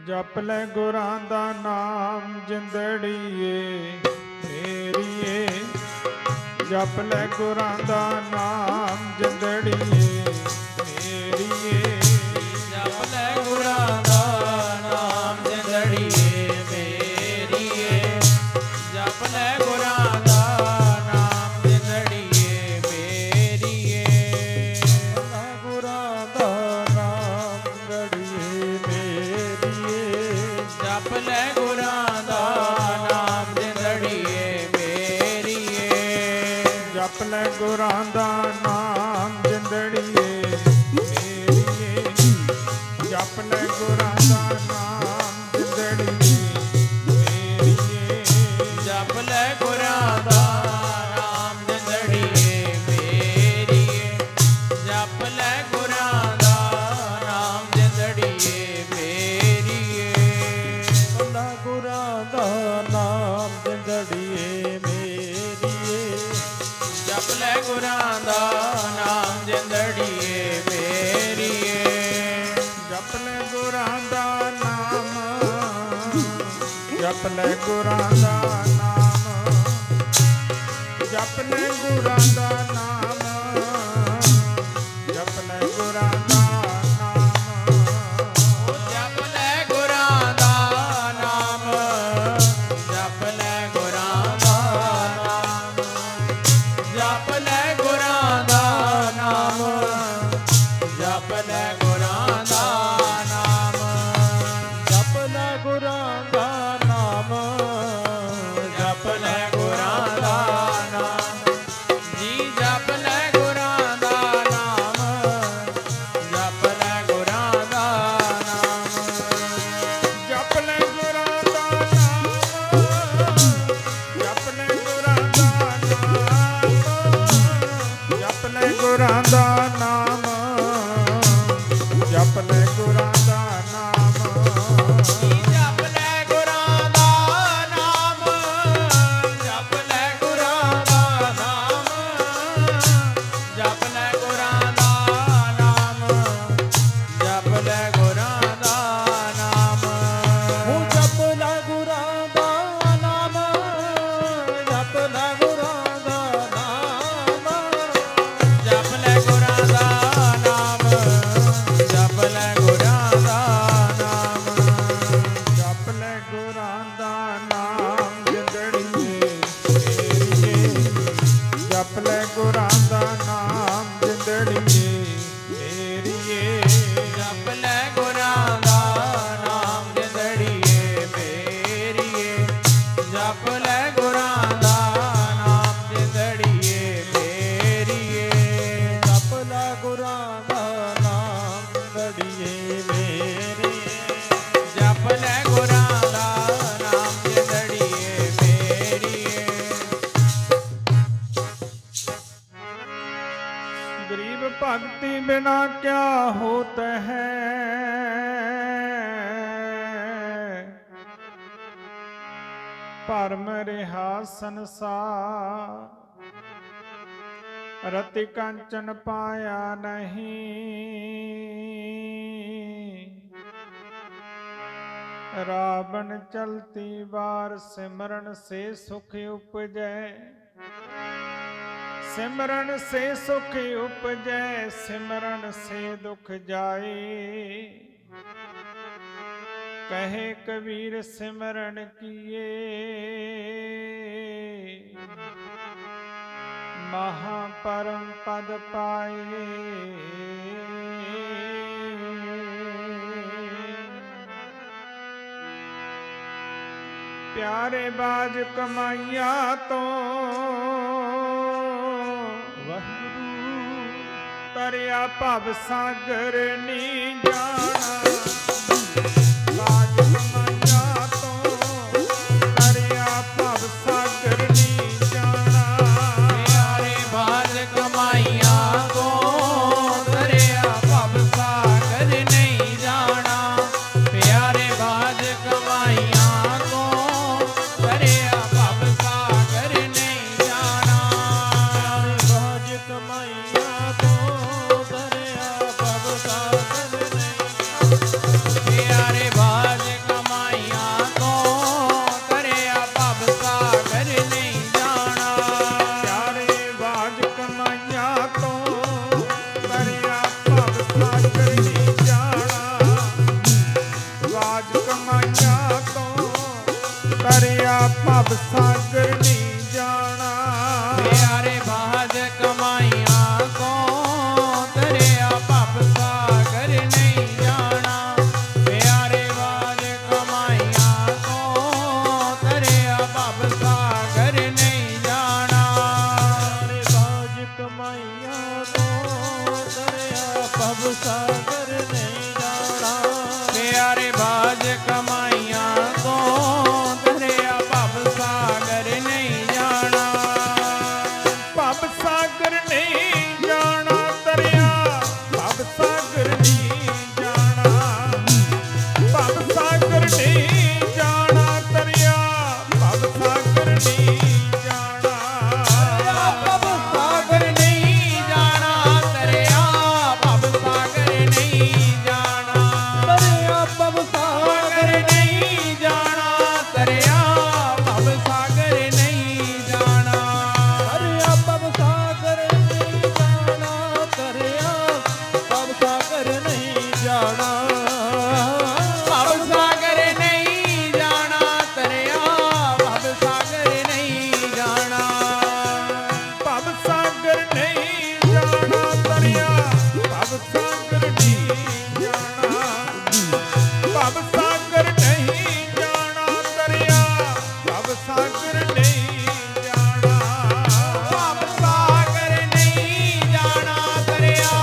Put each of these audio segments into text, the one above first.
ਜਪ ਲੈ ਗੁਰਾਂ ਦਾ ਨਾਮ ਜਿੰਦੜੀਏ ਮੇਰੀਏ, ਜਪ ਲੈ ਗੁਰਾਂ ਦਾ ਨਾਮ ਜਿੰਦੜੀਏ ਮੇਰੀਏ, ਜਪ ਲੈ ਗੁਰਾਂ ਦਾ ਨਾਮ ਜਿੰਦੜੀਏ ਮੇਰੀਏ, ਜਪ ਲੈ ਗੁਰਾਂ ਦਾ ਨਾਮ ਜਿੰਦੜੀਏ ਮੇਰੀਏ, ਗੁਰਾਂ ਦਾ ਨਾਮ ਜਿੰਦੜੀਏ ਮੇਰੀਏ, ਜਪ ਲੈ ਗੁਰਾਂ ਦਾ ਨਾਮ ਜਿੰਦੜੀਏ ਮੇਰੀਏ, ਜਪ ਲੈ ਗੁਰਾਂ ਦਾ ਨਾਮ ਜਿੰਦੜੀਏ ਮੇਰੀਏ, ਜਪ ਲੈ ਗੁਰਾਂ ਦਾ ਨਾਮ ਜਿੰਦੜੀਏ ਮੇਰੀਏ, ਜਪ ਲੈ ਗੁਰਾਂ ਦਾ ਨਾਮ ਜਿੰਦੜੀਏ ਮੇਰੀਏ, ਜਪ ਲੈ ਗੁਰਾਂ ਦਾ ਨਾਮ ਜਿੰਦੜੀਏ ਮੇਰੀਏ, ਬੰਦਾ ਗੁਰਾਂ ਦਾ ਨਾਮ ਜਿੰਦੜੀਏ ਮੇਰੀਏ, ਜਪ ਲੈ ਗੁਰਾਂ ਦਾ ਨਾਮ ਜਿੰਦੜੀਏ ਮੇਰੀਏ, ਜਪ ਲੈ ਗੁਰਾਂ ਦਾ ਨਾਮ, ਜਪ ਲੈ ਗੁਰਾਂ ਦਾ ਨਾਮ, ਜਪ ਲੈ ਗੁਰਾਂ ਦਾ ਨਾਮ, ਜਪ ਲੈ ਗੁਰਾਂ ਦਾ ਨਾਮ, ਜਪ ਲੈ ਗੁਰਾਂ ਦਾ ਨਾਮ, ਜਪ ਲੈ ਗੁਰਾਂ ਦਾ ਨਾਮ, ਜਪ ਲੈ ਗੁਰਾਂ ਦਾ ਨਾਮ, ਜਪ ਲੈ ਗੁਰਾਂ ਦਾ ਨਾਮ, ਜਪ ਲੈ ਗੁਰਾਂ ਦਾ ਨਾਮ, ਜਪ ਲੈ ਗੁਰਾਂ ਦਾ ਨਾਮ, ਜੀ ਜਪ ਲੈ ਗੁਰਾਂ ਦਾ ਨਾਮ, ਜਪ ਲੈ ਗੁਰਾਂ ਦਾ ਨਾਮ, ਜਪ ਲੈ ਗੁਰਾਂ ਦਾ ਨਾਮ, ਜਪ ਲੈ ਗੁਰਾਂ ਦਾ ਨਾਮ, ਜਪ ਲੈ ਗੁਰਾਂ ਦਾ ਨਾਮ, ਜਪ ਲੈ ਗੁਰਾਂ ਦਾ ਨਾਮ, ਜੀ ਜਪ ਲੈ ਗੁਰਾਂ ਦਾ ਨਾਮ, ਜਪ ਲੈ ਗੁਰਾਂ ਦਾ ਨਾਮ, ਜਪ ਲੈ ਗੁਰਾਂ ਦਾ ਨਾਮ, ਜਪ ਲੈ ਗੁਰਾਂ ਦਾ ਨਾਮ, ਉਹ ਜਪ ਲੈ ਗੁਰਾਂ ਦਾ ਨਾਮ, ਜਪ ਲੈ ਗੁਰਾਂ ਦਾ ਨਾਮ, ਜਪ ਲੈ ਗੁਰਾਂ ਦਾ ਨਾਮ, ਜਪ ਲੈ ਗੁਰਾਂ ਦਾ ਨਾਮ, ਜਪ ਲੈ ਗੁਰਾਂ ਦਾ ਨਾਮ ਜਿੰਦੜੀਏ ਮੇਰੀਏ, ਜਪ ਲੈ ਗੁਰਾਂ ਦਾ ਨਾਮ ਜਿੰਦੜੀਏ ਮੇਰੀਏ, ਜਪ ਲੈ ਗੁਰਾਂ ਦਾ ਨਾਮ ਜਿੰਦੜੀਏ ਮੇਰੀਏ, ਜਪ ਲੈ ਗੁਰਾਂ ਦਾ ਨਾਮ ਜਿੰਦੜੀਏ ਮੇਰੀਏ, ਜਪ ਲੈ ਗੁਰਾਂ ਦਾ ਨਾਮ ਜਿੰਦੜੀਏ ਮੇਰੀਏ, ਜਪ ਲੈ ਗੁਰਾਂ ਦਾ ਨਾਮ ਜਿੰਦੜੀਏ ਮੇਰੀਏ, गरीब भक्ति बिना क्या होता है, भरम रहा संसार, रति कंचन पाया नहीं, रावण चलती बार सिमरन से सुख उपजै, सिमरन से सुख उपजै, सिमरन से दुख जाए, कहे कबीर सिमरन किए, महापरम पद पाए, प्यारे बाज कमाइया तो तरिया भव सागर नी जाना, बाज कमाइया तो तरिया भव सागर नी जाना, प्यारे बाज कमाइया को दरिया भव सागर नहीं जाना, प्यारे बाज कमाइया को दरिया भव सागर नहीं जाना, बाज कमाइया तो दरिया भव सागर नहीं, प्यारे ਤਰਿਆ ਭਵ ਸਾਗਰ ਨਹੀਂ ਜਾਣਾ। ਪਿਆਰੇ ਬਾਜ ਕਮਾਈਆਂ ਕੋ ਤਰਿਆ ਭਵ ਸਾਗਰ ਨਹੀਂ ਜਾਣਾ। ਪਿਆਰੇ ਬਾਜ ਕਮਾਈਆਂ ਕੋ ਤਰਿਆ ਭਵ ਸਾਗਰ ਨਹੀਂ ਜਾਣਾ। ਪਿਆਰੇ ਬਾਜ ਕਮਾਈਆਂ ਕੋ ਤਰਿਆ ਭਵ ਸਾਗਰ ਨਹੀਂ ਜਾਣਾ। ਪਿਆਰੇ ਬਾਜ ਕਮਾਈਆਂ ਕੋ ਤਰਿਆ ਭਵ ਸਾਗਰ ਨਹੀਂ ਜਾਣਾ। ਭਵ ਸਾਗਰ ਨਹੀਂ ਜਾਣਾ ਤਰਿਆ ਭਵ ਸਾਗਰ ਨਹੀਂ ਜਾਣਾ। ਭਵ ਸਾਗਰ ਨਹੀਂ ਜਾਣਾ ਤਰਿਆ ਭਵ ਸਾਗਰ ਨਹੀਂ ਜਾਣਾ। ਭਵ ਸਾਗਰ ਨਹੀਂ ਜਾਣਾ ਤਰਿਆ ਭਵ ਸਾਗਰ ਨਹੀਂ ਜਾਣਾ। ਤਰਿਆ ਭਵ ਸਾਗਰ ਨਹੀਂ ਜਾਣਾ ਤਰਿਆ ਭਵ ਸਾਗਰ ਨਹੀਂ ਜਾਣਾ। ਤਰਿਆ ਭਵ ਸਾਗਰ ਨਹੀਂ ਜਾਣਾ। ਤਰਿਆ ਭਵ ਸਾਗਰ ਨਹੀਂ ਜਾਣਾ। ਭਵ ਸਾਗਰ ਨਹੀਂ ਜਾਣਾ ਤਰਿਆ ਭਵ ਸਾਗਰ ਨਹੀਂ ਜਾਣਾ। ਭਵ ਸਾਗਰ ਨਹੀਂ ਜਾਣਾ ਤਰਿਆ ਭਵ ਸਾਗਰ ਨਹੀਂ ਜਾਣਾ। ਭਵ ਸਾਗਰ ਨਹੀਂ ਜਾਣਾ ਤਰਿਆ ਭਵ ਸਾਗਰ ਨਹੀਂ ਜਾਣਾ। ਭਵ ਸਾਗਰ ਨਹੀਂ ਜਾਣਾ ਤਰਿਆ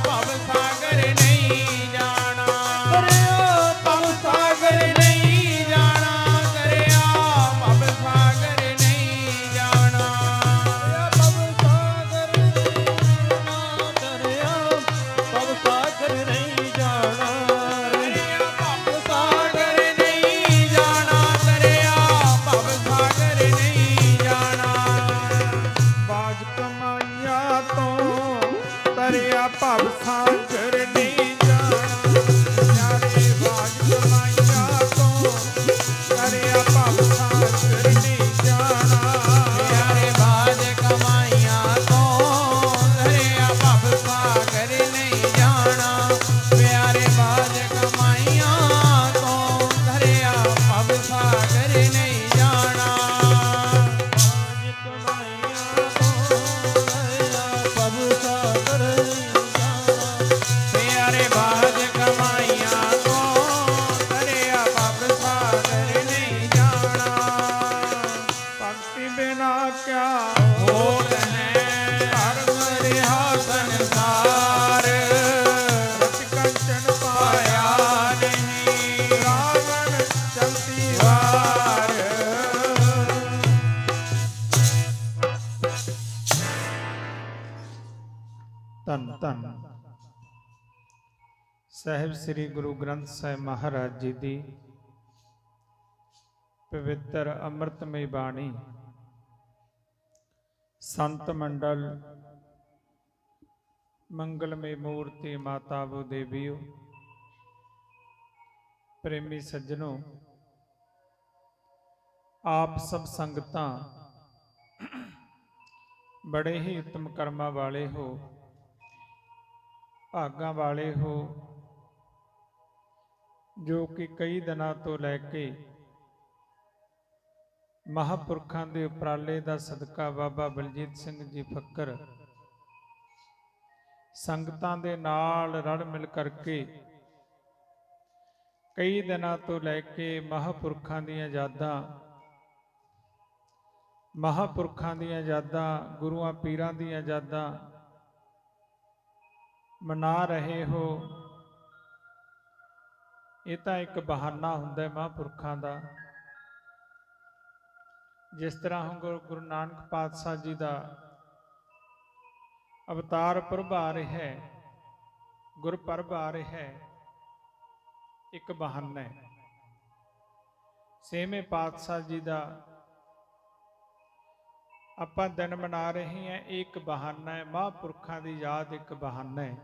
ਭਵ ਸਾਗਰ ਨਹੀਂ ਜਾਣਾ। ਤਰਿਆ ਭਵ ਸਾਗਰ ਨਹੀਂ ਜਾਣਾ ਤਰਿਆ ਭਵ ਸਾਗਰ ਨਹੀਂ ਜਾਣਾ। ਭਵ ਸਾਗਰ ਨਹੀਂ ਜਾਣਾ। ਤਰਿਆ ਭਵ ਸਾਗਰ ਨਹੀਂ ਜਾਣਾ। ਭਵ ਸਾਗਰ ਨਹੀਂ ਜਾਣਾ ਤਰਿਆ ਭਵ ਸਾਗਰ ਨਹੀਂ ਜਾਣਾ। ਬਾਜ ਕਮਾਈਆਂ ਤੋਂ ਤਰਿਆ ਭਵ ਸਾਗਰ ਨਹੀਂ ਜਾਣਾ। ਪਿਆਰੇ ਬਾਜ ਕਮਾਈਆਂ ਤੋਂ ਤਰਿਆ ਭਵ ਸਾਗਰ ਨਹੀਂ ਜਾਣਾ। ਪਿਆਰੇ ਬਾਜ ਕਮਾਈਆਂ ਤੋਂ ਤਰਿਆ ਭਵ ਸਾਗਰ ਨਹੀਂ ਜਾਣਾ। ਪਿਆਰੇ ਬਾਜ ਕਮਾਈਆਂ ਤੋਂ ਤਰਿਆ ਭਵ ਸਾਗਰ ਨਹੀਂ ਜਾਣਾ। ਬਾਜ ਕਮਾਈਆਂ ਤੋਂ ਤਰਿਆ ਭਵ ਸਾਗਰ ਨਹੀਂ ਜਾਣਾ। ਪਿਆਰੇ ਬਾਜ ਕਮਾਈਆਂ ਤੋਂ ਤਰਿਆ ਭਵ ਸਾਗਰ ਨਹੀਂ ਜਾਣਾ। ਭਗਤੀ ਬਿਨਾ ਕਿਆ ਹੋਤ ਹੈ ਧਰਮ ਰਿਹਾ ਸੰਸਾਰ। ਰਚ ਕੰਚਨ ਪਾਇਆ ਪਾਇਆ ਨਹੀਂ ਰਾਵਣ ਚਲਤੀ ਵਾਰ। ਧੰਨ ਧੰਨ ਸਾਹਿਬ ਸ੍ਰੀ ਗੁਰੂ ਗ੍ਰੰਥ ਸਾਹਿਬ ਮਹਾਰਾਜ ਜੀ ਦੀ ਪਵਿੱਤਰ ਅੰਮ੍ਰਿਤਮਈ ਬਾਣੀ। ਸੰਤ ਮੰਡਲ, ਮੰਗਲਮਈ ਮੂਰਤੀ ਮਾਤਾ ਬੋ ਦੇਵੀਓ, ਪ੍ਰੇਮੀ ਸੱਜਣੋ, ਆਪ ਸਭ ਸੰਗਤਾਂ ਬੜੇ ਹੀ ਉੱਤਮ ਕਰਮਾਂ ਵਾਲੇ ਹੋ, ਭਾਗਾਂ ਵਾਲੇ ਹੋ, ਜੋ ਕਿ ਕਈ ਦਿਨਾਂ ਤੋਂ ਲੈ ਕੇ ਮਹਾਂਪੁਰਖਾਂ ਦੇ ਉਪਰਾਲੇ ਦਾ ਸਦਕਾ ਬਾਬਾ ਬਲਜੀਤ ਸਿੰਘ ਜੀ ਫੱਕਰ ਸੰਗਤਾਂ ਦੇ ਨਾਲ ਰਲ ਮਿਲ ਕਰਕੇ ਕਈ ਦਿਨਾਂ ਤੋਂ ਲੈ ਕੇ ਮਹਾਂਪੁਰਖਾਂ ਦੀਆਂ ਯਾਦਾਂ ਗੁਰੂਆਂ ਪੀਰਾਂ ਦੀਆਂ ਯਾਦਾਂ ਮਨਾ ਰਹੇ ਹੋ। ਇਹ ਤਾਂ ਇੱਕ ਬਹਾਨਾ ਹੁੰਦਾ ਹੈ ਮਹਾਂਪੁਰਖਾਂ ਦਾ। ਜਿਸ ਤਰ੍ਹਾਂ ਹੁਣ ਗੁਰੂ ਨਾਨਕ ਪਾਤਸ਼ਾਹ ਜੀ ਦਾ ਅਵਤਾਰ ਪੁਰਬ ਆ ਰਿਹਾ ਹੈ, ਗੁਰਪੁਰਬ ਆ ਰਿਹਾ ਹੈ, ਇੱਕ ਬਹਾਨਾ ਹੈ। ਛੇਵੇਂ ਪਾਤਸ਼ਾਹ ਜੀ ਦਾ ਆਪਾਂ ਦਿਨ ਮਨਾ ਰਹੇ ਹਾਂ, ਇਹ ਇੱਕ ਬਹਾਨਾ ਹੈ। ਮਹਾਂਪੁਰਖਾਂ ਦੀ ਯਾਦ ਇੱਕ ਬਹਾਨਾ ਹੈ।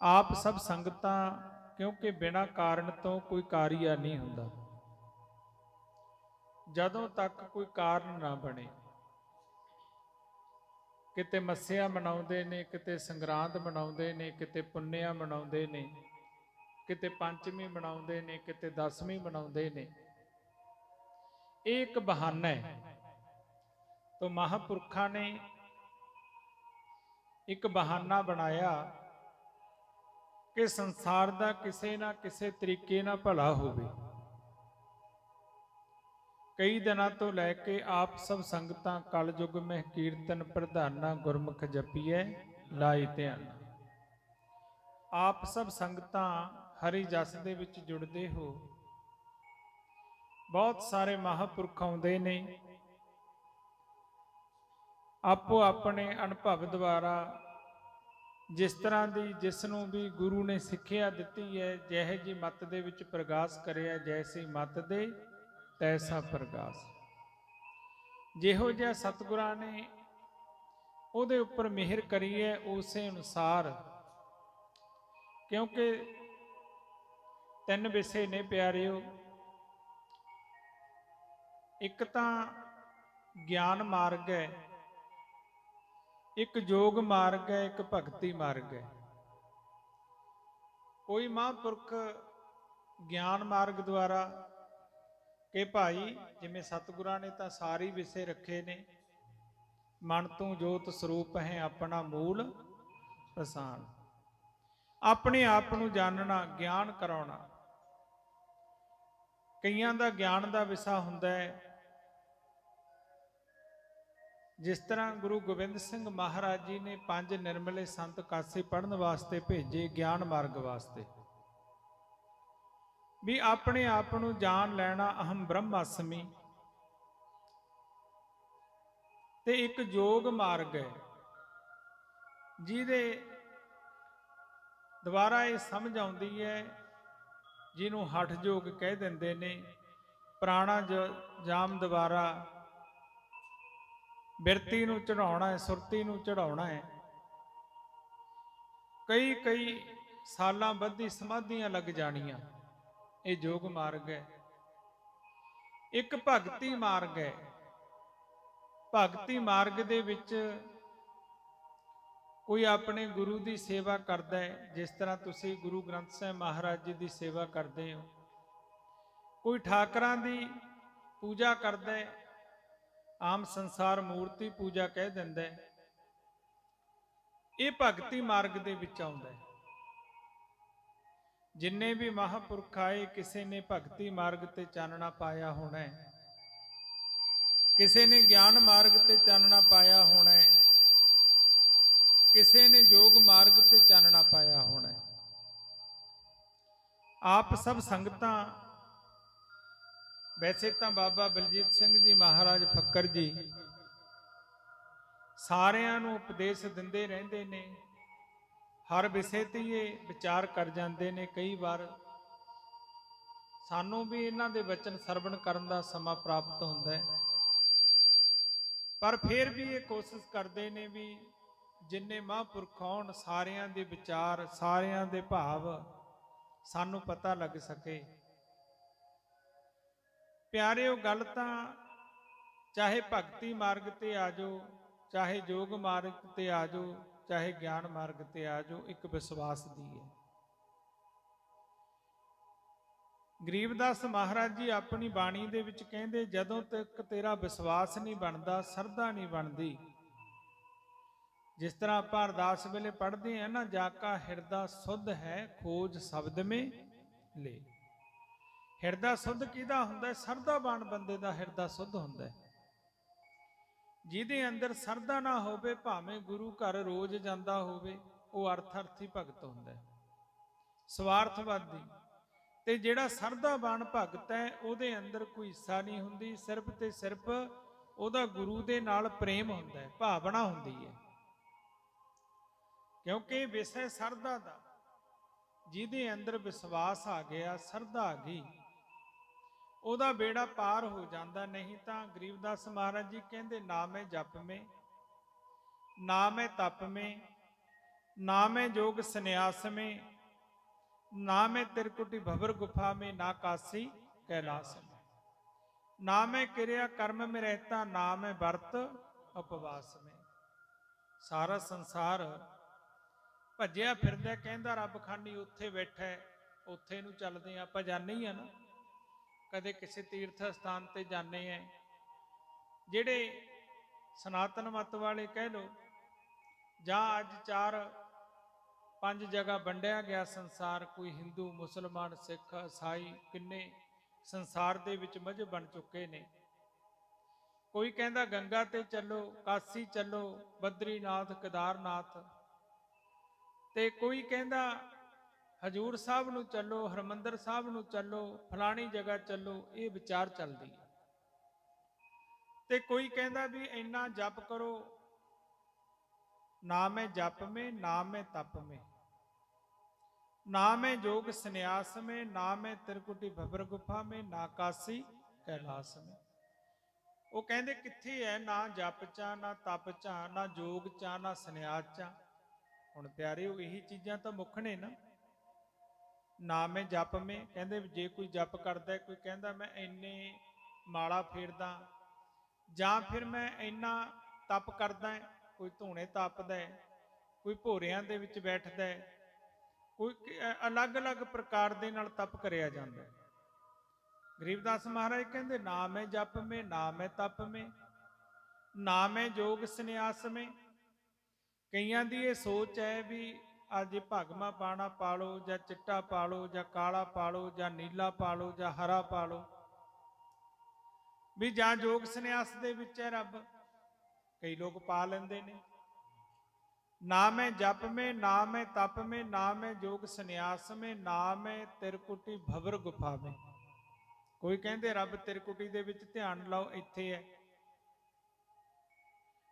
ਆਪ ਸਭ ਸੰਗਤਾਂ, ਕਿਉਂਕਿ ਬਿਨਾਂ ਕਾਰਨ ਤੋਂ ਕੋਈ ਕਾਰਿਆ ਨਹੀਂ ਹੁੰਦਾ। ਜਦੋਂ ਤੱਕ ਕੋਈ ਕਾਰਨ ਨਾ ਬਣੇ, ਕਿਤੇ ਮੱਸਿਆ ਮਨਾਉਂਦੇ ਨੇ, ਕਿਤੇ ਸੰਗਰਾਂਦ ਮਨਾਉਂਦੇ ਨੇ, ਕਿਤੇ ਪੁੰਨਿਆ ਮਨਾਉਂਦੇ ਨੇ, ਕਿਤੇ ਪੰਚਮੀ ਮਨਾਉਂਦੇ ਨੇ, ਕਿਤੇ ਦਸਵੀਂ ਮਨਾਉਂਦੇ ਨੇ, ਇਹ ਇੱਕ ਬਹਾਨਾ ਹੈ। तो महापुरखा ने एक बहाना बनाया कि संसार का किसी ना किसी तरीके ना भला होवे। कई दिनों तो लैके आप सब संगतां कल युग में कीर्तन प्रधाना गुरमुख जपीए लाई ध्यान। आप सब संगतां हरि जस दे विच जुड़दे हो। बहुत सारे महापुरख आउंदे ने, आपो अपने अनुभव द्वारा जिस तरह की जिसनों भी गुरु ने सिक्ख्या दिती है, जह जी मत दे विच प्रकाश करिया, जैसी मत दे तैसा प्रकाश। जिहो जिहा सतगुरां ने उहदे उपर मिहर करी है, उस अनुसार, क्योंकि तीन विषय ने प्यारिओ, एक तां ज्ञान मार्ग है, एक योग मार्ग है, एक भगती मार्ग है। कोई महापुरख ज्ञान मार्ग द्वारा कि भाई जिमें सतगुरां ने तो सारी विषय रखे ने, मन तू जोत स्वरूप है अपना मूल पहचान, अपने आप नूं जानना, ज्ञान कराउणा। कईयां दा ज्ञान दा विषा हुंदा है, जिस तरह गुरु गोबिंद सिंह महाराज जी ने 5 निर्मले संत कासे पढ़न वास्ते भेजे, ज्ञान मार्ग वास्ते, भी अपने आप नूं जान लेना, अहम ब्रह्मास्मि। ते एक योग मार्ग है जिहदे द्वारा ये समझ आउंदी है, जिन्हों हठ योग कह दिंदे ने। प्राणायाम द्वारा बिरती नूं चढ़ाउणा है, सुरती नूं चढ़ाउणा है। कई कई सालां बधी समाधियां लग जाणियां, ये योग मार्ग है। एक भगती मार्ग है। भगती मार्ग दे विच कोई अपने गुरु की सेवा करता है, जिस तरह तुसीं गुरु ग्रंथ साहिब महाराज जी की सेवा करते हो। कोई ठाकरां दी पूजा करता है, आम संसार मूर्ति पूजा कह दिंदा है। ये भगती मार्ग दे विच आउंदा है। जिन्ने भी महापुरख आए, किसी ने भगती मार्ग ते चानना पाया होना है, किसी ने ज्ञान मार्ग ते चानना पाया होना है, किसी ने योग मार्ग ते चानना पाया होना है। आप सब संगतां, वैसे तो बाबा बलजीत सिंह जी महाराज फक्कर जी सारियां नूं उपदेश दिंदे रहिंदे ने, हर विषय ते ये विचार कर जांदे ने। कई बार सानूं भी इन्हां दे वचन सरवण करन दा समा प्राप्त हुंदा है, पर फिर भी ये कोशिश करते ने भी जिन्ने महापुरख आउण, सारियां दे विचार, सारियां दे भाव सानूं पता लग सके। प्यारिओ, गल तां चाहे भगती मार्ग ते आ जाओ, चाहे योग मार्ग ते आ जाओ, चाहे ज्ञान मार्ग ते आ जाओ, एक विश्वास दी है। गरीबदास महाराज जी अपनी बाणी दे विच कहंदे, जदों तक तेरा विश्वास नहीं बनता, सरदा नहीं बनती। जिस तरह आपां अरदास वेले पढ़ते हैं ना, जाका हिरदा सुध है खोज शब्द में ले। हिरदा सुध किहदा हुंदा है? सरदाबान बंदे दा हिरदा सुध हुंदा है। जिहदे अंदर सरदा ना होवे, भावें गुरु घर रोज जांदा होवे, वो अर्थार्थी भगत हुंदा है, स्वार्थवादी। ते जिहड़ा सरदाबान भगत है, उहदे अंदर कोई हिस्सा नहीं हुंदी, सिर्फ ते सिर्फ उहदा गुरु दे नाल प्रेम हुंदा है, भावना हुंदी है। क्योंकि विषय सरदा दा, जिहदे अंदर विश्वास आ गया, सरदा आ गई, ਉਹਦਾ बेड़ा पार हो जाता। नहीं तो गरीबदास महाराज जी कहते, ना मैं जप में, ना मैं तप में, ना मैं जोग संन्यास में, ना मैं तिरकुटी भवर गुफा में, ना काशी कैलाश में, ना मैं क्रिया कर्म में रहता, ना मैं व्रत उपवास में। सारा संसार भज्जिया फिरदा, कहता रब खानी उत्थे बैठा, उत्थे नूं चलदे आपां जाने ही आ ना। ਕਦੇ ਕਿਸੇ ਤੀਰਥ ਸਥਾਨ ਤੇ ਜਾਂਦੇ ਆ, ਜਿਹੜੇ ਸਨਾਤਨ ਮਤ ਵਾਲੇ ਕਹਿ ਲੋ, ਜਾਂ ਅੱਜ 4-5 ਜਗ੍ਹਾ ਵੰਡਿਆ ਗਿਆ ਸੰਸਾਰ, ਕੋਈ ਹਿੰਦੂ, ਮੁਸਲਮਾਨ, ਸਿੱਖ, ਈਸਾਈ, ਕਿੰਨੇ ਸੰਸਾਰ ਦੇ ਵਿੱਚ ਮਜ਼ਹਬ ਬਣ ਚੁੱਕੇ ਨੇ। ਕੋਈ ਕਹਿੰਦਾ ਗੰਗਾ ਤੇ ਚੱਲੋ, ਕਾਸ਼ੀ ਚੱਲੋ, ਬਦਰੀਨਾਥ, ਕੇਦਾਰਨਾਥ, ਤੇ ਕੋਈ ਕਹਿੰਦਾ ਹਜੂਰ ਸਾਹਿਬ ਨੂੰ ਚੱਲੋ, ਹਰਮੰਦਰ ਸਾਹਿਬ ਨੂੰ ਚੱਲੋ, ਫਲਾਣੀ ਜਗ੍ਹਾ ਚੱਲੋ। ਇਹ ਵਿਚਾਰ ਚੱਲਦੀ ਹੈ। ਤੇ ਕੋਈ ਕਹਿੰਦਾ ਵੀ ਇੰਨਾ ਜਪ ਕਰੋ, ਨਾ ਮੈਂ ਜਪ में, ना मैं तप में, ना मैं जोग संन्यास में, ना मैं त्रिकुटी भवर गुफा में, ना काशी कैलाश में। ਉਹ ਕਹਿੰਦੇ ਕਿੱਥੇ ਹੈ, ਨਾ ਜਪ ਚਾ, ਨਾ ਤਪ ਚਾ, ਨਾ ਜੋਗ ਚਾ, ਨਾ ਸੰਨਿਆਸ ਚਾ। ਹੁਣ ਪਿਆਰਿਓ, ਇਹੀ ਚੀਜ਼ਾਂ ਤਾਂ ਮੁੱਖ ਨੇ ਨਾ। ਨਾ ਮੈਂ ਜਪ में, ਕਹਿੰਦੇ ਜੇ ਕੋਈ ਜਪ ਕਰਦਾ, ਕੋਈ ਕਹਿੰਦਾ ਮੈਂ ਇੰਨੇ ਮਾਲਾ ਫੇਰਦਾ, ਜਾਂ ਫਿਰ ਮੈਂ ਇੰਨਾ ਤਪ ਕਰਦਾ, ਕੋਈ ਧੂਣੇ ਤਪਦਾ ਹੈ, ਕੋਈ ਭੋਰਿਆਂ ਦੇ ਵਿੱਚ ਬੈਠਦਾ ਹੈ, ਕੋਈ ਅਲੱਗ-ਅਲੱਗ ਪ੍ਰਕਾਰ ਦੇ ਨਾਲ ਤਪ ਕਰਿਆ ਜਾਂਦਾ ਹੈ। ਗਰੀਬਦਾਸ ਮਹਾਰਾਜ ਕਹਿੰਦੇ ਨਾ ਮੈਂ ਜਪ में, ਨਾ ਮੈਂ ਤਪ में, ਨਾ ਮੈਂ ਜੋਗ ਸੰਨਿਆਸ में। ਕਈਆਂ ਦੀ ਇਹ ਸੋਚ ਹੈ ਵੀ ਅੱਜ ਭਗਮਾ ਪਾਣਾ ਪਾ ਲਓ, ਜਾਂ ਚਿੱਟਾ ਪਾ ਲਓ, ਜਾਂ ਕਾਲਾ ਪਾ ਲਓ, ਜਾਂ ਨੀਲਾ ਪਾ ਲਓ, ਜਾਂ ਹਰਾ ਪਾ ਲਓ, ਵੀ ਜਾਂ ਜੋਗ ਸੰਨਿਆਸ ਦੇ ਵਿੱਚ ਹੈ ਰੱਬ। ਕਈ ਲੋਕ ਪਾ ਲੈਂਦੇ ਨੇ। ना मैं जप में, ना मैं तप में, ना मैं जोग संन्यास में, ना मैं त्रिकुटी भवर गुफा में। कोई कहते रब त्रिकुटी दे विच ध्यान लाओ, इत्थे है।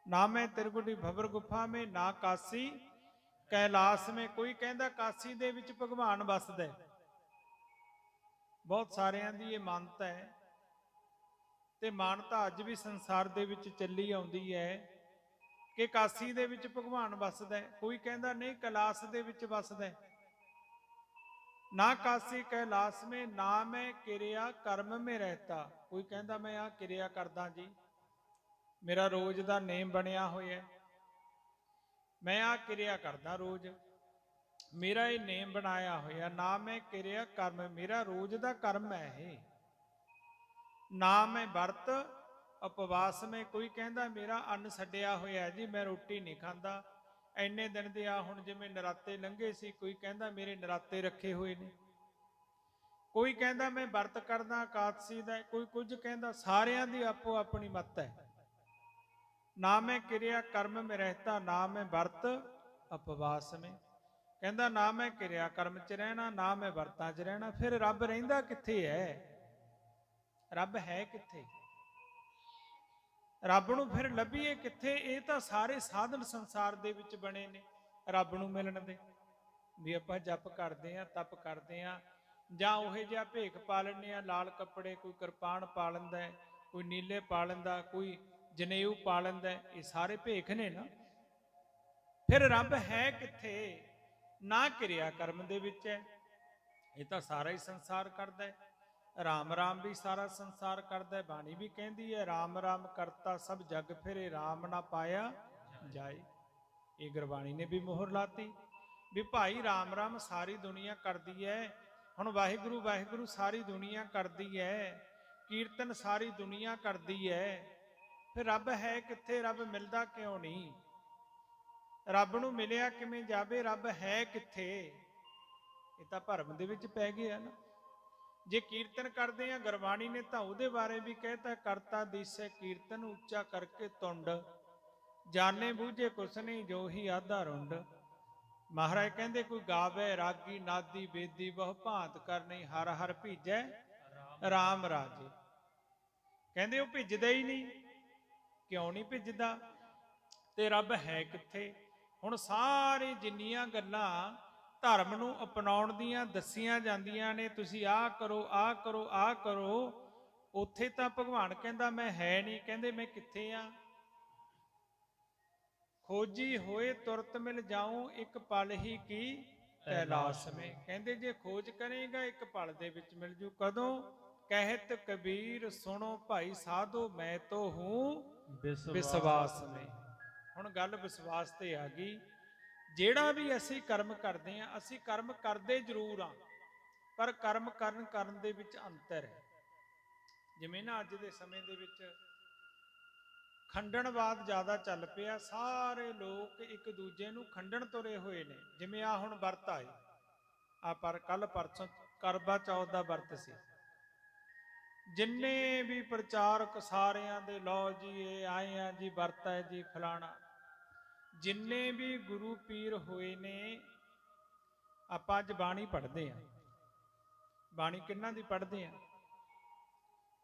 ना मैं त्रिकुटी भवर गुफा में, ना काशी कैलाश में। कोई कहता काशी दे विच भगवान वसदा है। बहुत सारियां दी ये मानता है, ते मानता अज भी संसार दे विच चली आउंदी है कि काशी दे विच भगवान वसदा है। कोई कहता नहीं कैलाश दे विच वसदा है। ना काशी कैलाश में, ना मैं किरिया कर्म में रहता। कोई कहता मैं आ किरिया करदा जी, मेरा रोज दा नेम बनिया होया, मैं आ किरिया करदा रोज, मेरा ये नेम बनाया होया। ना मैं किरिया कर्म, मेरा रोज दा कर्म है ये। ना मैं वर्त उपवास में। कोई कहता मेरा अन्न छड्डिया होया जी, मैं रोटी नहीं खाता इन्ने दिन दे, आ हुण जिवें नराते लंघे सी। कोई कहता मेरे नराते रखे हुए ने। कोई कहता मैं वर्त करदा एकादशी दा। कोई कुछ कहता, सारियां दी आपो अपनी मत है। ना मैं किरिया कर्म में रहता, ना मैं वर्त उपवास में। कहता ना मैं किरिया कर्म च रहना, ना मैं वर्तां च रहना। फिर रब रहिंदा कित्थे है? रब है कित्थे? रब नूं फिर लभीए कित्थे? ये तो सारे साधन संसार दे विच बने ने रब नूं मिलण दे। भी आपां जप करदे आ, तप करदे आ, जां ओहे जिहा भेख पा लैंदे आ, लाल कपड़े, कोई किरपान पा लैंदा है, कोई नीले पा लैंदा, कोई जनेऊ पा लैंदा है। ये सारे भेख ने ना। फिर रब है कित्थे? ना किरिया कर्म दे विच है। ये तो सारा ही संसार करदा है। राम राम भी सारा संसार करता है। बाणी भी कहती है राम राम करता सब जग फिरे, राम ना पाया जाए। ये गुरबाणी ने भी मोहर लाती भी भाई राम राम सारी दुनिया करती है। हुण वाहिगुरु वाहिगुरु सारी दुनिया करती है, कीर्तन सारी दुनिया करती है। फिर रब है कित्थे? रब मिलदा क्यों नहीं? रब नूं मिलिया किवें जावे? रब है कित्थे? ये तां भरम दे विच पै गया ना। जे कीर्तन करते हैं, गुरबाणी ने तो उहदे बारे भी कहता, करता दिसै कीर्तन उच्चा करके तुंड, जाने बूझे कुछ नहीं जो ही आधा रुंड। महाराज कहते कोई गावे रागी नादी बेदी बहु भांत कर नहीं, हर हर भीजै राम राजे। कहते वो भिजदा ही नहीं। क्यों नहीं भिजदा? ते रब है कित्थे? हुण सारी जिन्नियां गल्लां धर्म नूं अपनाउण दीआं दस्सियां जांदियां ने, तुसीं आ करो, आ करो, आ करो। उत्थे तां भगवान कहंदा मैं है नहीं। कहंदे मैं कित्थे आ? खोजी होए तुरत मिल जाऊं, एक पल ही की कैलाश में। कहंदे जे खोज करेगा एक पल दे विच मिल जू। कदों? कहत कबीर सुनो भाई साधो, मैं तो हूं विश्वास में। हुण गल विश्वास ते आ गई। ਜਿਹੜਾ ਵੀ ਅਸੀਂ ਕਰਮ ਕਰਦੇ ਹਾਂ, ਅਸੀਂ ਕਰਮ ਕਰਦੇ ਜ਼ਰੂਰ ਹਾਂ, ਪਰ ਕਰਮ ਕਰਨ ਦੇ ਵਿੱਚ ਅੰਤਰ ਹੈ। ਜਿਵੇਂ ਨਾ ਅੱਜ ਦੇ ਸਮੇਂ ਦੇ ਵਿੱਚ ਖੰਡਣਵਾਦ ਜ਼ਿਆਦਾ ਚੱਲ ਪਿਆ, ਸਾਰੇ ਲੋਕ ਇੱਕ ਦੂਜੇ ਨੂੰ ਖੰਡਣ ਤੁਰੇ ਹੋਏ ਨੇ। ਜਿਵੇਂ ਆ ਹੁਣ ਵਰਤ ਆਏ, ਆ ਪਰ ਕੱਲ ਪਰਸੋਂ ਕਰਵਾ ਚੌਥ ਦਾ ਵਰਤ ਸੀ, ਜਿੰਨੇ ਵੀ ਪ੍ਰਚਾਰਕ ਸਾਰਿਆਂ ਦੇ ਲਓ ਜੀ ਇਹ ਆਏ ਆ ਜੀ, ਵਰਤ ਹੈ ਜੀ ਫਲਾਣਾ, ਜਿੰਨੇ ਵੀ ਗੁਰੂ ਪੀਰ ਹੋਏ ਨੇ, ਆਪਾਂ ਅੱਜ ਬਾਣੀ ਪੜ੍ਹਦੇ ਆ। ਬਾਣੀ ਕਿਹਨਾਂ ਦੀ ਪੜ੍ਹਦੇ ਆ?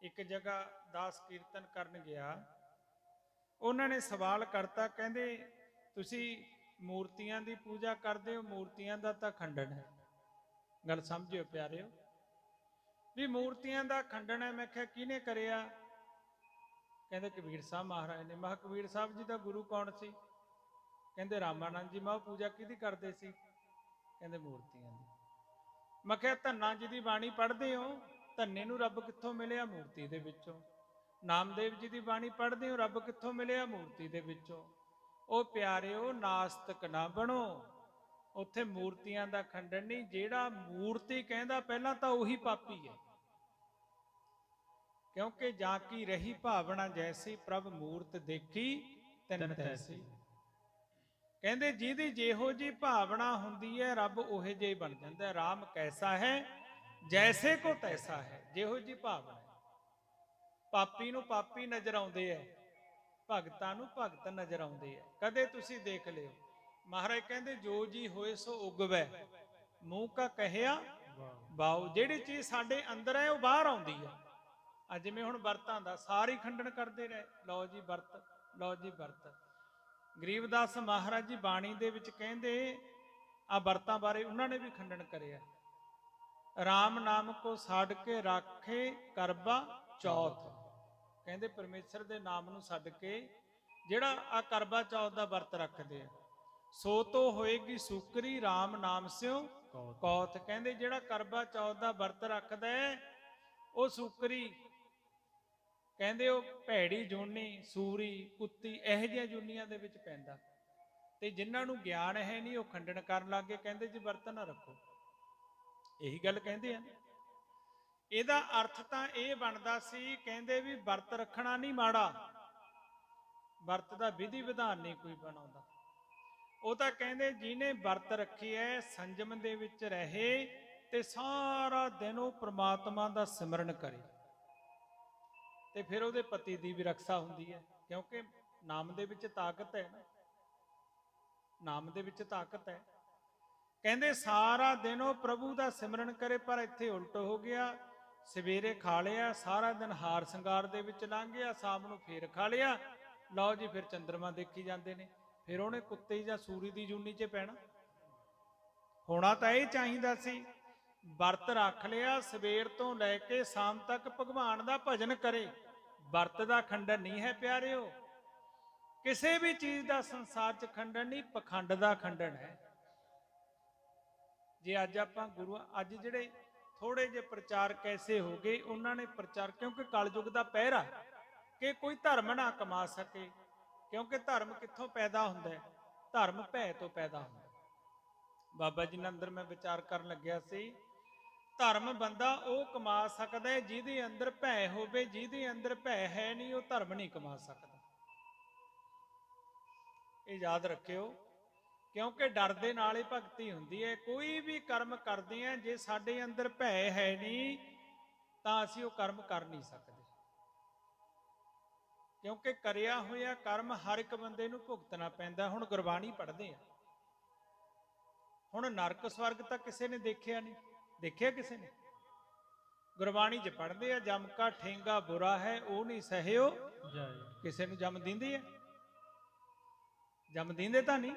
ਇੱਕ ਜਗ੍ਹਾ ਦਾਸ ਕੀਰਤਨ ਕਰਨ ਗਿਆ, ਉਹਨਾਂ ਨੇ ਸਵਾਲ ਕਰਤਾ, ਕਹਿੰਦੇ ਤੁਸੀਂ ਮੂਰਤੀਆਂ ਦੀ ਪੂਜਾ ਕਰਦੇ ਹੋ, ਮੂਰਤੀਆਂ ਦਾ ਤਾਂ ਖੰਡਨ ਹੈ। ਗੱਲ ਸਮਝਿਓ ਪਿਆਰਿਓ, ਵੀ ਮੂਰਤੀਆਂ ਦਾ ਖੰਡਨ ਹੈ। ਮੈਂ ਕਿਹਾ ਕਿਹਨੇ ਕਰਿਆ? ਕਹਿੰਦੇ ਕਬੀਰ ਸਾਹਿਬ ਮਹਾਰਾਜ ਨੇ। ਮੈਂ ਕਿਹਾ ਕਬੀਰ ਸਾਹਿਬ ਜੀ ਦਾ ਗੁਰੂ ਕੌਣ ਸੀ? ਕਹਿੰਦੇ ਰਾਮਾਨੰਦ ਜੀ। ਮੈਂ ਪੂਜਾ ਕਿਹਦੀ ਕਰਦੇ ਸੀ? ਕਹਿੰਦੇ ਮੂਰਤੀਆਂ ਦੀ। ਮੈਂ ਕਿਹਾ ਧੰਨਾ ਜੀ ਦੀ ਬਾਣੀ ਪੜ੍ਹਦੇ ਹੋ, ਧੰਨੇ ਨੂੰ ਰੱਬ ਕਿੱਥੋਂ ਮਿਲਿਆ? ਮੂਰਤੀ ਦੇ ਵਿੱਚੋਂ। ਨਾਮਦੇਵ ਜੀ ਦੀ ਬਾਣੀ ਪੜ੍ਹਦੇ ਹੋ, ਰੱਬ ਕਿੱਥੋਂ ਮਿਲਿਆ? ਮੂਰਤੀ ਦੇ ਵਿੱਚੋਂ। ਉਹ ਪਿਆਰਿਓ ਨਾਸਤਿਕ ਨਾ ਬਣੋ, ਉੱਥੇ ਮੂਰਤੀਆਂ ਦਾ ਖੰਡਨ ਨਹੀਂ। ਜਿਹੜਾ ਮੂਰਤੀ ਕਹਿੰਦਾ ਪਹਿਲਾਂ ਤਾਂ ਉਹੀ ਪਾਪੀ ਹੈ, ਕਿਉਂਕਿ ਜਾਂ ਕੀ ਰਹੀ ਭਾਵਨਾ ਜੈਸੀ, ਪ੍ਰਭ ਮੂਰਤ ਦੇਖੀ ਤਿਨ ਤੈਸੀ। ਕਹਿੰਦੇ ਜਿਹਦੀ ਜਿਹੋ ਜੀ ਭਾਵਨਾ ਹੁੰਦੀ ਹੈ, ਰੱਬ ਉਹੇ ਜਿਹੇ ਬਣ ਜਾਂਦਾ। ਰਾਮ ਕੈਸਾ ਹੈ ਜੈਸੇ ਕੋ ਤੈਸਾ ਹੈ, ਜਿਹੋ ਜੀ ਭਾਵਨਾ। ਪਾਪੀ ਨੂੰ ਪਾਪੀ ਨਜ਼ਰ ਆਉਂਦੇ ਐ, ਭਗਤਾਂ ਨੂੰ ਭਗਤ ਨਜ਼ਰ ਆਉਂਦੇ ਐ। ਕਦੇ ਤੁਸੀਂ ਦੇਖ ਲਿਓ, ਮਹਾਰਾਜ ਕਹਿੰਦੇ ਜੋ ਜੀ ਹੋਏ ਸੋ ਉਗਵੈ, ਮੂੰਹ ਕਾ ਕਹਿਆ ਬਾਉ। ਜਿਹੜੀ ਚੀਜ਼ ਸਾਡੇ ਅੰਦਰ ਹੈ ਉਹ ਬਾਹਰ ਆਉਂਦੀ ਹੈ। ਅੱਜ ਜਿਵੇਂ ਹੁਣ ਵਰਤਾਂ ਦਾ ਸਾਰੀ ਖੰਡਨ ਕਰਦੇ ਰਹੇ, ਲਓ ਜੀ ਵਰਤ, ਲਓ ਜੀ ਵਰਤ। ਗਰੀਬਦਾਸ ਮਹਾਰਾਜ ਜੀ ਬਾਣੀ ਦੇ ਵਿੱਚ ਕਹਿੰਦੇ ਆ ਵਰਤਾਂ ਬਾਰੇ ਉਹਨਾਂ ਨੇ ਵੀ ਖੰਡਨ ਕਰਿਆ। ਰਾਮ ਨਾਮ ਕੋ ਛੱਡ ਕੇ ਰਾਖੇ ਕਰਵਾ ਚੌਥ। ਕਹਿੰਦੇ ਪਰਮੇਸ਼ਰ ਦੇ ਨਾਮ ਨੂੰ ਛੱਡ ਕੇ ਜਿਹੜਾ ਆ ਕਰਵਾ ਚੌਥ ਦਾ ਵਰਤ ਰੱਖਦੇ ਆ, ਸੋ ਤੋ ਹੋਏਗੀ ਸੁਕਰੀ ਰਾਮ ਨਾਮ ਸਿਓ ਕੌਥ। ਕਹਿੰਦੇ ਜਿਹੜਾ ਕਰਵਾ ਚੌਥ ਦਾ ਵਰਤ ਰੱਖਦਾ ਹੈ ਉਹ ਸੁਕਰੀ, ਕਹਿੰਦੇ ਉਹ ਭੈੜੀ ਜੂਨੀ, ਸੂਰੀ, ਕੁੱਤੀ, ਇਹੋ ਜਿਹੀਆਂ ਜੂਨੀਆਂ ਦੇ ਵਿੱਚ ਪੈਂਦਾ। ਤੇ ਜਿਨ੍ਹਾਂ ਨੂੰ ਗਿਆਨ ਹੈ ਨਹੀਂ ਉਹ ਖੰਡਨ ਕਰਨ ਲੱਗੇ, ਕਹਿੰਦੇ ਜੀ ਵਰਤ ਨਾ ਰੱਖੋ। ਇਹੀ ਗੱਲ ਕਹਿੰਦੇ ਆ। ਇਹਦਾ ਅਰਥ ਤਾਂ ਇਹ ਬਣਦਾ ਸੀ, ਕਹਿੰਦੇ ਵੀ ਵਰਤ ਰੱਖਣਾ ਨਹੀਂ ਮਾੜਾ, ਵਰਤ ਦਾ ਵਿਧੀ ਵਿਧਾਨ ਨਹੀਂ ਕੋਈ ਬਣਾਉਂਦਾ। ਉਹ ਤਾਂ ਕਹਿੰਦੇ ਜਿਹਨੇ ਵਰਤ ਰੱਖੀ ਹੈ ਸੰਜਮ ਦੇ ਵਿੱਚ ਰਹੇ ਤੇ ਸਾਰਾ ਦਿਨ ਉਹ ਪ੍ਰਮਾਤਮਾ ਦਾ ਸਿਮਰਨ ਕਰੇ, ਤੇ ਫਿਰ ਉਹਦੇ ਪਤੀ ਦੀ ਵੀ ਰੱਖਿਆ ਹੁੰਦੀ ਹੈ, ਕਿਉਂਕਿ ਨਾਮ ਦੇ ਵਿੱਚ ਤਾਕਤ ਹੈ ਨਾ, ਨਾਮ ਦੇ ਵਿੱਚ ਤਾਕਤ ਹੈ। ਕਹਿੰਦੇ ਸਾਰਾ ਦਿਨ ਉਹ ਪ੍ਰਭੂ ਦਾ ਸਿਮਰਨ ਕਰੇ। ਪਰ ਇੱਥੇ ਉਲਟ ਹੋ ਗਿਆ, ਸਵੇਰੇ ਖਾ ਲਿਆ, ਸਾਰਾ ਦਿਨ ਹਾਰ ਸ਼ਿੰਗਾਰ ਦੇ ਵਿੱਚ ਲੰਘ ਗਿਆ, ਸ਼ਾਮ ਨੂੰ ਫੇਰ ਖਾ ਲਿਆ, ਲਓ ਜੀ ਫਿਰ ਚੰਦਰਮਾ ਦੇਖੀ ਜਾਂਦੇ ਨੇ। ਫਿਰ ਉਹਨੇ ਕੁੱਤੇ ਜਾਂ ਸੂਰੀ ਦੀ ਜੂਨੀ 'ਚ ਪੈਣਾ। ਹੋਣਾ ਤਾਂ ਇਹ ਚਾਹੀਦਾ ਸੀ, ਵਰਤ ਰੱਖ ਲਿਆ, ਸਵੇਰ ਤੋਂ ਲੈ ਕੇ ਸ਼ਾਮ ਤੱਕ ਭਗਵਾਨ ਦਾ ਭਜਨ ਕਰੇ। ਵਰਤ ਦਾ ਖੰਡਨ ਨਹੀਂ ਹੈ ਪਿਆਰਿਓ, ਕਿਸੇ ਵੀ ਚੀਜ਼ ਦਾ ਸੰਸਾਰ 'ਚ ਖੰਡਨ ਨਹੀਂ, ਪਖੰਡ ਦਾ ਖੰਡਨ ਹੈ। ਜੇ ਅੱਜ ਆਪਾਂ ਗੁਰੂ, ਅੱਜ ਜਿਹੜੇ ਥੋੜੇ ਜਿਹੇ ਪ੍ਰਚਾਰਕ ਐਸੇ ਹੋ ਗਏ, ਉਹਨਾਂ ਨੇ ਪ੍ਰਚਾਰ, ਕਿਉਂਕਿ ਕਲਯੁਗ ਦਾ ਪਹਿਰਾ ਕਿ ਕੋਈ ਧਰਮ ਨਾ ਕਮਾ ਸਕੇ, ਕਿਉਂਕਿ ਧਰਮ ਕਿੱਥੋਂ ਪੈਦਾ ਹੁੰਦਾ ਹੈ? ਧਰਮ ਭੈ ਤੋਂ ਪੈਦਾ ਹੁੰਦਾ। ਬਾਬਾ ਜੀ ਨਾਲ ਅੰਦਰ ਮੈਂ ਵਿਚਾਰ ਕਰਨ ਲੱਗਿਆ ਸੀ, ਧਰਮ ਬੰਦਾ ਉਹ ਕਮਾ ਸਕਦਾ ਹੈ ਜਿਹਦੇ ਅੰਦਰ ਭੈ ਹੋਵੇ, ਜਿਹਦੇ ਅੰਦਰ ਭੈ ਹੈ ਨਹੀਂ ਉਹ ਧਰਮ ਨਹੀਂ ਕਮਾ ਸਕਦਾ। ਇਹ ਯਾਦ ਰੱਖਿਓ, ਕਿਉਂਕਿ ਡਰ ਦੇ ਨਾਲ ਹੀ ਭਗਤੀ ਹੁੰਦੀ ਹੈ। ਕੋਈ ਵੀ ਕਰਮ ਕਰਦੇ ਆ, ਜੇ ਸਾਡੇ ਅੰਦਰ ਭੈ ਹੈ ਨਹੀਂ ਤਾਂ ਅਸੀਂ ਉਹ ਕਰਮ ਕਰ ਨਹੀਂ ਸਕਦੇ, ਕਿਉਂਕਿ ਕਰਿਆ ਹੋਇਆ ਕਰਮ ਹਰ ਇੱਕ ਬੰਦੇ ਨੂੰ ਭੁਗਤਣਾ ਪੈਂਦਾ। ਹੁਣ ਗੁਰਬਾਣੀ ਪੜ੍ਹਦੇ ਆ, ਹੁਣ ਨਰਕ ਸਵਰਗ ਤਾਂ ਕਿਸੇ ਨੇ ਦੇਖਿਆ ਨਹੀਂ, ਦੇਖਿਆ ਕਿਸੇ ਨੇ? ਗੁਰਬਾਣੀ 'ਚ ਪੜ੍ਹਦੇ ਆ, ਜਮ ਕਾ ਠੇਂਗਾ ਬੁਰਾ ਹੈ ਉਹ ਨਹੀਂ ਸਹਿਓ ਜਾਏ। ਕਿਸੇ ਨੂੰ ਜਮ ਦਿੰਦੇ ਆ? ਜਮ ਦਿੰਦੇ ਤਾਂ ਨਹੀਂ,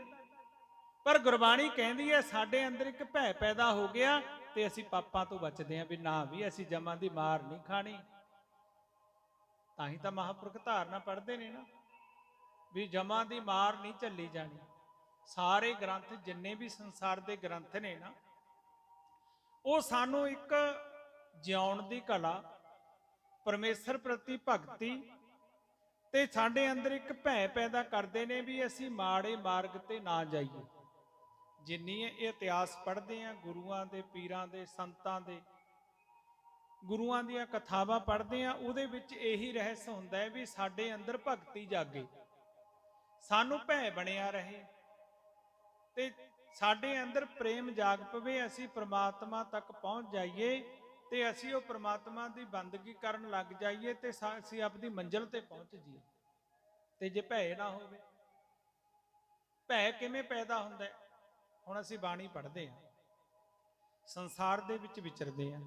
ਪਰ ਗੁਰਬਾਣੀ ਕਹਿੰਦੀ ਹੈ ਸਾਡੇ ਅੰਦਰ ਇੱਕ ਭੈ ਪੈਦਾ ਹੋ ਗਿਆ ਤੇ ਅਸੀਂ ਪਾਪਾਂ ਤੋਂ ਬਚਦੇ ਹਾਂ, ਵੀ ਨਾ ਵੀ ਅਸੀਂ ਜਮਾਂ ਦੀ ਮਾਰ ਨਹੀਂ ਖਾਣੀ। ਤਾਂ ਹੀ ਤਾਂ ਮਹਾਂਪੁਰਖ ਧਾਰਨਾ ਪੜ੍ਹਦੇ ਨੇ ਨਾ, ਵੀ ਜਮਾਂ ਦੀ ਮਾਰ ਨਹੀਂ ਝੱਲੀ ਜਾਣੀ। ਸਾਰੇ ਗ੍ਰੰਥ ਜਿੰਨੇ ਵੀ ਸੰਸਾਰ ਦੇ ਗ੍ਰੰਥ ਨੇ ਨਾ, ਉਹ ਸਾਨੂੰ ਇੱਕ ਜਿਉਣ ਦੀ ਕਲਾ, ਪਰਮੇਸ਼ਰ ਪ੍ਰਤੀ ਭਗਤੀ ਤੇ ਸਾਡੇ ਅੰਦਰ ਇੱਕ ਭੈ ਪੈਦਾ ਕਰਦੇ ਨੇ ਵੀ ਅਸੀਂ ਮਾੜੇ ਮਾਰਗ ਤੇ ਨਾ ਜਾਈਏ। ਜਿੰਨੀ ਇਹ ਇਤਿਹਾਸ ਪੜ੍ਹਦੇ ਆ ਗੁਰੂਆਂ ਦੇ, ਪੀਰਾਂ ਦੇ, ਸੰਤਾਂ ਦੇ, ਗੁਰੂਆਂ ਦੀਆਂ ਕਥਾਵਾਂ ਪੜ੍ਹਦੇ ਆ, ਉਹਦੇ ਵਿੱਚ ਇਹੀ ਰਹੱਸ ਹੁੰਦਾ ਹੈ ਵੀ ਸਾਡੇ ਅੰਦਰ ਭਗਤੀ ਜਾਗੇ, ਸਾਨੂੰ ਭੈ ਬਣਿਆ ਰਹੇ ਤੇ ਸਾਡੇ ਅੰਦਰ ਪ੍ਰੇਮ ਜਾਗ ਪਵੇ, ਅਸੀਂ ਪ੍ਰਮਾਤਮਾ ਤੱਕ ਪਹੁੰਚ ਜਾਈਏ ਤੇ ਅਸੀਂ ਉਹ ਪ੍ਰਮਾਤਮਾ ਦੀ ਬੰਦਗੀ ਕਰਨ ਲੱਗ ਜਾਈਏ ਤੇ ਅਸੀਂ ਆਪਣੀ ਮੰਜ਼ਿਲ ਤੇ ਪਹੁੰਚ ਜਾਈਏ। ਤੇ ਜੇ ਭੈ ਨਾ ਹੋਵੇ, ਭੈ ਕਿਵੇਂ ਪੈਦਾ ਹੁੰਦਾ ਹੈ? ਹੁਣ ਅਸੀਂ ਬਾਣੀ ਪੜ੍ਹਦੇ ਹਾਂ, ਸੰਸਾਰ ਦੇ ਵਿੱਚ ਵਿਚਰਦੇ ਹਾਂ,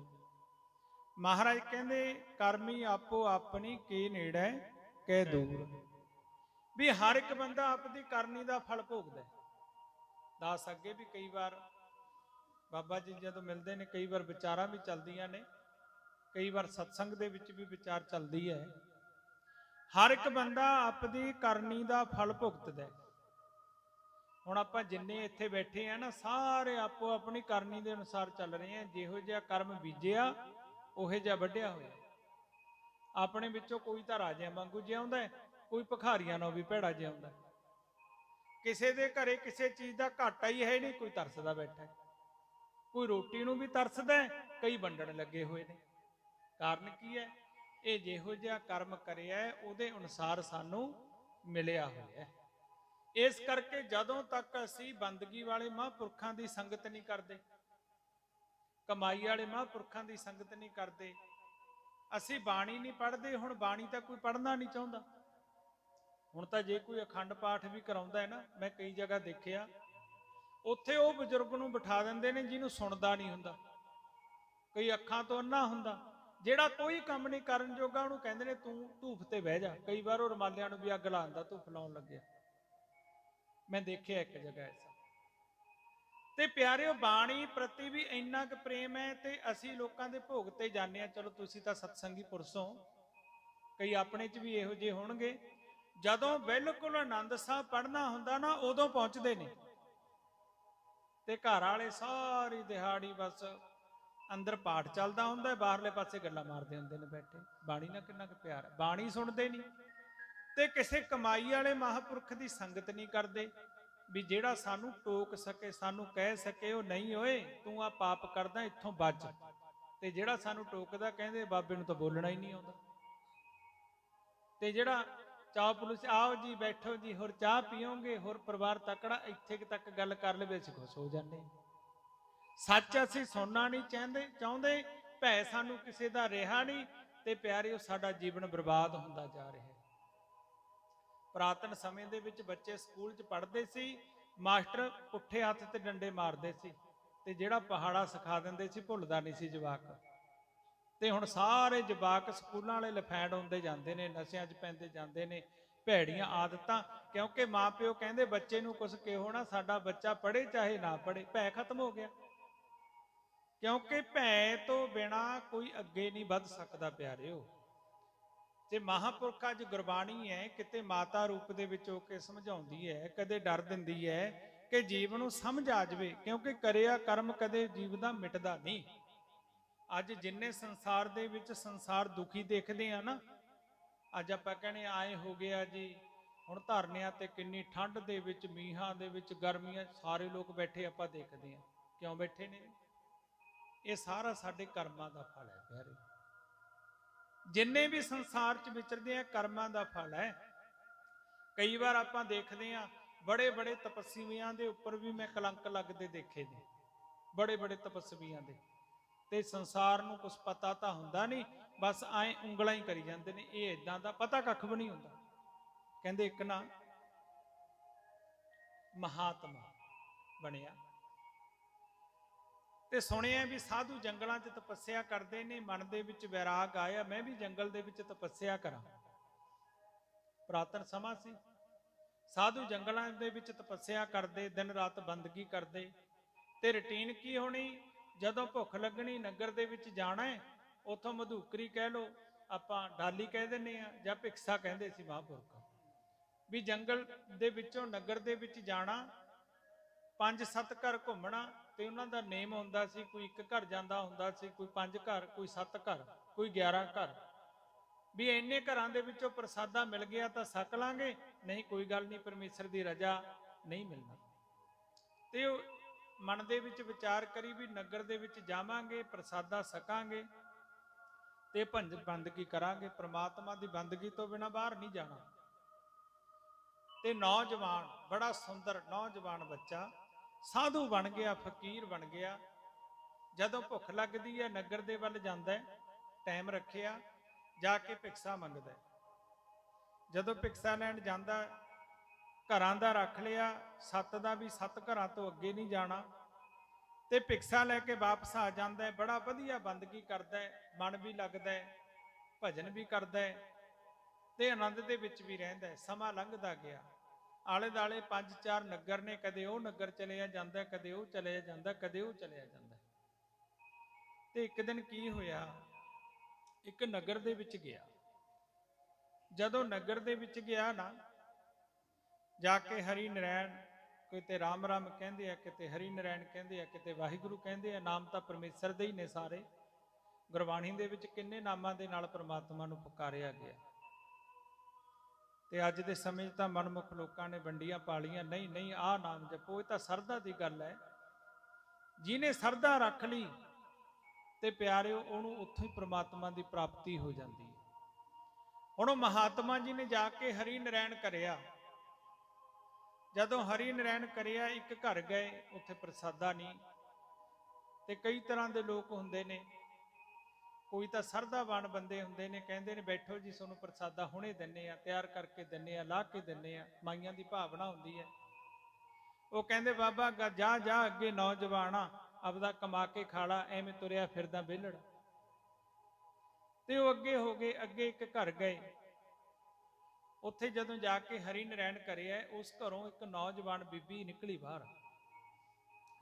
ਮਹਾਰਾਜ ਕਹਿੰਦੇ ਕਰਮੀ ਆਪੋ ਆਪਣੀ ਕੀ ਨੇੜੇ ਕਹਿ ਦੂਰ, ਵੀ ਹਰ ਇੱਕ ਬੰਦਾ ਆਪਣੀ ਕਰਨੀ ਦਾ ਫਲ ਭੋਗਦਾ ਹੈ। ਦੱਸ ਅੱਗੇ ਵੀ ਕਈ ਵਾਰ ਬਾਬਾ ਜੀ ਜਦੋਂ ਮਿਲਦੇ ਨੇ, ਕਈ ਵਾਰ ਵਿਚਾਰਾਂ ਵੀ ਚੱਲਦੀਆਂ ਨੇ, ਕਈ ਵਾਰ ਸਤਸੰਗ ਦੇ ਵਿੱਚ ਵੀ ਵਿਚਾਰ ਚੱਲਦੀ ਹੈ। ਹਰ ਇੱਕ ਬੰਦਾ ਆਪਣੀ ਕਰਨੀ ਦਾ ਫਲ ਭੁਗਤਦਾ ਹੈ। ਹੁਣ ਆਪਾਂ ਜਿੰਨੇ ਇੱਥੇ ਬੈਠੇ ਆ ਨਾ, ਸਾਰੇ ਆਪੋ ਆਪਣੀ ਕਰਨੀ ਦੇ ਅਨੁਸਾਰ ਚੱਲ ਰਹੇ ਆ। ਜਿਹੋ ਜਿਹਾ ਕਰਮ ਬੀਜਿਆ ਉਹੇ ਜਿਹਾ ਵੱਢਿਆ ਹੋਇਆ। ਆਪਣੇ ਵਿੱਚੋਂ ਕੋਈ ਤਾਂ ਰਾਜਿਆਂ ਵਾਂਗੂ ਜਿਉਂਦਾ, ਕੋਈ ਭਿਖਾਰੀਆਂ ਨਾਲ ਵੀ ਭੈੜਾ ਜਿਉਂਦਾ। ਕਿਸੇ ਦੇ ਘਰੇ ਕਿਸੇ ਚੀਜ਼ ਦਾ ਘਾਟਾ ਹੀ ਹੈ ਨਹੀਂ, ਕੋਈ ਤਰਸਦਾ ਬੈਠਾ, ਕੋਈ ਰੋਟੀ ਨੂੰ ਵੀ ਤਰਸਦਾ, ਕਈ ਵੰਡਣ ਲੱਗੇ ਹੋਏ ਨੇ। ਕਾਰਨ ਕੀ ਹੈ? ਇਹ ਜਿਹੋ ਜਿਹਾ ਕਰਮ ਕਰਿਆ ਉਹਦੇ ਅਨੁਸਾਰ ਸਾਨੂੰ ਮਿਲਿਆ ਹੋਇਆ। ਇਸ ਕਰਕੇ ਜਦੋਂ ਤੱਕ ਅਸੀਂ ਬੰਦਗੀ ਵਾਲੇ ਮਹਾਂਪੁਰਖਾਂ ਦੀ ਸੰਗਤ ਨਹੀਂ ਕਰਦੇ, ਕਮਾਈ ਵਾਲੇ ਮਹਾਂਪੁਰਖਾਂ ਦੀ ਸੰਗਤ ਨਹੀਂ ਕਰਦੇ, ਅਸੀਂ ਬਾਣੀ ਨਹੀਂ ਪੜ੍ਹਦੇ। ਹੁਣ ਬਾਣੀ ਤਾਂ ਕੋਈ ਪੜ੍ਹਨਾ ਨਹੀਂ ਚਾਹੁੰਦਾ। ਹੁਣ ਤਾਂ ਜੇ ਕੋਈ ਅਖੰਡ ਪਾਠ ਵੀ ਕਰਾਉਂਦਾ ਹੈ ਨਾ, ਮੈਂ ਕਈ ਜਗ੍ਹਾ ਦੇਖਿਆ, ਉੱਥੇ ਉਹ ਬਜ਼ੁਰਗ ਨੂੰ ਬਿਠਾ ਦਿੰਦੇ ਨੇ ਜਿਹਨੂੰ ਸੁਣਦਾ ਨਹੀਂ ਹੁੰਦਾ, ਕਈ ਅੱਖਾਂ ਤੋਂ ਅੰਨਾ ਹੁੰਦਾ, ਜਿਹੜਾ ਕੋਈ ਕੰਮ ਨਹੀਂ ਕਰਨ ਜੋਗਾ, ਉਹਨੂੰ ਕਹਿੰਦੇ ਨੇ ਤੂੰ ਧੂਫ ਤੇ ਬਹਿ ਜਾ। ਕਈ ਵਾਰ ਉਹ ਰੁਮਾਲਿਆਂ ਨੂੰ ਵੀ ਅੱਗ ਲਾਉਂਦਾ, ਧੂਫ ਲਾਉਣ ਲੱਗਿਆ। ਮੈਂ ਦੇਖਿਆ ਇੱਕ ਜਗ੍ਹਾ ਐਸਾ। ਤੇ ਪਿਆਰਿਓ, ਬਾਣੀ ਪ੍ਰਤੀ ਵੀ ਇੰਨਾ ਕੁ ਪ੍ਰੇਮ ਹੈ ਤੇ ਅਸੀਂ ਲੋਕਾਂ ਦੇ ਭੋਗ ਤੇ ਜਾਂਦੇ ਆ। ਚਲੋ ਤੁਸੀਂ ਤਾਂ ਸਤਸੰਗੀ ਪੁਰਸ਼ ਹੋ, ਕਈ ਆਪਣੇ 'ਚ ਵੀ ਇਹੋ ਜਿਹੇ ਹੋਣਗੇ। ਜਦੋਂ ਬਿਲਕੁਲ ਆਨੰਦ ਸਾਹਿਬ ਪੜ੍ਹਨਾ ਹੁੰਦਾ ਨਾ, ਉਦੋਂ ਪਹੁੰਚਦੇ ਨੇ ਤੇ ਘਰ ਵਾਲੇ ਸਾਰੀ ਦਿਹਾੜੀ ਬਸ ਅੰਦਰ ਪਾਠ ਚੱਲਦਾ ਹੁੰਦਾ, ਬਾਹਰਲੇ ਪਾਸੇ ਗੱਲਾਂ ਮਾਰਦੇ ਹੁੰਦੇ ਨੇ ਬੈਠੇ। ਬਾਣੀ ਨਾਲ ਕਿੰਨਾ ਕੁ ਪਿਆਰ ਹੈ, ਬਾਣੀ ਸੁਣਦੇ ਨਹੀਂ ਤੇ ਕਿਸੇ ਕਮਾਈ ਵਾਲੇ ਮਹਾਂਪੁਰਖ ਦੀ ਸੰਗਤ ਨਹੀਂ ਕਰਦੇ ਵੀ ਜਿਹੜਾ ਸਾਨੂੰ ਟੋਕ ਸਕੇ, ਸਾਨੂੰ ਕਹਿ ਸਕੇ ਉਹ ਨਹੀਂ, ਓਏ ਤੂੰ ਆ ਪਾਪ ਕਰਦਾ, ਇੱਥੋਂ ਬਚ। ਤੇ ਜਿਹੜਾ ਸਾਨੂੰ ਟੋਕਦਾ, ਕਹਿੰਦੇ ਬਾਬੇ ਨੂੰ ਤਾਂ ਬੋਲਣਾ ਹੀ ਨਹੀਂ ਆਉਂਦਾ। ਤੇ ਜਿਹੜਾ ਚਾਹ ਪੁਲਿਸ, ਆਓ ਜੀ ਬੈਠੋ ਜੀ, ਹੋਰ ਚਾਹ ਪੀਓਗੇ, ਹੋਰ ਪਰਿਵਾਰ ਤਕੜਾ, ਇੱਥੇ ਤੱਕ ਗੱਲ ਕਰ ਲਵੇ ਅਸੀਂ ਖੁਸ਼ ਹੋ ਜਾਂਦੇ। ਸੱਚ ਅਸੀਂ ਸੁਣਨਾ ਨਹੀਂ ਚਾਹੁੰਦੇ, ਭੈ ਸਾਨੂੰ ਕਿਸੇ ਦਾ ਰਿਹਾ ਨਹੀਂ ਤੇ ਪਿਆਰਿਓ ਸਾਡਾ ਜੀਵਨ ਬਰਬਾਦ ਹੁੰਦਾ ਜਾ ਰਿਹਾ ਹੈ। ਪੁਰਾਤਨ ਸਮੇਂ ਦੇ ਵਿੱਚ ਬੱਚੇ ਸਕੂਲ 'ਚ ਪੜ੍ਹਦੇ ਸੀ, ਮਾਸਟਰ ਪੁੱਠੇ ਹੱਥ ਤੇ ਡੰਡੇ ਮਾਰਦੇ ਸੀ ਤੇ ਜਿਹੜਾ ਪਹਾੜਾ ਸਿਖਾ ਦਿੰਦੇ ਸੀ ਭੁੱਲਦਾ ਨਹੀਂ ਸੀ ਜਵਾਕ। ਤੇ ਹੁਣ ਸਾਰੇ ਜਵਾਕ ਸਕੂਲਾਂ ਵਾਲੇ ਲਫੈਂਡ ਹੁੰਦੇ ਜਾਂਦੇ ਨੇ, ਨਸ਼ਿਆਂ 'ਚ ਪੈਂਦੇ ਜਾਂਦੇ ਨੇ, ਭੈੜੀਆਂ ਆਦਤਾਂ। ਕਿਉਂਕਿ ਮਾਪਿਓ ਕਹਿੰਦੇ ਬੱਚੇ ਨੂੰ ਕੁਛ ਕਿਹੋ ਨਾ, ਸਾਡਾ ਬੱਚਾ ਪੜ੍ਹੇ ਚਾਹੇ ਨਾ ਪੜ੍ਹੇ, ਭੈ ਖਤਮ ਹੋ ਗਿਆ। ਕਿਉਂਕਿ ਭੈ ਤੋਂ ਬਿਨਾ ਕੋਈ ਅੱਗੇ ਨਹੀਂ ਵੱਧ ਸਕਦਾ ਪਿਆਰਿਓ। ਜੇ ਮਹਾਂਪੁਰਖਾਂ 'ਚ ਗੁਰਬਾਣੀ ਹੈ, ਕਿਤੇ ਮਾਤਾ ਰੂਪ ਦੇ ਵਿੱਚ ਹੋ ਕੇ ਸਮਝਾਉਂਦੀ ਹੈ, ਕਦੇ ਡਰ ਦਿੰਦੀ ਹੈ ਕਿ ਜੀਵ ਨੂੰ ਸਮਝ ਆ ਜਾਵੇ। ਕਿਉਂਕਿ ਕਰਿਆ ਕਰਮ ਕਦੇ ਜੀਵ ਦਾ ਮਿਟਦਾ ਨਹੀਂ। ਅੱਜ ਜਿੰਨੇ ਸੰਸਾਰ ਦੇ ਵਿੱਚ ਸੰਸਾਰ ਦੁਖੀ ਦੇਖਦੇ ਆ ਨਾ, ਅੱਜ ਆਪਾਂ ਕਹਿੰਦੇ ਆਏ ਹੋ ਗਿਆ ਜੀ, ਹੁਣ ਧਰਨਿਆਂ ਤੇ ਕਿੰਨੀ ਠੰਡ ਦੇ ਵਿੱਚ, ਮੀਂਹਾਂ ਦੇ ਵਿੱਚ, ਗਰਮੀਆਂ, ਸਾਰੇ ਲੋਕ ਬੈਠੇ ਆਪਾਂ ਦੇਖਦੇ ਆ। ਕਿਉਂ ਬੈਠੇ ਨੇ? ਇਹ ਸਾਰਾ ਸਾਡੇ ਕਰਮਾਂ ਦਾ ਫਲ ਹੈ ਪਿਆਰੇ। ਜਿੰਨੇ ਵੀ ਸੰਸਾਰ 'ਚ ਵਿਚਰਦੇ ਆ, ਕਰਮਾਂ ਦਾ ਫਲ ਹੈ। ਕਈ ਵਾਰ ਆਪਾਂ ਦੇਖਦੇ ਆ ਬੜੇ ਬੜੇ ਤਪੱਸਵੀਆਂ ਦੇ ਉੱਪਰ ਵੀ ਮੈਂ ਕਲੰਕ ਲੱਗਦੇ ਦੇਖੇ ਨੇ, ਬੜੇ ਬੜੇ ਤਪੱਸਵੀਆਂ ਦੇ। ਤੇ ਸੰਸਾਰ ਨੂੰ ਕੁਛ ਪਤਾ ਤਾਂ ਹੁੰਦਾ ਨਹੀਂ, ਬਸ ਐਂ ਉਂਗਲਾਂ ਹੀ ਕਰੀ ਜਾਂਦੇ ਨੇ। ਇਹ ਇਦਾਂ ਦਾ ਪਤਾ ਕੱਖ ਵੀ ਨਹੀਂ ਹੁੰਦਾ। ਕਹਿੰਦੇ ਇੱਕ ਨਾ ਮਹਾਤਮਾ ਬਣਿਆ ਤੇ ਸੁਣਿਆ ਵੀ ਸਾਧੂ ਜੰਗਲਾਂ 'ਚ ਤਪੱਸਿਆ ਕਰਦੇ ਨੇ, ਮਨ ਦੇ ਵਿੱਚ ਵੈਰਾਗ ਆਇਆ, ਮੈਂ ਵੀ ਜੰਗਲ ਦੇ ਵਿੱਚ ਤਪੱਸਿਆ ਕਰਾਂ। ਪੁਰਾਤਨ ਸਮਾਂ ਸੀ, ਸਾਧੂ ਜੰਗਲਾਂ ਦੇ ਵਿੱਚ ਤਪੱਸਿਆ ਕਰਦੇ, ਦਿਨ ਰਾਤ ਬੰਦਗੀ ਕਰਦੇ। ਤੇ ਰੁਟੀਨ ਕੀ ਹੋਣੀ? ਜਦੋਂ ਭੁੱਖ ਲੱਗਣੀ, ਨਗਰ ਦੇ ਵਿੱਚ ਜਾਣਾ ਹੈ, ਉੱਥੋਂ ਮਧੂਕਰੀ ਕਹਿ ਲੋ, ਆਪਾਂ ਡਾਲੀ ਕਹਿ ਦਿੰਦੇ ਆ, ਜਾਂ ਭਿਕਸ਼ਾ ਕਹਿੰਦੇ ਸੀ ਮਹਾਂਪੁਰਖ। ਵੀ ਜੰਗਲ ਦੇ ਵਿੱਚੋਂ ਨਗਰ ਦੇ ਵਿੱਚ ਜਾਣਾ, 5-7 ਘਰ ਘੁੰਮਣਾ ਤੇ ਉਹਨਾਂ ਦਾ ਨੇਮ ਹੁੰਦਾ ਸੀ। ਕੋਈ ਇੱਕ ਘਰ ਜਾਂਦਾ ਹੁੰਦਾ ਸੀ, ਕੋਈ 5 ਘਰ, ਕੋਈ 7 ਘਰ, ਕੋਈ 11 ਘਰ। ਵੀ ਇੰਨੇ ਘਰਾਂ ਦੇ ਵਿੱਚੋਂ ਪ੍ਰਸਾਦਾ ਮਿਲ ਗਿਆ ਤਾਂ ਛਕ ਲਾਂਗੇ, ਨਹੀਂ ਕੋਈ ਗੱਲ ਨਹੀਂ, ਪਰਮੇਸ਼ਰ ਦੀ ਰਜ਼ਾ ਨਹੀਂ ਮਿਲਣਾ। ਤੇ ਉਹ ਮਨ ਦੇ ਵਿੱਚ ਵਿਚਾਰ ਕਰੀ ਵੀ ਨਗਰ ਦੇ ਵਿੱਚ ਜਾਵਾਂਗੇ, ਪ੍ਰਸਾਦਾ ਛਕਾਂਗੇ ਤੇ ਬੰਦਗੀ ਕਰਾਂਗੇ। ਪ੍ਰਮਾਤਮਾ ਦੀ ਬੰਦਗੀ ਤੋਂ ਬਿਨਾਂ ਬਾਹਰ ਨਹੀਂ ਜਾਣਾ। ਤੇ ਨੌਜਵਾਨ, ਬੜਾ ਸੁੰਦਰ ਨੌਜਵਾਨ ਬੱਚਾ ਸਾਧੂ ਬਣ ਗਿਆ, ਫਕੀਰ ਬਣ ਗਿਆ। ਜਦੋਂ ਭੁੱਖ ਲੱਗਦੀ ਹੈ ਨਗਰ ਦੇ ਵੱਲ ਜਾਂਦਾ ਹੈ, ਟਾਈਮ ਰੱਖਿਆ, ਜਾ ਕੇ ਭਿਕਸ਼ਾ ਮੰਗਦਾ। ਜਦੋਂ ਭਿਕਸ਼ਾ ਲੈਣ ਜਾਂਦਾ, ਘਰਾਂ ਦਾ ਰੱਖ ਲਿਆ, 7 ਦਾ ਵੀ 7 ਘਰਾਂ ਤੋਂ ਅੱਗੇ ਨਹੀਂ ਜਾਣਾ, ਤੇ ਭਿਕਸ਼ਾ ਲੈ ਕੇ ਵਾਪਸ ਆ ਜਾਂਦਾ ਹੈ। ਬੜਾ ਵਧੀਆ ਬੰਦਗੀ ਕਰਦਾ ਹੈ, ਮਨ ਵੀ ਲੱਗਦਾ ਹੈ, ਭਜਨ ਵੀ ਕਰਦਾ ਹੈ ਤੇ ਆਨੰਦ ਦੇ ਵਿੱਚ ਵੀ ਰਹਿੰਦਾ ਹੈ। ਸਮਾਂ ਲੰਘਦਾ ਗਿਆ, ਆਲੇ ਦਾਲੇ 5-4 ਨਗਰ ਨੇ, ਕਦੇ ਉਹ ਨਗਰ ਚਲਿਆ ਜਾਂਦਾ, ਕਦੇ ਉਹ ਚਲਿਆ ਜਾਂਦਾ, ਕਦੇ ਉਹ ਚਲਿਆ ਜਾਂਦਾ। ਤੇ ਇੱਕ ਦਿਨ ਕੀ ਹੋਇਆ, ਇੱਕ ਨਗਰ ਦੇ ਵਿੱਚ ਗਿਆ। ਜਦੋਂ ਨਗਰ ਦੇ ਵਿੱਚ ਗਿਆ ਨਾ, ਜਾ ਕੇ ਹਰੀ ਨਰੈਣ, ਕਿਤੇ ਰਾਮ ਰਾਮ ਕਹਿੰਦੇ ਆ, ਕਿਤੇ ਹਰੀ ਨਰੈਣ ਕਹਿੰਦੇ ਆ, ਕਿਤੇ ਵਾਹਿਗੁਰੂ ਕਹਿੰਦੇ ਆ। ਨਾਮ ਤਾਂ ਪਰਮੇਸ਼ਰ ਦੇ ਹੀ ਨੇ ਸਾਰੇ। ਗੁਰਬਾਣੀ ਦੇ ਵਿੱਚ ਕਿੰਨੇ ਨਾਮਾਂ ਦੇ ਨਾਲ ਪਰਮਾਤਮਾ ਨੂੰ ਪੁਕਾਰਿਆ ਗਿਆ। ਤੇ ਅੱਜ ਦੇ ਸਮੇਂ 'ਚ ਤਾਂ ਮਨਮੁਖ ਲੋਕਾਂ ਨੇ ਵੰਡੀਆਂ ਪਾਲੀਆਂ, ਨਹੀਂ ਨਹੀਂ ਆਹ ਨਾਮ ਜਪੋ। ਇਹ ਤਾਂ ਸਰਦਾ ਦੀ ਗੱਲ ਹੈ। ਜਿਹਨੇ ਸਰਦਾ ਰੱਖ ਲਈ ਤੇ ਪਿਆਰਿਓ, ਉਹਨੂੰ ਉੱਥੋਂ ਹੀ ਪ੍ਰਮਾਤਮਾ ਦੀ ਪ੍ਰਾਪਤੀ ਹੋ ਜਾਂਦੀ ਹੈ। ਹੁਣ ਉਹ ਮਹਾਤਮਾ ਜੀ ਨੇ ਜਾ ਕੇ ਹਰੀ ਨਰੈਣ ਕਰਿਆ। ਜਦੋਂ ਹਰੀ ਨਰੈਣ ਕਰਿਆ, ਇੱਕ ਘਰ ਗਏ, ਉੱਥੇ ਪ੍ਰਸਾਦਾ ਨਹੀਂ। ਤੇ ਕਈ ਤਰ੍ਹਾਂ ਦੇ ਲੋਕ ਹੁੰਦੇ ਨੇ, ਕੋਈ ਤਾਂ ਸਰਦਾਵਾਨ ਬੰਦੇ ਹੁੰਦੇ ਨੇ, ਕਹਿੰਦੇ ਨੇ ਬੈਠੋ ਜੀ, ਤੁਹਾਨੂੰ ਪ੍ਰਸਾਦਾ ਹੁਣੇ ਦਿੰਨੇ ਆ, ਤਿਆਰ ਕਰਕੇ ਦਿੰਨੇ ਆ, ਲਾ ਕੇ ਦਿੰਨੇ ਆ। ਮਾਈਆਂ ਦੀ ਭਾਵਨਾ ਹੁੰਦੀ ਹੈ। ਉਹ ਕਹਿੰਦੇ ਬਾਬਾ ਜਾ ਜਾ ਅੱਗੇ ਨੌਜਵਾਨਾ, ਆਪਦਾ ਕਮਾ ਕੇ ਖਾਲਾ, ਐਵੇਂ ਤੁਰਿਆ ਫਿਰਦਾ ਵਿਹਲੜ। ਤੇ ਉਹ ਅੱਗੇ ਹੋ ਗਏ, ਅੱਗੇ ਇੱਕ ਘਰ ਗਏ। ਉੱਥੇ ਜਦੋਂ ਜਾ ਕੇ ਹਰੀ ਨਰੈਣ ਕਰਿਆ, ਉਸ ਘਰੋਂ ਇੱਕ ਨੌਜਵਾਨ ਬੀਬੀ ਨਿਕਲੀ ਬਾਹਰ।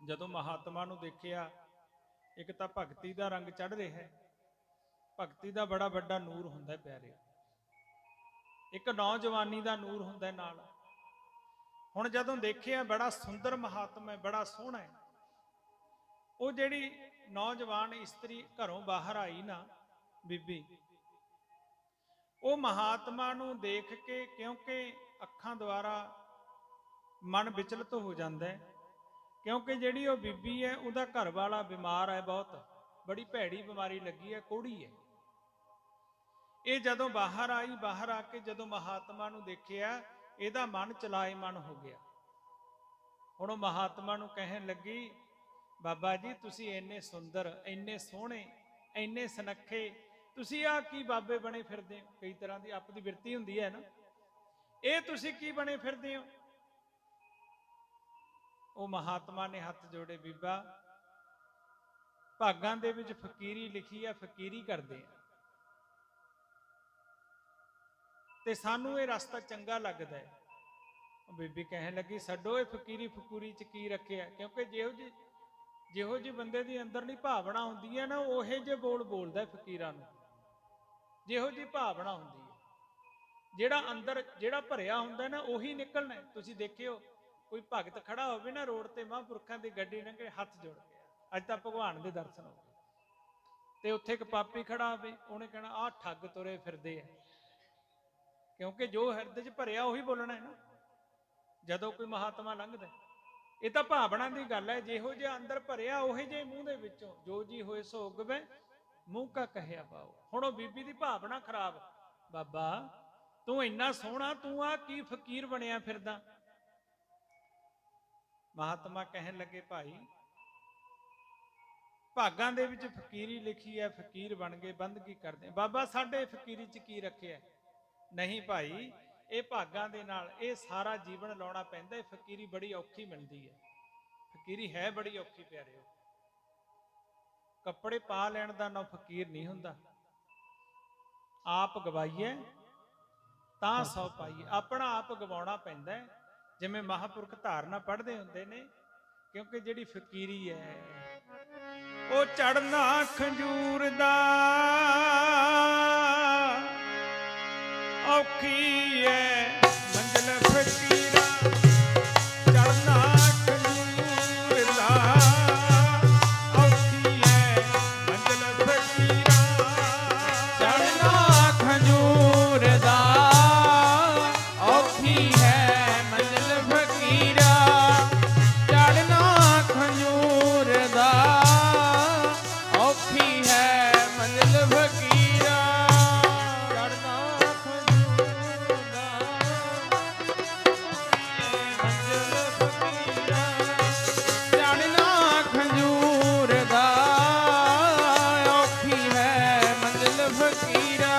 ਜਦੋਂ ਮਹਾਤਮਾ ਨੂੰ ਦੇਖਿਆ, ਇੱਕ ਤਾਂ ਭਗਤੀ ਦਾ ਰੰਗ ਚੜ ਰਿਹਾ ਹੈ, ਭਗਤੀ ਦਾ ਬੜਾ ਵੱਡਾ ਨੂਰ ਹੁੰਦਾ ਪਿਆਰੇ, ਇੱਕ ਨੌਜਵਾਨੀ ਦਾ ਨੂਰ ਹੁੰਦਾ ਨਾਲ। ਹੁਣ ਜਦੋਂ ਦੇਖਿਆ, ਬੜਾ ਸੁੰਦਰ ਮਹਾਤਮਾ ਹੈ, ਬੜਾ ਸੋਹਣਾ ਹੈ। ਉਹ ਜਿਹੜੀ ਨੌਜਵਾਨ ਇਸਤਰੀ ਘਰੋਂ ਬਾਹਰ ਆਈ ਨਾ, ਬੀਬੀ, ਉਹ ਮਹਾਤਮਾ ਨੂੰ ਦੇਖ ਕੇ, ਕਿਉਂਕਿ ਅੱਖਾਂ ਦੁਆਰਾ ਮਨ ਵਿਚਲਿਤ ਹੋ ਜਾਂਦਾ ਹੈ, ਕਿਉਂਕਿ ਜਿਹੜੀ ਉਹ ਬੀਬੀ ਹੈ, ਉਹਦਾ ਘਰ ਵਾਲਾ ਬਿਮਾਰ ਹੈ, ਬਹੁਤ ਬੜੀ ਭੈੜੀ ਬਿਮਾਰੀ ਲੱਗੀ ਹੈ, ਕੋਹੜੀ ਹੈ। ਇਹ ਜਦੋਂ ਬਾਹਰ ਆਈ, ਬਾਹਰ ਆ ਕੇ ਜਦੋਂ ਮਹਾਤਮਾ ਨੂੰ ਦੇਖਿਆ, ਇਹਦਾ ਮਨ ਚਲਾਇਮਨ ਹੋ ਗਿਆ। ਹੁਣ ਉਹ ਮਹਾਤਮਾ ਨੂੰ ਕਹਿਣ ਲੱਗੀ, ਬਾਬਾ ਜੀ ਤੁਸੀਂ ਇੰਨੇ ਸੁੰਦਰ, ਇੰਨੇ ਸੋਹਣੇ, ਇੰਨੇ ਸੁਨੱਖੇ, ਤੁਸੀਂ ਆ ਕੀ ਬਾਬੇ ਬਣੇ ਫਿਰਦੇ ਹੋ? ਕਈ ਤਰ੍ਹਾਂ ਦੀ ਆਪਦੀ ਬਿਰਤੀ ਹੁੰਦੀ ਹੈ ਨਾ, ਇਹ ਤੁਸੀਂ ਕੀ ਬਣੇ ਫਿਰਦੇ ਹੋ? ਉਹ ਮਹਾਤਮਾ ਨੇ ਹੱਥ ਜੋੜੇ, ਬੀਬਾ ਭਾਗਾਂ ਦੇ ਵਿੱਚ ਫਕੀਰੀ ਲਿਖੀ ਆ, ਫਕੀਰੀ ਕਰਦੇ ਆ, ਤੇ ਸਾਨੂੰ ਇਹ ਰਸਤਾ ਚੰਗਾ ਲੱਗਦਾ ਹੈ। ਉਹ ਬੀਬੀ ਕਹਿਣ ਲੱਗੀ, ਛੱਡੋ ਇਹ ਫਕੀਰੀ ਫਕੂਰੀ ਚ ਕੀ ਰੱਖਿਆ, ਕਿਉਂਕਿ ਜਿਹੋ ਜਿਹੀ ਬੰਦੇ ਦੀ ਅੰਦਰਲੀ ਭਾਵਨਾ ਹੁੰਦੀ ਹੈ ਨਾ, ਉਹੇ ਜਿਹੇ ਬੋਲ ਬੋਲਦਾ ਫਕੀਰਾਂ ਨੂੰ। ਜਿਹੋ ਜਿਹੀ ਭਾਵਨਾ ਹੁੰਦੀ ਹੈ, ਜਿਹੜਾ ਅੰਦਰ ਜਿਹੜਾ ਭਰਿਆ ਹੁੰਦਾ ਨਾ, ਉਹੀ ਨਿਕਲਣਾ। ਤੁਸੀਂ ਦੇਖਿਓ, ਕੋਈ ਭਗਤ ਖੜਾ ਹੋਵੇ ਨਾ ਰੋਡ ਤੇ, ਮਹਾਂਪੁਰਖਾਂ ਦੀ ਗੱਡੀ ਲੰਘੇ, ਹੱਥ ਜੋੜ ਕੇ, ਅੱਜ ਤਾਂ ਭਗਵਾਨ ਦੇ ਦਰਸ਼ਨ ਹੋ ਗਏ। ਤੇ ਉੱਥੇ ਇੱਕ ਪਾਪੀ ਖੜਾ ਹੋਵੇ, ਉਹਨੇ ਕਹਿਣਾ ਆਹ ਠੱਗ ਤੁਰੇ ਫਿਰਦੇ ਆ, ਕਿਉਂਕਿ ਜੋ ਹਿਰਦੇ 'ਚ ਭਰਿਆ ਉਹੀ ਬੋਲਣਾ ਹੈ ਨਾ, ਜਦੋਂ ਕੋਈ ਮਹਾਤਮਾ ਲੰਘਦਾ। ਇਹ ਤਾਂ ਭਾਵਨਾ ਦੀ ਗੱਲ ਹੈ, ਜਿਹੋ ਜਿਹਾ ਅੰਦਰ ਭਰਿਆ ਉਹੇ ਜਿਹੇ ਮੂੰਹ ਦੇ ਵਿੱਚੋਂ, ਜੋ ਜੀ ਹੋਏ ਸੋ ਉਗਵੇ ਮੂੰਹ ਕਾ ਕਹਿਆ ਪਾਓ। ਹੁਣ ਉਹ ਬੀਬੀ ਦੀ ਭਾਵਨਾ ਖਰਾਬ, ਬਾਬਾ ਤੂੰ ਇੰਨਾ ਸੋਹਣਾ, ਤੂੰ ਆ ਕੀ ਫਕੀਰ ਬਣਿਆ ਫਿਰਦਾ? ਮਹਾਤਮਾ ਕਹਿਣ ਲੱਗੇ, ਭਾਈ ਭਾਗਾਂ ਦੇ ਵਿੱਚ ਫਕੀਰੀ ਲਿਖੀ ਹੈ, ਫਕੀਰ ਬਣ ਗਏ, ਬੰਦਗੀ ਕਰਦੇ। ਬਾਬਾ ਸਾਡੇ ਫਕੀਰੀ 'ਚ ਕੀ ਰੱਖਿਆ? ਨਹੀਂ ਭਾਈ, ਇਹ ਭਾਗਾਂ ਦੇ ਨਾਲ ਇਹ ਸਾਰਾ ਜੀਵਨ ਲਾਉਣਾ ਪੈਂਦਾ। ਫਕੀਰੀ ਬੜੀ ਔਖੀ ਮਿਲਦੀ ਹੈ, ਫਕੀਰੀ ਹੈ ਬੜੀ ਔਖੀ ਪਿਆਰਿਓ। ਕੱਪੜੇ ਪਾ ਲੈਣ ਦਾ ਨਾ ਫਕੀਰ ਨਹੀਂ ਹੁੰਦਾ। ਆਪ ਗਵਾਈਏ ਤਾਂ ਸੌ ਪਾਈਏ, ਆਪਣਾ ਆਪ ਗਵਾਉਣਾ ਪੈਂਦਾ। ਜਿਵੇਂ ਮਹਾਂਪੁਰਖ ਧਾਰਨਾ ਪੜ੍ਹਦੇ ਹੁੰਦੇ ਨੇ, ਕਿਉਂਕਿ ਜਿਹੜੀ ਫਕੀਰੀ ਹੈ ਉਹ ਚੜਨਾ ਖੰਜੂਰ ਦਾ ਔਖੀ ਹੈ ਮੰਜ਼ਲ ਫਕੀਰਾ, ਚੜਨਾ ਖੰਜੂਰ ਦਾ ਔਖੀ ਹੈ ਮੰਜ਼ਲ ਫਕੀਰਾ, ਚੜਨਾ ਖੰਜੂਰ ਦਾ ਔਖੀ ਹੈ ਮੰਜ਼ਿਲ ਫਕੀਰਾ, ਚੜਨਾ ਖੰਜੂਰ ਦਾ ਔਖੀ ਹੈ ਮੰਜ਼ਿਲ ਫਕੀਰਾ। ਫਕੀਰਾ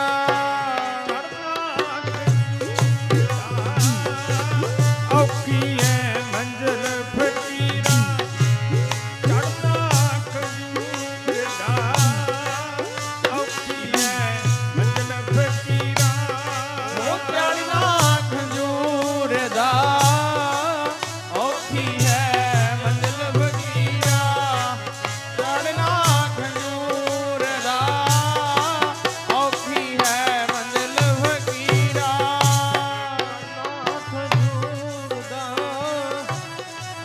ਔਖੀ ਐ ਮੰਜ਼ਲ ਫਕੀਰਾ ਚੜ੍ਹਦਾ ਖਜੂਰ ਦਾ ਔਖੀ ਐ ਮੰਜ਼ਲ ਫਕੀਰਾ ਉਹ ਚੜਨਾ ਖੰਜੂਰ ਦਾ ਔਖੀ ਹੈ ਮੰਜ਼ਿਲ ਫਕੀਰਾ ਚੜਨਾ ਖੰਜੂਰ ਦਾ ਔਖੀ ਹੈ ਮੰਜ਼ਿਲ ਫਕੀਰਾ ਖਜੂਰ ਦਾ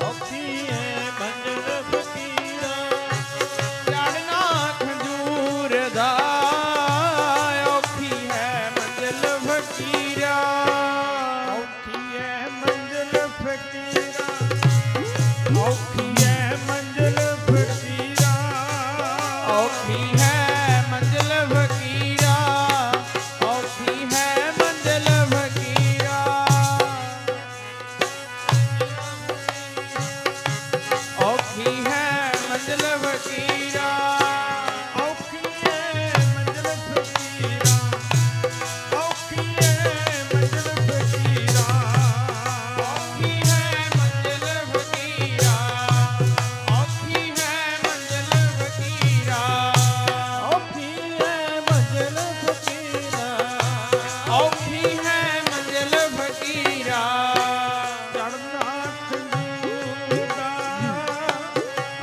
ਔਖੀ ਹੈ ਮੰਜ਼ਿਲ ਫਕੀਰਾ ਚੜਨਾ ਖੰਜੂਰ ਦਾ ਔਖੀ ਹੈ ਮੰਜ਼ਿਲ ਫਕੀਰਾ ਔਖੀ ਐ ਮੰਜ਼ਲ ਫਕੀਰਾ ਔਖੀ ਐ ਮੰਜ਼ਲ ਫਕੀਰਾ ਔਖੀ ਹੈ ਮੰਜ਼ਿਲ ਫਕੀਰਾ ਔਖੀ ਹੈ ਮੰਜ਼ਿਲ ਫਕੀਰਾ ਔਖੀ ਹੈ ਮੰਜ਼ਿਲ ਫਕੀਰਾ ਔਖੀ ਐ ਮੰਜ਼ਲ ਫਕੀਰਾ ਔਖੀ ਐ ਮੰਜ਼ਲ ਫਕੀਰਾ ਔਖੀ ਹੈ ਮੰਜ਼ਿਲ ਫਕੀਰਾ ਔਖੀ ਹੈ ਮੰਜ਼ਿਲ ਫਕੀਰਾ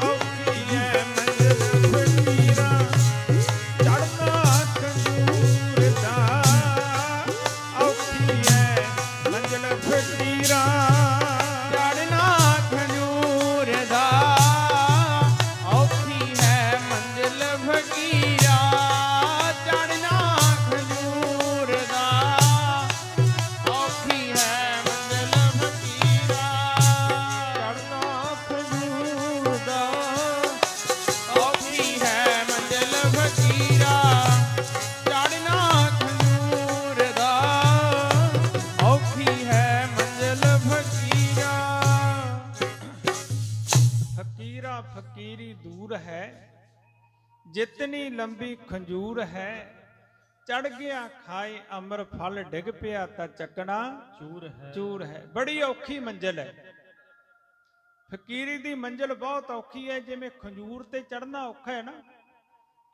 ਔਖੀ ਹੈ ਮੰਜ਼ਿਲ ਫਕੀਰਾ ਔਖੀ ਹੈ ਮੰਜ਼ਿਲ ਫਕੀਰਾ ਚੜ੍ਹਨਾ ਖੰਜੂਰ ਦਾ ਔਖੀ ਐ ਮੰਜ਼ਲ ਫਕੀਰਾ ਚੜ੍ਹਨਾ ਖੰਜੂਰ ਦਾ ਔਖੀ ਐ ਮੰਜ਼ਲ ਫਕੀਰਾ ਚੜਨਾ ਖੰਜੂਰ ਦਾ ਔਖੀ ਹੈ ਮੰਜ਼ਿਲ ਫਕੀਰਾ ਚੜਨਾ ਖੰਜੂਰ ਦਾ ਔਖੀ ਹੈ ਮੰਜ਼ਿਲ ਫਕੀਰਾ ਚੜ੍ਹਨਾ ਖਜੂਰ ਦਾ ਔਖੀ ਹੈ ਮੰਜ਼ਿਲ ਫਕੀਰਾ ਚੜਨਾ ਖੰਜੂਰ ਦਾ ਔਖੀ ਹੈ ਮੰਜ਼ਿਲ ਫਕੀਰਾ ਫਕੀਰਾ ਫਕੀਰੀ ਦੂਰ ਹੈ ਜਿਤਨੀ ਲੰਬੀ ਖੰਜੂਰ ਹੈ ਚੜ ਗਿਆ ਖਾਏ ਅਮਰ ਫਲ ਡਿੱਗ ਪਿਆ ਤਾਂ ਚੱਕਣਾ ਚੂਰ ਹੈ ਬੜੀ ਔਖੀ ਮੰਜ਼ਿਲ ਹੈ ਫਕੀਰੀ ਦੀ ਮੰਜ਼ਿਲ ਬਹੁਤ ਔਖੀ ਹੈ ਜਿਵੇਂ ਖੰਜੂਰ ਤੇ ਚੜਨਾ ਔਖਾ ਹੈ ਨਾ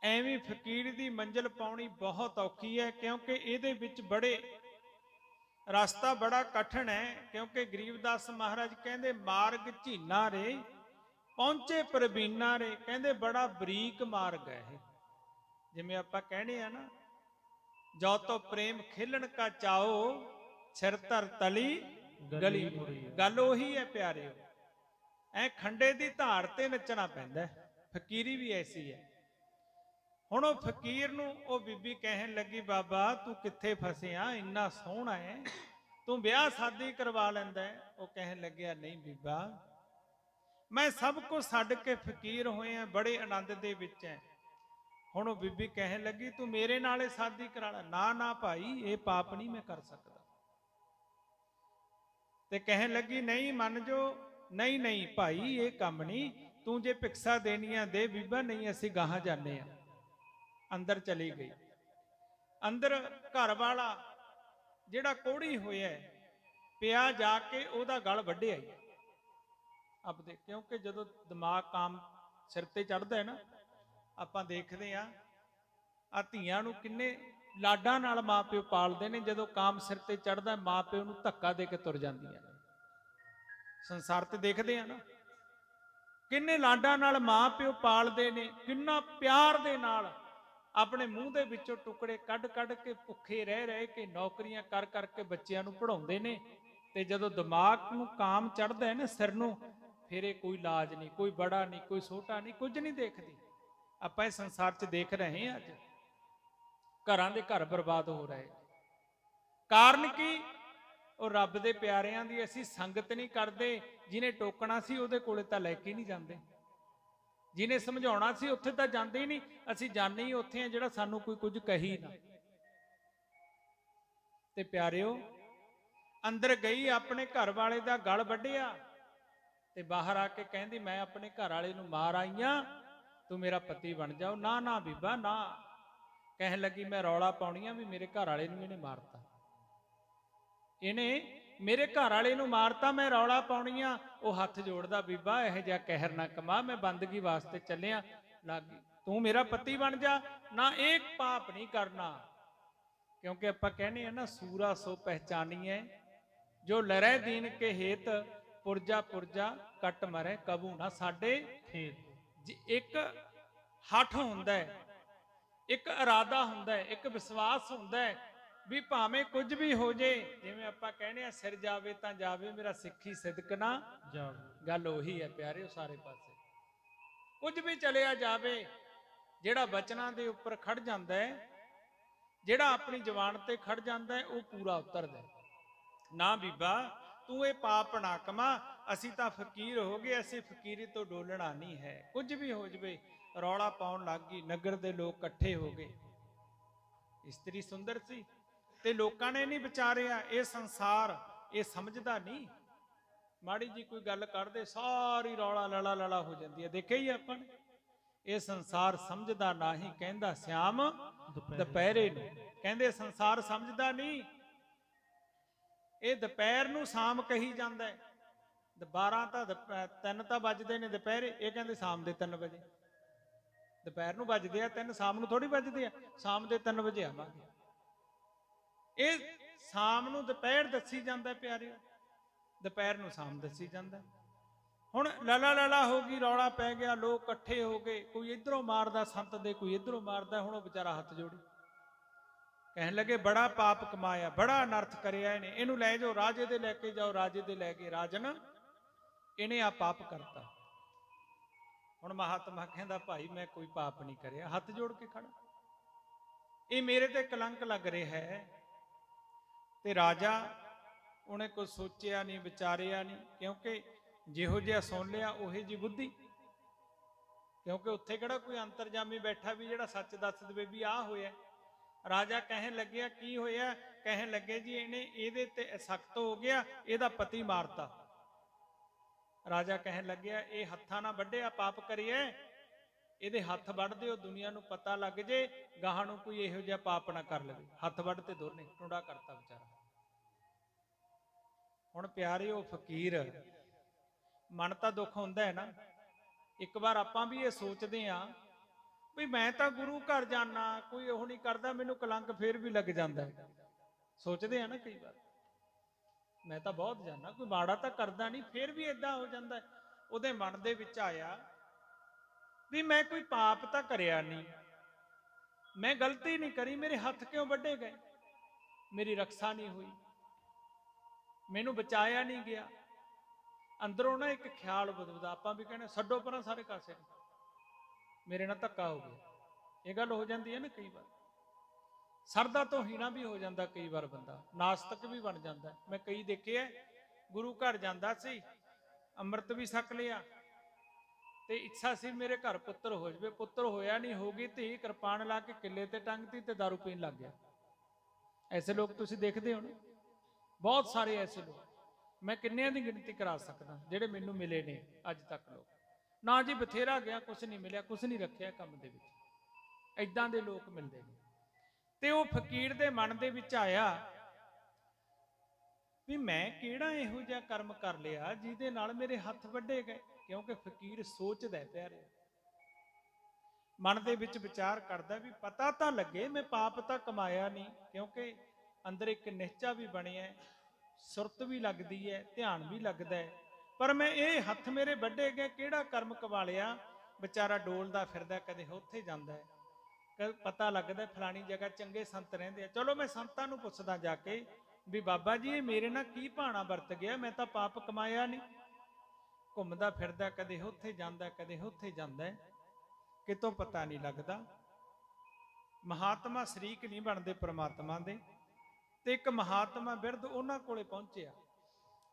ਐਵੇਂ ਫਕੀਰ ਦੀ ਮੰਜ਼ਿਲ ਪਾਉਣੀ ਬਹੁਤ ਔਖੀ ਹੈ ਕਿਉਂਕਿ ਇਹਦੇ ਵਿੱਚ ਬੜੇ ਰਸਤਾ ਬੜਾ ਕਠਿਨ ਹੈ ਕਿਉਂਕਿ ਗਰੀਬਦਾਸ ਮਹਾਰਾਜ ਕਹਿੰਦੇ ਮਾਰਗ ਝੀਨਾ ਰੇ ਪਹੁੰਚੇ ਪ੍ਰਬੀਨਾ ਰੇ ਕਹਿੰਦੇ ਬੜਾ ਬਰੀਕ ਮਾਰਗ ਹੈ ਇਹ ਜਿਵੇਂ ਆਪਾਂ ਕਹਿੰਦੇ ਆ ਨਾ ਜੋ ਤੋ ਪ੍ਰੇਮ ਖੇਲਣ ਕਾ ਚਾਓ ਸਿਰ ਧਰ ਤਲੀ ਗਲੀ ਮੁੜੀ ਗੱਲ ਉਹੀ ਹੈ ਪਿਆਰਿਓ ਐ ਖੰਡੇ ਦੀ ਧਾਰ ਤੇ ਨੱਚਣਾ ਪੈਂਦਾ ਫਕੀਰੀ ਵੀ ਐਸੀ ਹੈ ਹੁਣ ਉਹ ਫਕੀਰ ਨੂੰ ਉਹ ਬੀਬੀ ਕਹਿਣ ਲੱਗੀ ਬਾਬਾ ਤੂੰ ਕਿੱਥੇ ਫਸਿਆ ਇੰਨਾ ਸੋਹਣਾ ਹੈ ਤੂੰ ਵਿਆਹ ਸ਼ਾਦੀ ਕਰਵਾ ਲੈਂਦਾ ਉਹ ਕਹਿਣ ਲੱਗਿਆ ਨਹੀਂ ਬੀਬਾ ਮੈਂ ਸਭ ਕੁਝ ਛੱਡ ਕੇ ਫਕੀਰ ਹੋਇਆ ਬੜੇ ਆਨੰਦ ਦੇ ਵਿੱਚ ਹੈ ਹੁਣ ਉਹ ਬੀਬੀ ਕਹਿਣ ਲੱਗੀ ਤੂੰ ਮੇਰੇ ਨਾਲੇ ਸ਼ਾਦੀ ਕਰਾ ਲੈ ਨਾ ਨਾ ਭਾਈ ਇਹ ਪਾਪ ਨਹੀਂ ਮੈਂ ਕਰ ਸਕਦਾ ਤੇ ਕਹਿਣ ਲੱਗੀ ਨਹੀਂ ਮੰਨ ਜੋ ਨਹੀਂ ਨਹੀਂ ਭਾਈ ਇਹ ਕੰਮ ਨਹੀਂ ਤੂੰ ਜੇ ਭਿਕਸ਼ਾ ਦੇਣੀ ਆ ਦੇ ਬੀਬਾ ਨਹੀਂ ਅਸੀਂ ਗਾਹਾਂ ਜਾਂਦੇ ਆ ਅੰਦਰ ਚਲੀ ਗਈ ਅੰਦਰ ਘਰ ਵਾਲਾ ਜਿਹੜਾ ਕੋੜੀ ਹੋਇਆ ਪਿਆ ਜਾ ਕੇ ਉਹਦਾ ਗਲ ਵੱਢਿਆ ਹੀ ਆਪ ਦੇ ਕਿਉਂਕਿ ਜਦੋਂ ਦਿਮਾਗ ਕਾਮ ਸਿਰ ਤੇ ਚੜਦਾ ਹੈ ਨਾ ਆਪਾਂ ਦੇਖਦੇ ਆ ਧੀਆਂ ਨੂੰ ਕਿੰਨੇ ਲਾਡਾਂ ਨਾਲ ਮਾਪਿਓ ਪਾਲਦੇ ਨੇ ਜਦੋਂ ਕਾਮ ਸਿਰ ਤੇ ਚੜਦਾ ਮਾਪਿਓ ਨੂੰ ਧੱਕਾ ਦੇ ਕੇ ਤੁਰ ਜਾਂਦੀਆਂ ਨੇ ਸੰਸਾਰ ਤੇ ਦੇਖਦੇ ਆ ਨਾ ਕਿੰਨੇ ਲਾਡਾਂ ਨਾਲ ਮਾਪਿਓ ਪਾਲਦੇ ਨੇ ਕਿੰਨਾ ਪਿਆਰ ਦੇ ਨਾਲ ਆਪਣੇ ਮੂੰਹ ਦੇ ਵਿੱਚੋਂ ਟੁਕੜੇ ਕੱਢ ਕੱਢ ਕੇ ਭੁੱਖੇ ਰਹਿ ਕੇ ਨੌਕਰੀਆਂ ਕਰ ਕਰਕੇ ਬੱਚਿਆਂ ਨੂੰ ਪੜਾਉਂਦੇ ਨੇ ਤੇ ਜਦੋਂ ਦਿਮਾਗ ਨੂੰ ਕਾਮ ਚੜਦਾ ਹੈ ਨਾ ਸਿਰ ਨੂੰ ਫਿਰ ਇਹ ਕੋਈ ਲਾਜ ਨਹੀਂ ਕੋਈ ਬੜਾ ਨਹੀਂ ਕੋਈ ਛੋਟਾ ਨਹੀਂ ਕੁਝ ਨਹੀਂ ਦੇਖਦੀ ਆਪਾਂ ਇਸ ਸੰਸਾਰ 'ਚ ਦੇਖ ਰਹੇ ਹਾਂ ਅੱਜ ਘਰਾਂ ਦੇ ਘਰ ਬਰਬਾਦ ਹੋ ਰਹੇ ਕਾਰਨ ਕੀ ਉਹ ਰੱਬ ਦੇ ਪਿਆਰਿਆਂ ਦੀ ਅਸੀਂ ਸੰਗਤ ਨਹੀਂ ਕਰਦੇ ਜਿਹਨੇ ਟੋਕਣਾ ਸੀ ਉਹਦੇ ਕੋਲੇ ਤਾਂ ਲੈ ਕੇ ਨਹੀਂ ਜਾਂਦੇ ਜਿਹਨੇ ਸਮਝਾਉਣਾ ਸੀ ਉੱਥੇ ਤਾਂ ਜਾਂਦੇ ਹੀ ਨਹੀਂ ਅਸੀਂ ਜਾਂਦੇ ਹੀ ਉੱਥੇ ਆ ਜਿਹੜਾ ਸਾਨੂੰ ਕੋਈ ਕੁਝ ਕਹੀ ਨਾ ਤੇ ਪਿਆਰਿਓ ਅੰਦਰ ਗਈ ਆਪਣੇ ਘਰ ਵਾਲੇ ਦਾ ਗਲ ਵੱਢਿਆ ਤੇ ਬਾਹਰ ਆ ਕੇ ਕਹਿੰਦੀ ਮੈਂ ਆਪਣੇ ਘਰ ਵਾਲੇ ਨੂੰ ਮਾਰ ਆਈਆਂ ਤੂੰ ਮੇਰਾ ਪਤੀ ਬਣ ਜਾਓ ਨਾ ਨਾ ਬੀਬਾ ਨਾ ਕਹਿਣ ਲੱਗੀ ਮੈਂ ਰੌਲਾ ਪਾਉਣੀ ਆ ਵੀ ਮੇਰੇ ਘਰ ਵਾਲੇ ਨੂੰ ਇਹਨੇ ਮਾਰਤਾ, ਇਹਨੇ ਮੇਰੇ ਘਰ ਵਾਲੇ ਨੂੰ ਮਾਰਤਾ, ਮੈਂ ਰੌਲਾ ਪਾਉਣੀ ਆ। ਉਹ ਹੱਥ ਜੋੜਦਾ, ਬੀਬਾ ਇਹੋ ਜਿਹਾ ਕਹਿਰ ਨਾ ਕਮਾ, ਮੈਂ ਬੰਦਗੀ ਵਾਸਤੇ ਚੱਲਿਆ, ਲੱਗ ਤੂੰ ਮੇਰਾ ਪਤੀ ਬਣ ਜਾ ਨਾ, ਇਹ ਪਾਪ ਨਹੀਂ ਕਰਨਾ। ਕਿਉਂਕਿ ਆਪਾਂ ਕਹਿੰਦੇ ਆ ਨਾ, ਸੂਰਾ ਸੋ ਪਹਿਚਾਨੀਏ ਜੋ ਲੜੈ ਦੀਨ ਕੇ ਹੇਤ, ਪੁਰਜਾ ਪੁਰਜਾ ਕੱਟ ਮਰੇ ਕਬੂ ਨਾ ਸਾਡੇ ਖੇਤ। ਇੱਕ ਹੱਠ ਹੁੰਦਾ ਹੈ, ਇੱਕ ਇਰਾਦਾ ਹੁੰਦਾ ਹੈ, ਇੱਕ ਵਿਸ਼ਵਾਸ ਹੁੰਦਾ ਹੈ ਵੀ ਭਾਵੇਂ ਕੁਝ ਵੀ ਹੋ ਜੇ, ਜਿਵੇਂ ਆਪਾਂ ਕਹਿੰਦੇ ਆ ਸਿਰ ਜਾਵੇ ਤਾਂ ਜਾਵੇ, ਮੇਰਾ ਸਿੱਖੀ ਸਿਦਕ ਨਾ ਜਾਵੇ। ਗੱਲ ਉਹੀ ਹੈ ਪਿਆਰਿਓ, ਸਾਰੇ ਪਾਸੇ ਕੁਝ ਵੀ ਚਲਿਆ ਜਾਵੇ, ਜਿਹੜਾ ਬਚਨਾਂ ਦੇ ਉੱਪਰ ਖੜ ਜਾਂਦਾ ਹੈ, ਜਿਹੜਾ ਆਪਣੀ ਜ਼ੁਬਾਨ ਤੇ ਖੜ ਜਾਂਦਾ ਹੈ, ਉਹ ਪੂਰਾ ਉਤਰਦਾ। ਨਾ ਬੀਬਾ ਤੂੰ ਇਹ ਪਾਪ ਨਾ ਕਮਾ, ਅਸੀਂ ਤਾਂ ਫਕੀਰ ਹੋ ਗਏ, ਅਸੀਂ ਫਕੀਰੀ ਤੋਂ ਡੋਲਣਾ ਨਹੀਂ ਹੈ। ਕੁਝ ਵੀ ਹੋ ਜਵੇ, ਰੌਲਾ ਪਾਉਣ ਲੱਗ ਗਈ, ਨਗਰ ਦੇ ਲੋਕ ਇਕੱਠੇ ਹੋ ਗਏ। ਇਸਤਰੀ ਸੁੰਦਰ ਸੀ ਤੇ ਲੋਕਾਂ ਨੇ ਨਹੀਂ ਵਿਚਾਰਿਆ, ਇਹ ਸੰਸਾਰ ਇਹ ਸਮਝਦਾ ਨਹੀਂ, ਮਾੜੀ ਜੀ ਕੋਈ ਗੱਲ ਕਰਦੇ ਸਾਰੀ ਰੌਲਾ ਲੜਾ ਲੜਾ ਹੋ ਜਾਂਦੀ ਹੈ। ਦੇਖਿਆ ਹੀ ਆਪਾਂ ਨੇ, ਇਹ ਸੰਸਾਰ ਸਮਝਦਾ ਨਹੀਂ, ਕਹਿੰਦਾ ਸਿਆਮ ਦੁਪਹਿਰੇ ਨੂੰ, ਕਹਿੰਦੇ ਸੰਸਾਰ ਸਮਝਦਾ ਨਹੀਂ, ਇਹ ਦੁਪਹਿਰ ਨੂੰ ਸ਼ਾਮ ਕਹੀ ਜਾਂਦਾ ਹੈ। 12 ਤਾਂ 3 ਤਾਂ ਵੱਜਦੇ ਨੇ ਦੁਪਹਿਰੇ, ਇਹ ਕਹਿੰਦੇ ਸ਼ਾਮ ਦੇ 3 ਵਜੇ। ਦੁਪਹਿਰ ਨੂੰ ਵੱਜਦੇ ਆ 3, ਸ਼ਾਮ ਨੂੰ ਥੋੜੀ ਵੱਜਦੇ ਆ, ਸ਼ਾਮ ਦੇ 3 ਵਜੇ ਆਵਾਂਗੇ। ਇਹ ਸ਼ਾਮ ਨੂੰ ਦੁਪਹਿਰ ਦੱਸੀ ਜਾਂਦਾ ਪਿਆਰਿਓ, ਦੁਪਹਿਰ ਨੂੰ ਸ਼ਾਮ ਦੱਸੀ ਜਾਂਦਾ। ਹੁਣ ਲਲਾ ਲਲਾ ਹੋ ਗਈ, ਰੌਲਾ ਪੈ ਗਿਆ, ਲੋਕ ਇਕੱਠੇ ਹੋ ਗਏ, ਕੋਈ ਇਧਰੋਂ ਮਾਰਦਾ ਸੰਤ ਦੇ, ਕੋਈ ਇਧਰੋਂ ਮਾਰਦਾ। ਹੁਣ ਉਹ ਵਿਚਾਰਾ ਹੱਥ ਜੋੜੇ, ਕਹਿਣ ਲੱਗੇ ਬੜਾ ਪਾਪ ਕਮਾਇਆ, ਬੜਾ ਅਨਰਥ ਕਰਿਆ ਇਹਨੇ, ਇਹਨੂੰ ਲੈ ਜਾਓ, ਰਾਜੇ ਦੇ ਲੈ ਕੇ ਜਾਓ। ਰਾਜੇ ਦੇ ਲੈ ਕੇ, ਰਾਜਨ ਇਹਨੇ ਆ ਪਾਪ ਕਰਤਾ। ਹੁਣ ਮਹਾਤਮਾ ਕਹਿੰਦਾ ਭਾਈ ਮੈਂ ਕੋਈ ਪਾਪ ਨਹੀਂ ਕਰਿਆ, ਹੱਥ ਜੋੜ ਕੇ ਖੜਾ, ਇਹ ਮੇਰੇ ਤੇ ਕਲੰਕ ਲੱਗ ਰਿਹਾ ਹੈ। ਤੇ ਰਾਜਾ ਉਹਨੇ ਕੁਝ ਸੋਚਿਆ ਨਹੀਂ, ਵਿਚਾਰਿਆ ਨਹੀਂ, ਕਿਉਂਕਿ ਜਿਹੋ ਜਿਹਾ ਸੁਣ ਲਿਆ ਉਹੇ ਜੀ ਬੁੱਧੀ। ਕਿਉਂਕਿ ਉੱਥੇ ਕਿਹੜਾ ਕੋਈ ਅੰਤਰਜਾਮੀ ਬੈਠਾ ਵੀ ਜਿਹੜਾ ਸੱਚ ਦੱਸ ਦੇਵੇ ਵੀ ਆਹ ਹੋਇਆ। ਰਾਜਾ ਕਹਿਣ ਲੱਗਿਆ ਕੀ ਹੋਇਆ? ਕਹਿਣ ਲੱਗੇ ਜੀ ਇਹਨੇ ਇਹਦੇ ਤੇ ਸਖਤ ਹੋ ਗਿਆ, ਇਹਦਾ ਪਤੀ ਮਾਰਤਾ। ਰਾਜਾ ਕਹਿਣ ਲੱਗਿਆ ਇਹ ਹੱਥਾਂ ਨਾਲ ਵੱਢਿਆ ਪਾਪ ਕਰੀਏ, ਇਹਦੇ ਹੱਥ ਵੱਢ ਦਿਓ, ਦੁਨੀਆ ਨੂੰ ਪਤਾ ਲੱਗ ਜੇ, ਗਾਹਾਂ ਨੂੰ ਕੋਈ ਇਹੋ ਜਿਹਾ ਪਾਪ ਨਾ ਕਰ ਲਵੇ। ਹੱਥ ਵੱਢ ਤੇ ਦੋਨੇ, ਟੁੰਡਾ ਕਰਤਾ ਵਿਚਾਰਾ। ਹੁਣ ਪਿਆਰਿਓ ਫਕੀਰ, ਮਨ ਤਾਂ ਦੁੱਖ ਹੁੰਦਾ ਹੈ ਨਾ। ਇੱਕ ਵਾਰ ਆਪਾਂ ਵੀ ਇਹ ਸੋਚਦੇ ਆ ਵੀ ਮੈਂ ਤਾਂ ਗੁਰੂ ਘਰ ਜਾਣਾ, ਕੋਈ ਉਹ ਨਹੀਂ ਕਰਦਾ, ਮੈਨੂੰ ਕਲੰਕ ਫੇਰ ਵੀ ਲੱਗ ਜਾਂਦਾ। ਸੋਚਦੇ ਆ ਨਾ ਕਈ ਵਾਰ, ਮੈਂ ਤਾਂ ਬਹੁਤ ਜਾਣਾ, ਕੋਈ ਮਾੜਾ ਤਾਂ ਕਰਦਾ ਨਹੀਂ, ਫੇਰ ਵੀ ਏਦਾਂ ਹੋ ਜਾਂਦਾ। ਉਹਦੇ ਮਨ ਦੇ ਵਿੱਚ ਆਇਆ ਵੀ ਮੈਂ ਕੋਈ ਪਾਪ ਤਾਂ ਕਰਿਆ ਨਹੀਂ, ਮੈਂ ਗਲਤੀ ਨਹੀਂ ਕਰੀ, ਮੇਰੇ ਹੱਥ ਕਿਉਂ ਵੱਢੇ ਗਏ, ਮੇਰੀ ਰੱਖਿਆ ਨਹੀਂ ਹੋਈ, ਮੈਨੂੰ ਬਚਾਇਆ ਨਹੀਂ ਗਿਆ। ਅੰਦਰੋਂ ਨਾ ਇੱਕ ਖਿਆਲ ਬਦਲਦਾ, ਆਪਾਂ ਵੀ ਕਹਿੰਦੇ ਛੱਡੋ ਪਰਾਂ ਸਾਰੇ ਕਾਸੇ, ਮੇਰੇ ਨਾਲ ਧੱਕਾ ਹੋ ਗਿਆ। ਇਹ ਗੱਲ ਹੋ ਜਾਂਦੀ ਹੈ ਨਾ ਕਈ ਵਾਰ, ਸਰਦਾ ਤੋਂ ਹੀਣਾ ਵੀ ਹੋ ਜਾਂਦਾ ਕਈ ਵਾਰ, ਬੰਦਾ ਨਾਸਤਕ ਵੀ ਬਣ ਜਾਂਦਾ। ਮੈਂ ਕਈ ਦੇਖਿਆ, ਗੁਰੂ ਘਰ ਜਾਂਦਾ ਸੀ, ਅੰਮ੍ਰਿਤ ਵੀ ਛਕ ਲਿਆ ਤੇ ਇੱਛਾ ਸੀ ਮੇਰੇ ਘਰ ਪੁੱਤਰ ਹੋ ਜਾਵੇ, ਪੁੱਤਰ ਹੋਇਆ ਨਹੀਂ, ਹੋ ਗਈ ਧੀ, ਕਿਰਪਾਨ ਲਾ ਕੇ ਕਿੱਲੇ ਤੇ ਟੰਗਤੀ ਤੇ ਦਾਰੂ ਪੀਣ ਲੱਗ ਗਿਆ। ਐਸੇ ਲੋਕ ਤੁਸੀਂ ਦੇਖਦੇ ਹੋ ਨਾ, ਬਹੁਤ ਸਾਰੇ ਐਸੇ ਲੋਕ, ਮੈਂ ਕਿੰਨਿਆਂ ਦੀ ਗਿਣਤੀ ਕਰਾ ਸਕਦਾ ਜਿਹੜੇ ਮੈਨੂੰ ਮਿਲੇ ਨੇ ਅੱਜ ਤੱਕ। ਲੋਕ ਨਾ ਜੀ ਬਥੇਰਾ ਗਿਆ, ਕੁਛ ਨਹੀਂ ਮਿਲਿਆ, ਕੁਛ ਨਹੀਂ ਰੱਖਿਆ ਕੰਮ ਦੇ ਵਿੱਚ, ਏਦਾਂ ਦੇ ਲੋਕ ਮਿਲਦੇ ਨੇ। ਤੇ ਉਹ ਫਕੀਰ ਦੇ ਮਨ ਦੇ ਵਿੱਚ ਆਇਆ ਵੀ ਮੈਂ ਕਿਹੜਾ ਇਹੋ ਜਿਹਾ ਕਰਮ ਕਰ ਲਿਆ ਜਿਹਦੇ ਨਾਲ ਮੇਰੇ ਹੱਥ ਵੱਢੇ ਗਏ। ਕਿਉਂਕਿ ਫਕੀਰ ਸੋਚਦਾ ਪਿਆਰੇ, ਮਨ ਦੇ ਵਿੱਚ ਵਿਚਾਰ ਕਰਦਾ ਵੀ ਪਤਾ ਤਾਂ ਲੱਗੇ ਮੈਂ ਪਾਪ ਤਾਂ ਕਮਾਇਆ ਨਹੀਂ, ਕਿਉਂਕਿ ਅੰਦਰ ਇੱਕ ਨਿਹਚਾ ਵੀ ਬਣਿਆ, ਸੁਰਤ ਵੀ ਲੱਗਦੀ ਹੈ, ਧਿਆਨ ਵੀ ਲੱਗਦਾ ਹੈ, ਪਰ ਮੈਂ ਇਹ ਹੱਥ ਮੇਰੇ ਵੱਢੇ ਗਏ, ਕਿਹੜਾ ਕਰਮ ਕਮਾ ਲਿਆ। ਵਿਚਾਰਾ ਡੋਲਦਾ ਫਿਰਦਾ, ਕਦੇ ਉੱਥੇ ਜਾਂਦਾ ਹੈ, ਪਤਾ ਲੱਗਦਾ ਫਲਾਣੀ ਜਗ੍ਹਾ ਚੰਗੇ ਸੰਤ ਰਹਿੰਦੇ ਆ, ਚਲੋ ਮੈਂ ਸੰਤਾਂ ਨੂੰ ਪੁੱਛਦਾ ਜਾ ਕੇ ਵੀ ਬਾਬਾ ਜੀ ਇਹ ਮੇਰੇ ਨਾਲ ਕੀ ਭਾਣਾ ਵਰਤ ਗਿਆ, ਮੈਂ ਤਾਂ ਪਾਪ ਕਮਾਇਆ ਨਹੀਂ। ਘੁੰਮਦਾ ਫਿਰਦਾ, ਕਦੇ ਉੱਥੇ ਜਾਂਦਾ, ਕਦੇ ਉੱਥੇ ਜਾਂਦਾ, ਕਿਤੋਂ ਪਤਾ ਨਹੀਂ ਲੱਗਦਾ। ਮਹਾਤਮਾ ਸ਼ਰੀਕ ਨਹੀਂ ਬਣਦੇ ਪ੍ਰਮਾਤਮਾ ਦੇ। ਤੇ ਇੱਕ ਮਹਾਤਮਾ ਬਿਰਧ ਉਹਨਾਂ ਕੋਲੇ ਪਹੁੰਚਿਆ,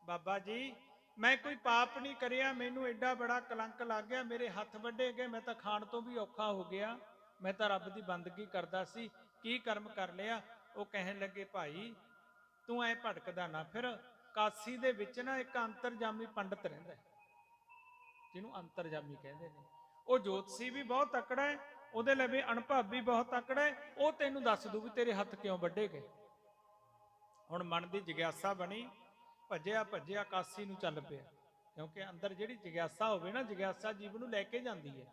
ਬਾਬਾ ਜੀ ਮੈਂ ਕੋਈ ਪਾਪ ਨਹੀਂ ਕਰਿਆ, ਮੈਨੂੰ ਐਡਾ ਬੜਾ ਕਲੰਕ ਲੱਗ ਗਿਆ, ਮੇਰੇ ਹੱਥ ਵੱਢੇ ਗਏ, ਮੈਂ ਤਾਂ ਖਾਣ ਤੋਂ ਵੀ ਔਖਾ ਹੋ ਗਿਆ, ਮੈਂ ਤਾਂ ਰੱਬ ਦੀ ਬੰਦਗੀ ਕਰਦਾ ਸੀ, ਕੀ ਕਰਮ ਕਰ ਲਿਆ। ਉਹ ਕਹਿਣ ਲੱਗੇ ਭਾਈ ਤੂੰ ਐ ਭਟਕਦਾ ਨਾ ਫਿਰ, ਕਾਸੀ ਦੇ ਵਿੱਚ ਨਾ ਇੱਕ ਅੰਤਰਜਾਮੀ ਪੰਡਤ ਰਹਿੰਦਾ, ਜਿਹਨੂੰ ਅੰਤਰਜਾਮੀ ਕਹਿੰਦੇ ਨੇ। ਉਹ ਜੋਤਸ਼ੀ ਵੀ ਬਹੁਤ ਤਕੜਾ ਹੈ ਉਹਦੇ ਲਈ ਵੀ ਅਣਭਾਵੀ ਬਹੁਤ ਤਕੜਾ ਹੈ, ਉਹ ਤੈਨੂੰ ਦੱਸ ਦੂ ਵੀ ਤੇਰੇ ਹੱਥ ਕਿਉਂ ਵੱਢੇ ਗਏ। ਹੁਣ ਮਨ ਦੀ ਜਿਗਿਆਸਾ ਬਣੀ, ਭੱਜਿਆ ਭੱਜਿਆ ਕਾਸੀ ਨੂੰ ਚੱਲ ਪਿਆ, ਕਿਉਂਕਿ ਅੰਦਰ ਜਿਹੜੀ ਜਿਗਿਆਸਾ ਹੋਵੇ ਨਾ, ਜਿਗਿਆਸਾ ਜੀਵ ਨੂੰ ਲੈ ਕੇ ਜਾਂਦੀ ਹੈ।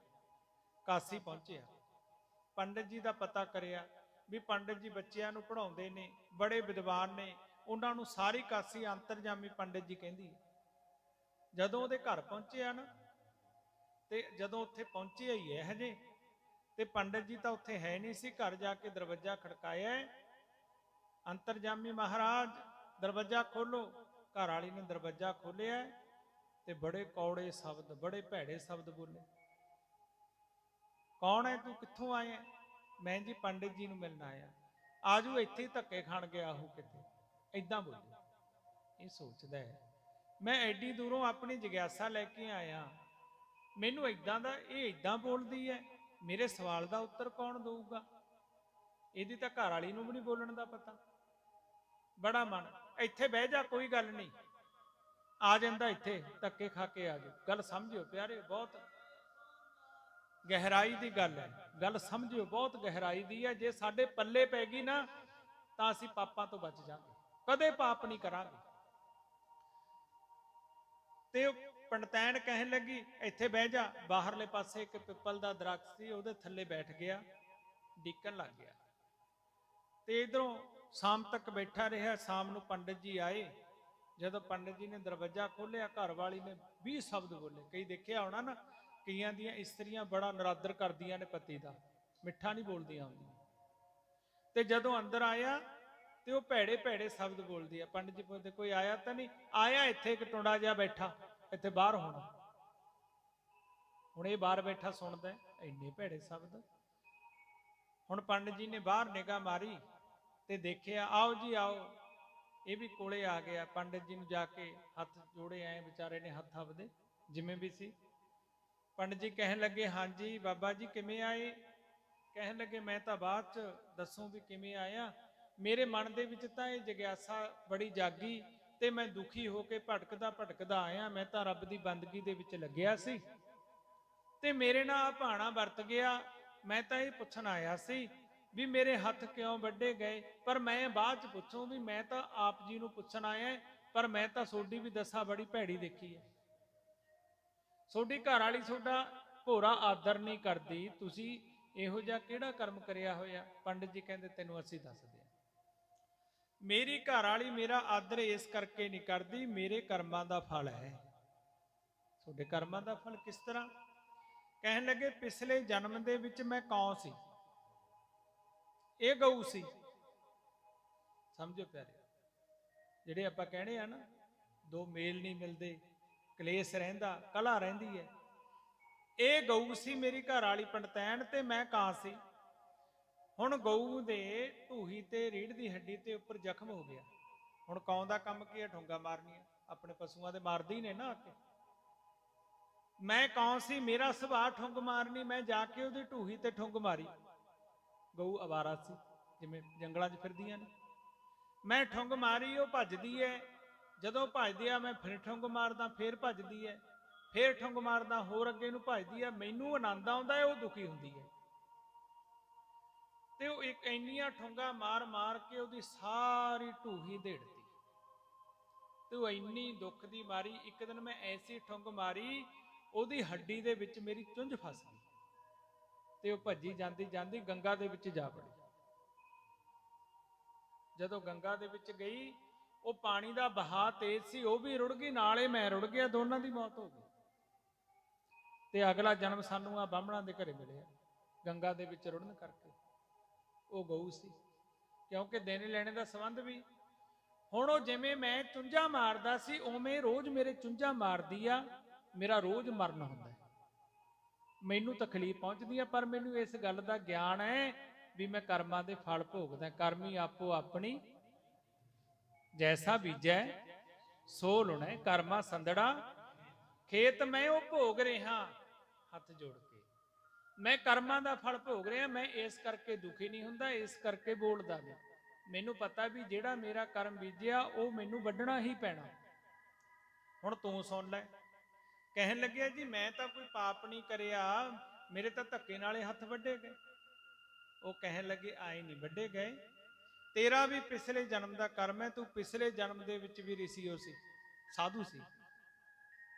ਕਾਸੀ ਪਹੁੰਚਿਆ, ਪੰਡਿਤ ਜੀ ਦਾ ਪਤਾ ਕਰਿਆ ਵੀ ਪੰਡਿਤ ਜੀ ਬੱਚਿਆਂ ਨੂੰ ਪੜ੍ਹਾਉਂਦੇ ਨੇ, ਬੜੇ ਵਿਦਵਾਨ ਨੇ, ਉਹਨਾਂ ਨੂੰ ਸਾਰੀ ਕਾਸੀ ਅੰਤਰਜਾਮੀ ਪੰਡਿਤ ਜੀ ਕਹਿੰਦੀ ਹੈ। ਜਦੋਂ ਉਹਦੇ ਘਰ ਪਹੁੰਚਿਆ ਨਾ, ਤੇ ਜਦੋਂ ਉੱਥੇ ਪਹੁੰਚਿਆ ਹੀ ਹੈ ਹਜੇ, ਤੇ ਪੰਡਿਤ ਜੀ ਤਾਂ ਉੱਥੇ ਹੈ ਨਹੀਂ ਸੀ। ਘਰ ਜਾ ਕੇ ਦਰਵਾਜ਼ਾ ਖੜਕਾਇਆ, ਅੰਤਰਜਾਮੀ ਮਹਾਰਾਜ ਦਰਵਾਜ਼ਾ ਖੋਲੋ। ਘਰ ਵਾਲੀ ਨੇ ਦਰਵਾਜ਼ਾ ਖੋਲਿਆ ਤੇ ਬੜੇ ਕੌੜੇ ਸ਼ਬਦ, ਬੜੇ ਭੈੜੇ ਸ਼ਬਦ ਬੋਲੇ। ਕੌਣ ਹੈ ਤੂੰ, ਕਿੱਥੋਂ ਆਇਆ? ਮੈਂ ਜੀ ਪੰਡਿਤ ਜੀ ਨੂੰ ਮਿਲਣ ਆਇਆ। ਆਜੂ ਇੱਥੇ ਧੱਕੇ ਖਾਣ ਗਿਆ ਹੋ ਕਿਤੇ, ਏਦਾਂ ਬੋਲੇ। ਇਹ ਸੋਚਦਾ ਹੈ ਮੈਂ ਐਡੀ ਦੂਰੋਂ ਆਪਣੀ ਜਿਗਿਆਸਾ ਲੈ ਕੇ ਆਇਆ, ਮੈਨੂੰ ਏਦਾਂ ਦਾ, ਇਹ ਏਦਾਂ ਬੋਲਦੀ ਹੈ, ਮੇਰੇ ਸਵਾਲ ਦਾ ਉੱਤਰ ਕੌਣ ਦਊਗਾ? ਇਹਦੀ ਤਾਂ ਘਰ ਵਾਲੀ ਨੂੰ ਵੀ ਨਹੀਂ ਬੋਲਣ ਦਾ ਪਤਾ। ਬੜਾ ਮਨ, ਇੱਥੇ ਬਹਿ ਜਾ, ਕੋਈ ਗੱਲ ਨਹੀਂ। ਆ ਜਾਂਦਾ ਇੱਥੇ, ਧੱਕੇ ਖਾ ਕੇ ਆ ਜਾਓ। ਗੱਲ ਸਮਝਿਓ ਪਿਆਰੇ, ਬਹੁਤ ਗਹਿਰਾਈ ਦੀ ਗੱਲ ਹੈ, ਗੱਲ ਸਮਝਿਓ, ਬਹੁਤ ਗਹਿਰਾਈ ਦੀ ਹੈ। ਜੇ ਸਾਡੇ ਪੱਲੇ ਪੈ ਗਈ ਨਾ ਤਾਂ ਅਸੀਂ ਪਾਪਾਂ ਤੋਂ ਬਚ ਜਾਵਾਂਗੇ, ਕਦੇ ਪਾਪ ਨਹੀਂ ਕਰਾਂਗੇ। ਤੇ ਪੰਡਤੈਣ ਕਹਿਣ ਲੱਗੀ ਇੱਥੇ ਬਹਿ ਜਾ। ਬਾਹਰਲੇ ਪਾਸੇ ਇੱਕ ਪਿੱਪਲ ਦਾ ਦਰਖਤ ਸੀ, ਉਹਦੇ ਥੱਲੇ ਬੈਠ ਗਿਆ, ਡਿੱਕਣ ਲੱਗ ਗਿਆ। ਤੇ ਇਧਰੋਂ ਸ਼ਾਮ ਤੱਕ ਬੈਠਾ ਰਿਹਾ। ਸ਼ਾਮ ਨੂੰ ਪੰਡਿਤ ਜੀ ਆਏ। ਜਦੋਂ ਪੰਡਿਤ ਜੀ ਨੇ ਦਰਵਾਜ਼ਾ ਖੋਲ੍ਹਿਆ, ਘਰ ਵਾਲੀ ਨੇ 20 ਸ਼ਬਦ ਬੋਲੇ। ਕਈ ਦੇਖਿਆ ਹੋਣਾ ਨਾ, ਕਈਆਂ ਦੀਆਂ ਇਸਤਰੀਆਂ ਬੜਾ ਨਰਾਦਰ ਕਰਦੀਆਂ ਨੇ ਪਤੀ ਦਾ, ਮਿੱਠਾ ਨਹੀਂ ਬੋਲਦੀਆਂ ਹੁੰਦੀਆਂ। ਤੇ ਜਦੋਂ ਅੰਦਰ ਆਇਆ ਤੇ ਉਹ ਭੈੜੇ ਭੈੜੇ ਸ਼ਬਦ ਬੋਲਦੀ ਆ। ਪੰਡਿਤ ਜੀ ਪੁੱਛਦੇ ਕੋਈ ਆਇਆ ਤਾਂ ਨਹੀਂ? ਆਇਆ, ਇੱਥੇ ਇੱਕ ਟੁੰਡਾ ਜਿਹਾ ਬੈਠਾ, ਇੱਥੇ ਬਾਹਰ ਹੋਣਾ। ਹੁਣ ਇਹ ਬਾਹਰ ਬੈਠਾ ਸੁਣਦਾ, ਇੰਨੇ ਭੈੜੇ ਸ਼ਬਦ। ਹੁਣ ਪੰਡਿਤ ਜੀ ਨੇ ਬਾਹਰ ਨਿਗਾਹ ਮਾਰੀ ਤੇ ਦੇਖਿਆ, ਆਓ ਜੀ ਆਓ। ਇਹ ਵੀ ਕੋਲੇ ਆ ਗਿਆ। ਪੰਡਿਤ ਜੀ ਨੂੰ ਜਾ ਕੇ ਹੱਥ ਜੋੜੇ ਆਏ, ਵਿਚਾਰੇ ਨੇ ਹੱਥ ਆਪਦੇ ਜਿਵੇਂ ਵੀ ਸੀ। ਪੰਡਿਤ ਜੀ ਕਹਿਣ ਲੱਗੇ ਹਾਂਜੀ ਬਾਬਾ ਜੀ ਕਿਵੇਂ ਆਏ? ਕਹਿਣ ਲੱਗੇ ਮੈਂ ਤਾਂ ਬਾਅਦ ਚ ਦੱਸੂ ਵੀ ਕਿਵੇਂ ਆਇਆ, ਮੇਰੇ ਮਨ ਦੇ ਵਿੱਚ ਤਾਂ ਇਹ ਜਿਗਿਆਸਾ ਬੜੀ ਜਾਗੀ ਤੇ ਮੈਂ ਦੁਖੀ ਹੋ ਕੇ ਭਟਕਦਾ ਭਟਕਦਾ ਆਇਆ। ਮੈਂ ਤਾਂ ਰੱਬ ਦੀ ਬੰਦਗੀ ਦੇ ਵਿੱਚ ਲੱਗਿਆ ਸੀ ਤੇ ਮੇਰੇ ਨਾਲ ਆ ਭਾਣਾ ਵਰਤ ਗਿਆ। ਮੈਂ ਤਾਂ ਇਹ ਪੁੱਛਣ ਆਇਆ ਸੀ ਵੀ ਮੇਰੇ ਹੱਥ ਕਿਉਂ ਵੱਢੇ ਗਏ, ਪਰ ਮੈਂ ਬਾਅਦ ਚ ਪੁੱਛੂ ਵੀ ਮੈਂ ਤਾਂ ਆਪ ਜੀ ਨੂੰ ਪੁੱਛਣ ਆਇਆ, ਪਰ ਮੈਂ ਤਾਂ ਤੁਹਾਡੀ ਵੀ ਦਸ਼ਾ ਬੜੀ ਭੈੜੀ ਦੇਖੀ ਹੈ। ਤੁਹਾਡੀ ਘਰ ਵਾਲੀ ਤੁਹਾਡਾ ਭੋਰਾ ਆਦਰ ਨਹੀਂ ਕਰਦੀ, ਤੁਸੀਂ ਇਹੋ ਜਿਹਾ ਕਿਹੜਾ ਕਰਮ ਕਰਿਆ ਹੋਇਆ? ਪੰਡਿਤ ਜੀ ਕਹਿੰਦੇ ਤੈਨੂੰ ਅਸੀਂ ਦੱਸਦੇ ਹਾਂ। ਮੇਰੀ ਘਰ ਵਾਲੀ ਮੇਰਾ ਆਦਰ ਇਸ ਕਰਕੇ ਨਹੀਂ ਕਰਦੀ, ਮੇਰੇ ਕਰਮਾਂ ਦਾ ਫਲ ਹੈ। ਤੁਹਾਡੇ ਕਰਮਾਂ ਦਾ ਫਲ ਕਿਸ ਤਰ੍ਹਾਂ? ਕਹਿਣ ਲੱਗੇ ਪਿਛਲੇ ਜਨਮ ਦੇ ਵਿੱਚ ਮੈਂ ਕੌਣ ਸੀ? ਇਹ ਗਊ ਸੀ। ਸਮਝੋ ਪਿਆਰੇ, ਜਿਹੜੇ ਆਪਾਂ ਕਹਿਣੇ ਆ ਨਾ, ਦੋ ਮੇਲ ਨਹੀਂ ਮਿਲਦੇ, ਕਲੇਸ਼ ਰਹਿੰਦਾ, ਕਲਾ ਰਹਿੰਦੀ ਹੈ। ਇਹ ਗਊ ਸੀ ਮੇਰੀ ਘਰ ਵਾਲੀ ਪੰਡਤੈਣ, ਤੇ ਮੈਂ ਕਾਂ ਸੀ। ਹੁਣ ਗਊ ਦੇ ਢੂਹੀ ਤੇ ਰੀੜ ਦੀ ਹੱਡੀ ਤੇ ਉੱਪਰ ਜ਼ਖਮ ਹੋ ਗਿਆ। ਹੁਣ ਕੌਂ ਦਾ ਕੰਮ ਕੀ ਹੈ? ਠੁੰਗਾ ਮਾਰਨੀਆਂ। ਆਪਣੇ ਪਸ਼ੂਆਂ ਦੇ ਮਾਰਦੇ ਹੀ ਨੇ ਨਾ ਆ ਕੇ। ਮੈਂ ਕੌਣ ਸੀ? ਮੇਰਾ ਸੁਭਾਅ ਠੁੰਗ ਮਾਰਨੀ। ਮੈਂ ਜਾ ਕੇ ਉਹਦੀ ਢੂਹੀ ਤੇ ਠੁੰਗ ਮਾਰੀ। ਗਊ ਅਵਾਰਾ ਸੀ, ਜਿਵੇਂ ਜੰਗਲਾਂ 'ਚ ਫਿਰਦੀਆਂ ਨੇ। ਮੈਂ ਠੁੰਗ ਮਾਰੀ, ਉਹ ਭੱਜਦੀ ਹੈ। ਜਦੋਂ ਭੱਜਦੀ ਆ ਮੈਂ ਫਿਰ ਠੁੰਗ ਮਾਰਦਾ, ਫੇਰ ਭੱਜਦੀ ਹੈ, ਫੇਰ ਠੁੰਗ ਮਾਰਦਾ, ਹੋਰ ਅੱਗੇ ਨੂੰ ਭੱਜਦੀ ਆ। ਮੈਨੂੰ ਆਨੰਦ ਆਉਂਦਾ ਹੈ, ਉਹ ਦੁਖੀ ਹੁੰਦੀ ਹੈ। ਤੇ ਉਹ ਇੱਕ ਇੰਨੀਆਂ ਠੁੰਗਾ ਮਾਰ ਮਾਰ ਕੇ ਉਹਦੀ ਸਾਰੀ ਢੂਹੀ ਢੇੜਤੀ। ਤੇ ਉਹ ਇੰਨੀ ਦੁੱਖ ਦੀ ਮਾਰੀ। ਇੱਕ ਦਿਨ ਮੈਂ ਐਸੀ ਠੁੰਗ ਮਾਰੀ, ਉਹਦੀ ਹੱਡੀ ਦੇ ਵਿੱਚ ਮੇਰੀ ਚੁੰਝ ਫਸ ਗਈ ਤੇ ਉਹ ਭੱਜੀ ਜਾਂਦੀ ਜਾਂਦੀ ਗੰਗਾ ਦੇ ਵਿੱਚ ਜਾ ਵੜੀ। ਜਦੋਂ ਗੰਗਾ ਦੇ ਵਿੱਚ ਗਈ, ਉਹ ਪਾਣੀ ਦਾ ਬਹਾਅ ਤੇਜ਼ ਸੀ, ਉਹ ਵੀ ਰੁੜ ਗਈ, ਨਾਲੇ ਮੈਂ ਰੁੜ ਗਿਆ, ਦੋਨਾਂ ਦੀ ਮੌਤ ਹੋ ਗਈ। ਤੇ ਅਗਲਾ ਜਨਮ ਸਾਨੂੰ ਆ ਬਾਹਮਣਾਂ ਦੇ ਘਰੇ ਮਿਲਿਆ, ਗੰਗਾ ਦੇ ਵਿੱਚ ਰੁੜਨ ਕਰਕੇ। ਉਹ ਗਊ ਸੀ, ਕਿਉਂਕਿ ਦੇਣੇ ਲੈਣੇ ਦਾ ਸੰਬੰਧ ਵੀ। ਹੁਣ ਉਹ ਜਿਵੇਂ ਮੈਂ ਚੁੰਝਾਂ ਮਾਰਦਾ ਸੀ, ਉਵੇਂ ਰੋਜ਼ ਮੇਰੇ ਚੁੰਝਾਂ ਮਾਰਦੀ ਆ। ਮੇਰਾ ਰੋਜ਼ ਮਰਨ ਹੁੰਦਾ, ਮੈਨੂੰ ਤਕਲੀਫ ਪਹੁੰਚਦੀ ਆ, ਪਰ ਮੈਨੂੰ ਇਸ ਗੱਲ ਦਾ ਗਿਆਨ ਹੈ ਵੀ ਮੈਂ ਕਰਮਾਂ ਦੇ ਫਲ ਭੋਗਦਾ। ਕਰਮੀ ਆਪੋ ਆਪਣੀ ਜੈਸਾ ਬੀਜੈ ਸੋ ਲੁਣੈ, ਕਰਮਾ ਸੰਦੜਾ ਖੇਤ ਮੈਂ ਉਹ ਭੋਗ ਰਿਹਾ। ਹੱਥ ਜੋੜ ਕੇ ਮੈਂ ਕਰਮਾਂ ਦਾ ਫਲ ਭੋਗ ਰਿਹਾ। ਮੈਂ ਇਸ ਕਰਕੇ ਦੁਖੀ ਨਹੀਂ ਹੁੰਦਾ, ਇਸ ਕਰਕੇ ਬੋਲਦਾ ਵੀ। ਮੈਨੂੰ ਪਤਾ ਵੀ ਜਿਹੜਾ ਮੇਰਾ ਕਰਮ ਬੀਜਿਆ ਉਹ ਮੈਨੂੰ ਵੱਢਣਾ ਹੀ ਪੈਣਾ। ਹੁਣ ਤੂੰ ਸੁਣ ਲੈ। ਕਹਿਣ ਲੱਗਿਆ ਜੀ ਮੈਂ ਤਾਂ ਕੋਈ ਪਾਪ ਨਹੀਂ ਕਰਿਆ, ਮੇਰੇ ਤਾਂ ਧੱਕੇ ਨਾਲੇ ਹੱਥ ਵੱਢੇ ਗਏ। ਉਹ ਕਹਿਣ ਲੱਗੇ ਆਏ ਨਹੀਂ ਵੱਢੇ ਗਏ, ਤੇਰਾ ਵੀ ਪਿਛਲੇ ਜਨਮ ਦਾ ਕਰਮ ਹੈ, ਤੂੰ ਪਿਛਲੇ ਜਨਮ ਦੇ ਵਿੱਚ ਵੀ ਰਿਸ਼ੀ ਹੋ ਸੀ, ਸਾਧੂ ਸੀ।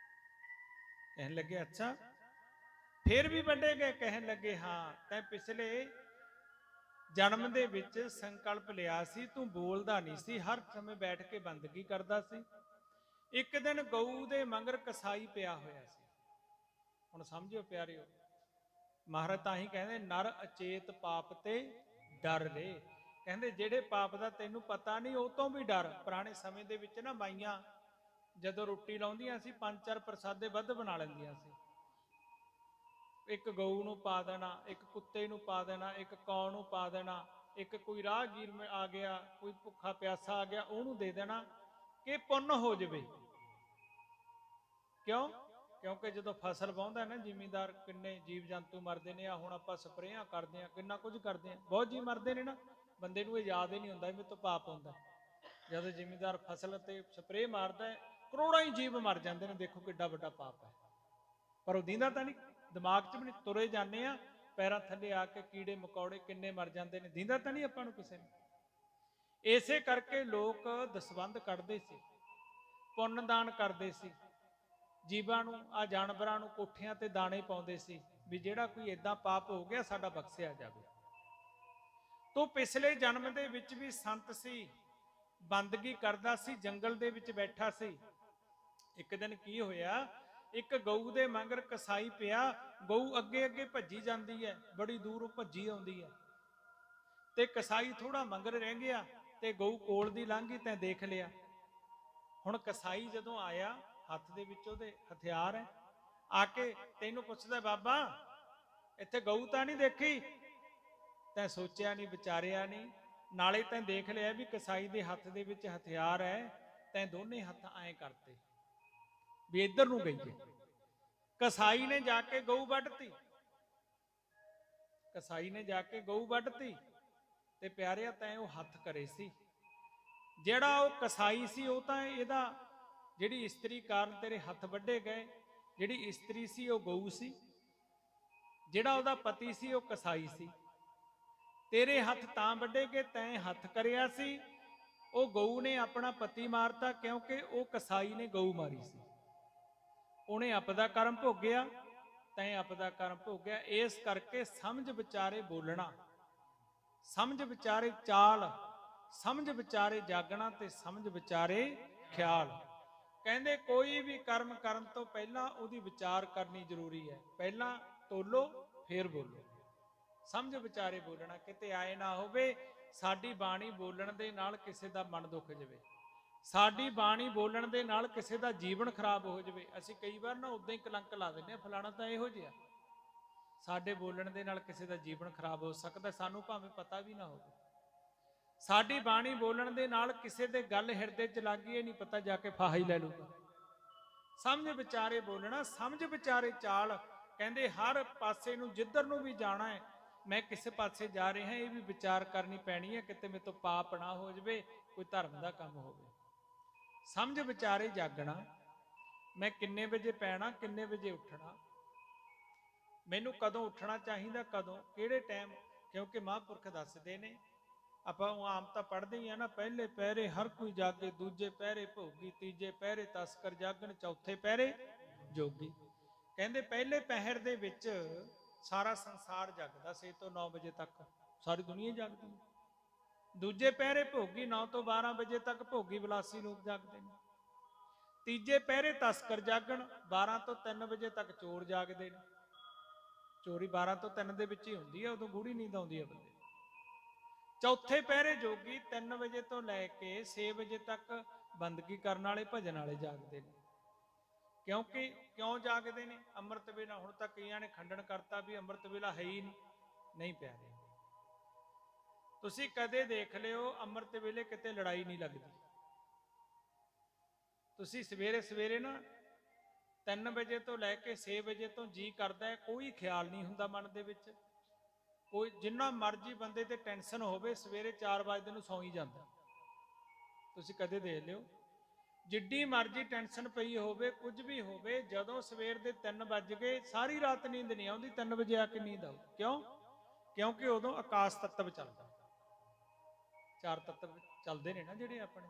ਕਹਿਣ ਲੱਗੇ ਅੱਛਾ ਫਿਰ ਵੀ ਵੱਢੇ ਗਏ? ਕਹਿਣ ਲੱਗੇ ਹਾਂ, ਤੈਂ ਪਿਛਲੇ ਜਨਮ ਦੇ ਵਿੱਚ ਸੰਕਲਪ ਲਿਆ ਸੀ, ਤੂੰ ਬੋਲਦਾ ਨਹੀਂ ਸੀ, ਹਰ ਸਮੇਂ ਬੈਠ ਕੇ ਬੰਦਗੀ ਕਰਦਾ ਸੀ। ਇੱਕ ਦਿਨ ਗਊ ਦੇ ਮਗਰ ਕਸਾਈ ਪਿਆ ਹੋਇਆ ਸੀ। ਹੁਣ ਸਮਝਿਓ ਪਿਆਰਿਓ, ਮਹਾਰਾਜ ਤਾਂ ਹੀ ਕਹਿੰਦੇ ਨਰ ਅਚੇਤ ਪਾਪ ਤੇ ਡਰ ਰੇ। ਕਹਿੰਦੇ ਜਿਹੜੇ ਪਾਪ ਦਾ ਤੈਨੂੰ ਪਤਾ ਨਹੀਂ ਉਹ ਤੋਂ ਵੀ ਡਰ। ਪੁਰਾਣੇ ਸਮੇਂ ਦੇ ਵਿੱਚ ਨਾ ਮਾਈਆਂ ਜਦੋਂ ਰੋਟੀ ਲਾਉਂਦੀਆਂ ਸੀ 5-4 ਪ੍ਰਸਾਦੇ ਵੱਧ ਬਣਾ ਲੈਂਦੀਆਂ ਸੀ। ਇੱਕ ਗਊ ਨੂੰ ਪਾ ਦੇਣਾ, ਇੱਕ ਕੁੱਤੇ ਨੂੰ ਪਾ ਦੇਣਾ, ਇੱਕ ਕੌ ਨੂੰ ਪਾ ਦੇਣਾ, ਇੱਕ ਕੋਈ ਰਾਹਗੀਰ ਆ ਗਿਆ, ਕੋਈ ਭੁੱਖਾ ਪਿਆਸਾ ਆ ਗਿਆ, ਉਹਨੂੰ ਦੇ ਦੇਣਾ ਕਿ ਪੁੰਨ ਹੋ ਜਾਵੇ। ਕਿਉਂ? ਕਿਉਂਕਿ ਜਦੋਂ ਫਸਲ ਵਾਹੁੰਦਾ ਨਾ ਜ਼ਿਮੀਂਦਾਰ, ਕਿੰਨੇ ਜੀਵ ਜੰਤੂ ਮਰਦੇ ਨੇ। ਆ ਹੁਣ ਆਪਾਂ ਸਪਰੇਆਂ ਕਰਦੇ ਆ, ਕਿੰਨਾ ਕੁਝ ਕਰਦੇ ਆ, ਬਹੁਤ ਜੀਵ ਮਰਦੇ ਨੇ ਨਾ, ਬੰਦੇ ਨੂੰ ਇਹ ਯਾਦ ਹੀ ਨਹੀਂ ਹੁੰਦਾ ਵੀ ਤੋਂ ਪਾਪ ਹੁੰਦਾ। ਜਦੋਂ ਜ਼ਿਮੀਂਦਾਰ ਫਸਲ ਤੇ ਸਪਰੇਅ ਮਾਰਦਾ ਹੈ, ਕਰੋੜਾਂ ਹੀ ਜੀਵ ਮਰ ਜਾਂਦੇ ਨੇ। ਦੇਖੋ ਕਿੱਡਾ ਵੱਡਾ ਪਾਪ ਹੈ, ਪਰ ਉਹ ਦੀਂਦਾ ਤਾਂ ਨਹੀਂ, ਦਿਮਾਗ 'ਚ ਵੀ ਨਹੀਂ। ਤੁਰੇ ਜਾਂਦੇ ਆ, ਪੈਰਾਂ ਥੱਲੇ ਆ ਕੇ ਕੀੜੇ ਮਕੌੜੇ ਕਿੰਨੇ ਮਰ ਜਾਂਦੇ ਨੇ, ਦੀਂਦਾ ਤਾਂ ਨਹੀਂ ਆਪਾਂ ਨੂੰ ਕਿਸੇ ਨੂੰ। ਇਸੇ ਕਰਕੇ ਲੋਕ ਦਸਵੰਧ ਕੱਢਦੇ ਸੀ, ਪੁੰਨ ਦਾਨ ਕਰਦੇ ਸੀ, ਜੀਵਾਂ ਨੂੰ, ਆ ਜਾਨਵਰਾਂ ਨੂੰ ਕੋਠਿਆਂ ਤੇ ਦਾਣੇ ਪਾਉਂਦੇ ਸੀ ਵੀ ਜਿਹੜਾ ਕੋਈ ਏਦਾਂ ਪਾਪ ਹੋ ਗਿਆ ਸਾਡਾ ਬਖਸ਼ਿਆ ਜਾਵੇ। ਤੂੰ ਪਿਛਲੇ ਜਨਮ ਦੇ ਵਿੱਚ ਵੀ ਸੰਤ ਸੀ, ਬੰਦਗੀ ਕਰਦਾ ਸੀ, ਜੰਗਲ ਦੇ ਵਿੱਚ ਬੈਠਾ ਸੀ। ਇੱਕ ਦਿਨ ਕੀ ਹੋਇਆ, ਇੱਕ ਗਊ ਦੇ ਮਗਰ ਕਸਾਈ ਪਿਆ, ਗਊ ਅੱਗੇ ਅੱਗੇ ਭੱਜੀ ਜਾਂਦੀ ਹੈ, ਬੜੀ ਦੂਰੋਂ ਭੱਜੀ ਆਉਂਦੀ ਹੈ, ਤੇ ਕਸਾਈ ਥੋੜਾ ਮਗਰ ਰਹਿ ਗਿਆ ਤੇ ਗਊ ਕੋਲ ਦੀ ਲੰਘ ਗਈ, ਤੈਂ ਦੇਖ ਲਿਆ। ਹੁਣ ਕਸਾਈ ਜਦੋਂ ਆਇਆ, ਹੱਥ ਦੇ ਵਿੱਚ ਉਹਦੇ ਹਥਿਆਰ ਹੈ, ਆ ਕੇ ਤੈਨੂੰ ਪੁੱਛਦਾ ਬਾਬਾ ਇੱਥੇ ਗਊ ਤਾਂ ਨਹੀਂ ਦੇਖੀ? ਤੈਂ ਸੋਚਿਆ ਨਹੀਂ, ਵਿਚਾਰਿਆ ਨਹੀਂ, ਨਾਲੇ ਤੈਂ ਦੇਖ ਲਿਆ ਵੀ ਕਸਾਈ ਦੇ ਹੱਥ ਦੇ ਵਿੱਚ ਹਥਿਆਰ ਹੈ, ਤੈਂ ਦੋਨੇ ਹੱਥ ਐਂ ਕਰਤੇ ਵੀ ਇੱਧਰ ਨੂੰ ਗਈਏ। ਕਸਾਈ ਨੇ ਜਾ ਕੇ ਗਊ ਵੱਢਤੀ, ਕਸਾਈ ਨੇ ਜਾ ਕੇ ਗਊ ਵੱਢਤੀ, ਤੇ ਪਿਆਰਿਆ ਤੈਂ ਉਹ ਹੱਥ ਕਰੇ ਸੀ। ਜਿਹੜਾ ਉਹ ਕਸਾਈ ਸੀ ਉਹ ਤਾਂ ਇਹਦਾ, ਜਿਹੜੀ ਇਸਤਰੀ ਕਾਰਨ ਤੇਰੇ ਹੱਥ ਵੱਢੇ ਗਏ, ਜਿਹੜੀ ਇਸਤਰੀ ਸੀ ਉਹ ਗਊ ਸੀ, ਜਿਹੜਾ ਉਹਦਾ ਪਤੀ ਸੀ ਉਹ ਕਸਾਈ ਸੀ। ਤੇਰੇ ਹੱਥ ਤਾਂ ਵੱਢੇ ਗਏ, ਤੈਂ ਹੱਥ ਕਰਿਆ ਸੀ, ਉਹ ਗਊ ਨੇ ਆਪਣਾ ਪਤੀ ਮਾਰਤਾ ਕਿਉਂਕਿ ਉਹ ਕਸਾਈ ਨੇ ਗਊ ਮਾਰੀ ਸੀ। ਉਹਨੇ ਆਪਦਾ ਕਰਮ ਭੋਗਿਆ, ਤੈਂ ਆਪਦਾ ਕਰਮ ਭੋਗਿਆ। ਇਸ ਕਰਕੇ ਸਮਝ ਵਿਚਾਰੇ ਬੋਲਣਾ, ਸਮਝ ਵਿਚਾਰੇ ਚਾਲ, ਸਮਝ ਵਿਚਾਰੇ ਜਾਗਣਾ ਤੇ ਸਮਝ ਵਿਚਾਰੇ ਖਿਆਲ। ਕਹਿੰਦੇ ਕੋਈ ਵੀ ਕਰਮ ਕਰਨ ਤੋਂ ਪਹਿਲਾਂ ਉਹਦੀ ਵਿਚਾਰ ਕਰਨੀ ਜ਼ਰੂਰੀ ਹੈ। ਪਹਿਲਾਂ ਤੋਲੋ ਫੇਰ ਬੋਲੋ, ਸਮਝ ਵਿਚਾਰੇ ਬੋਲਣਾ। ਕਿਤੇ ਆਏ ਨਾ ਹੋਵੇ ਸਾਡੀ ਬਾਣੀ ਬੋਲਣ ਦੇ ਨਾਲ ਕਿਸੇ ਦਾ ਮਨ ਦੁੱਖ ਜਾਵੇ, ਸਾਡੀ ਬਾਣੀ ਬੋਲਣ ਦੇ ਨਾਲ ਕਿਸੇ ਦਾ ਜੀਵਨ ਖਰਾਬ ਹੋ ਜਾਵੇ। ਅਸੀਂ ਕਈ ਵਾਰ ਨਾ ਉਦਾਂ ਹੀ ਕਲੰਕ ਲਾ ਦਿੰਦੇ ਹਾਂ, ਫਲਾਣਾ ਤਾਂ ਇਹੋ ਜਿਹਾ। ਸਾਡੇ ਬੋਲਣ ਦੇ ਨਾਲ ਕਿਸੇ ਦਾ ਜੀਵਨ ਖਰਾਬ ਹੋ ਸਕਦਾ, ਸਾਨੂੰ ਭਾਵੇਂ ਪਤਾ ਵੀ ਨਾ ਹੋਵੇ। ਸਾਡੀ ਬਾਣੀ ਬੋਲਣ ਦੇ ਨਾਲ ਕਿਸੇ ਦੇ ਗੱਲ ਹਿਰਦੇ 'ਚ ਲੱਗ ਗਈ, ਇਹ ਨਹੀਂ ਪਤਾ ਜਾ ਕੇ ਫਾਹਾ ਹੀ ਲੈ ਲੂਗਾ। ਸਮਝ ਵਿਚਾਰੇ ਬੋਲਣਾ, ਸਮਝ ਵਿਚਾਰੇ ਚਾਲ। ਕਹਿੰਦੇ ਹਰ ਪਾਸੇ ਨੂੰ, ਜਿੱਧਰ ਨੂੰ ਵੀ ਜਾਣਾ ਹੈ, ਮੈਂ ਕਿਸੇ ਪਾਸੇ ਜਾ ਰਿਹਾ, ਇਹ ਵੀ ਵਿਚਾਰ ਕਰਨੀ ਪੈਣੀ ਹੈ ਕਿਤੇ ਮੇਰੇ ਤੋਂ ਪਾਪ ਨਾ ਹੋ ਜਾਵੇ, ਕੋਈ ਧਰਮ ਦਾ ਕੰਮ ਹੋਵੇ। ਸਮਝ ਵਿਚਾਰੇ ਜਾਗਣਾ, ਮੈਂ ਕਿੰਨੇ ਵਜੇ ਪੈਣਾ, ਕਿੰਨੇ ਵਜੇ ਉੱਠਣਾ, ਮੈਨੂੰ ਕਦੋਂ ਉੱਠਣਾ ਚਾਹੀਦਾ, ਕਦੋਂ, ਕਿਹੜੇ ਟਾਈਮ। ਕਿਉਂਕਿ ਮਹਾਂਪੁਰਖ ਦੱਸਦੇ ਨੇ, ਆਪਾਂ ਆਮ ਤਾਂ ਪੜ੍ਹਦੇ ਹੀ ਆ ਨਾ, ਪਹਿਲੇ ਪਹਿਰੇ ਹਰ ਕੋਈ ਜਾਗੇ, ਦੂਜੇ ਪਹਿਰੇ ਭੋਗੀ, ਤੀਜੇ ਪਹਿਰੇ ਤਸਕਰ ਜਾਗਣ, ਚੌਥੇ ਪਹਿਰੇ ਜੋਗੀ। ਕਹਿੰਦੇ ਪਹਿਲੇ ਪਹਿਰ ਦੇ ਵਿੱਚ ਸਾਰਾ ਸੰਸਾਰ ਜਾਗਦਾ 6 ਤੋਂ 9 ਵਜੇ ਤੱਕ, ਸਾਰੀ ਦੁਨੀਆ ਜਾਗਦੀ। ਦੂਜੇ ਪਹਿਰੇ ਭੋਗੀ 9 ਤੋਂ 12 ਵਜੇ ਤੱਕ ਭੋਗੀ ਵਿਲਾਸੀ ਲੋਕ ਜਾਗਦੇ ਨੇ। ਤੀਜੇ ਪਹਿਰੇ ਤਸਕਰ ਜਾਗਣ, 12 ਤੋਂ 3 ਵਜੇ ਤੱਕ ਚੋਰ ਜਾਗਦੇ ਨੇ। ਚੋਰੀ 12 ਤੋਂ 3 ਦੇ ਵਿੱਚ ਹੀ ਹੁੰਦੀ ਹੈ, ਉਦੋਂ ਗੂੜੀ ਨੀਂਦ ਆਉਂਦੀ ਹੈ ਬੰਦੇ। ਚੌਥੇ ਪਹਿਰੇ ਜੋਗੀ 3 ਵਜੇ ਤੋਂ ਲੈ ਕੇ 6 ਵਜੇ ਤੱਕ ਬੰਦਗੀ ਕਰਨ ਵਾਲੇ, ਭਜਨ ਵਾਲੇ ਜਾਗਦੇ ਨੇ। ਕਿਉਂਕਿ ਕਿਉਂ ਜਾਗਦੇ ਨੇ? ਅੰਮ੍ਰਿਤ ਵੇਲਾ। ਹੁਣ ਤੱਕ ਕਈਆਂ ਨੇ ਖੰਡਨ ਕਰਤਾ ਵੀ ਅੰਮ੍ਰਿਤ ਵੇਲਾ ਹੈ ਹੀ ਨਹੀਂ ਪਿਆਰੇ। ਤੁਸੀਂ ਕਦੇ ਦੇਖ ਲਿਓ ਅੰਮ੍ਰਿਤ ਵੇਲੇ ਕਿਤੇ ਲੜਾਈ ਨਹੀਂ ਲੱਗਦੀ। ਤੁਸੀਂ ਸਵੇਰੇ ਸਵੇਰੇ ਨਾ 3 ਵਜੇ ਤੋਂ ਲੈ ਕੇ 6 ਵਜੇ ਤੋਂ ਜੀ ਕਰਦਾ ਹੈ, ਕੋਈ ਖਿਆਲ ਨਹੀਂ ਹੁੰਦਾ ਮਨ ਦੇ ਵਿੱਚ, ਕੋਈ ਜਿੰਨਾ ਮਰਜ਼ੀ ਬੰਦੇ ਤੇ ਟੈਨਸ਼ਨ ਹੋਵੇ, ਸਵੇਰੇ 4 ਵਜੇ ਨੂੰ ਸੌਂ ਹੀ ਜਾਂਦਾ। ਤੁਸੀਂ ਕਦੇ ਦੇਖ ਲਿਓ ਜਿੱਡੀ ਮਰਜ਼ੀ ਟੈਨਸ਼ਨ ਪਈ ਹੋਵੇ, ਕੁਝ ਵੀ ਹੋਵੇ, ਜਦੋਂ ਸਵੇਰ ਦੇ 3 ਵੱਜ ਗਏ ਸਾਰੀ ਰਾਤ ਨੀਂਦ ਨਹੀਂ ਆਉਂਦੀ, 3 ਵਜੇ ਆ ਕੇ ਨੀਂਦ ਆਉ। ਕਿਉਂ? ਕਿਉਂਕਿ ਉਦੋਂ ਆਕਾਸ਼ ਤੱਤਵ ਚੱਲਦਾ, 4 ਤੱਤਵ ਚੱਲਦੇ ਨੇ ਨਾ ਜਿਹੜੇ ਆਪਣੇ,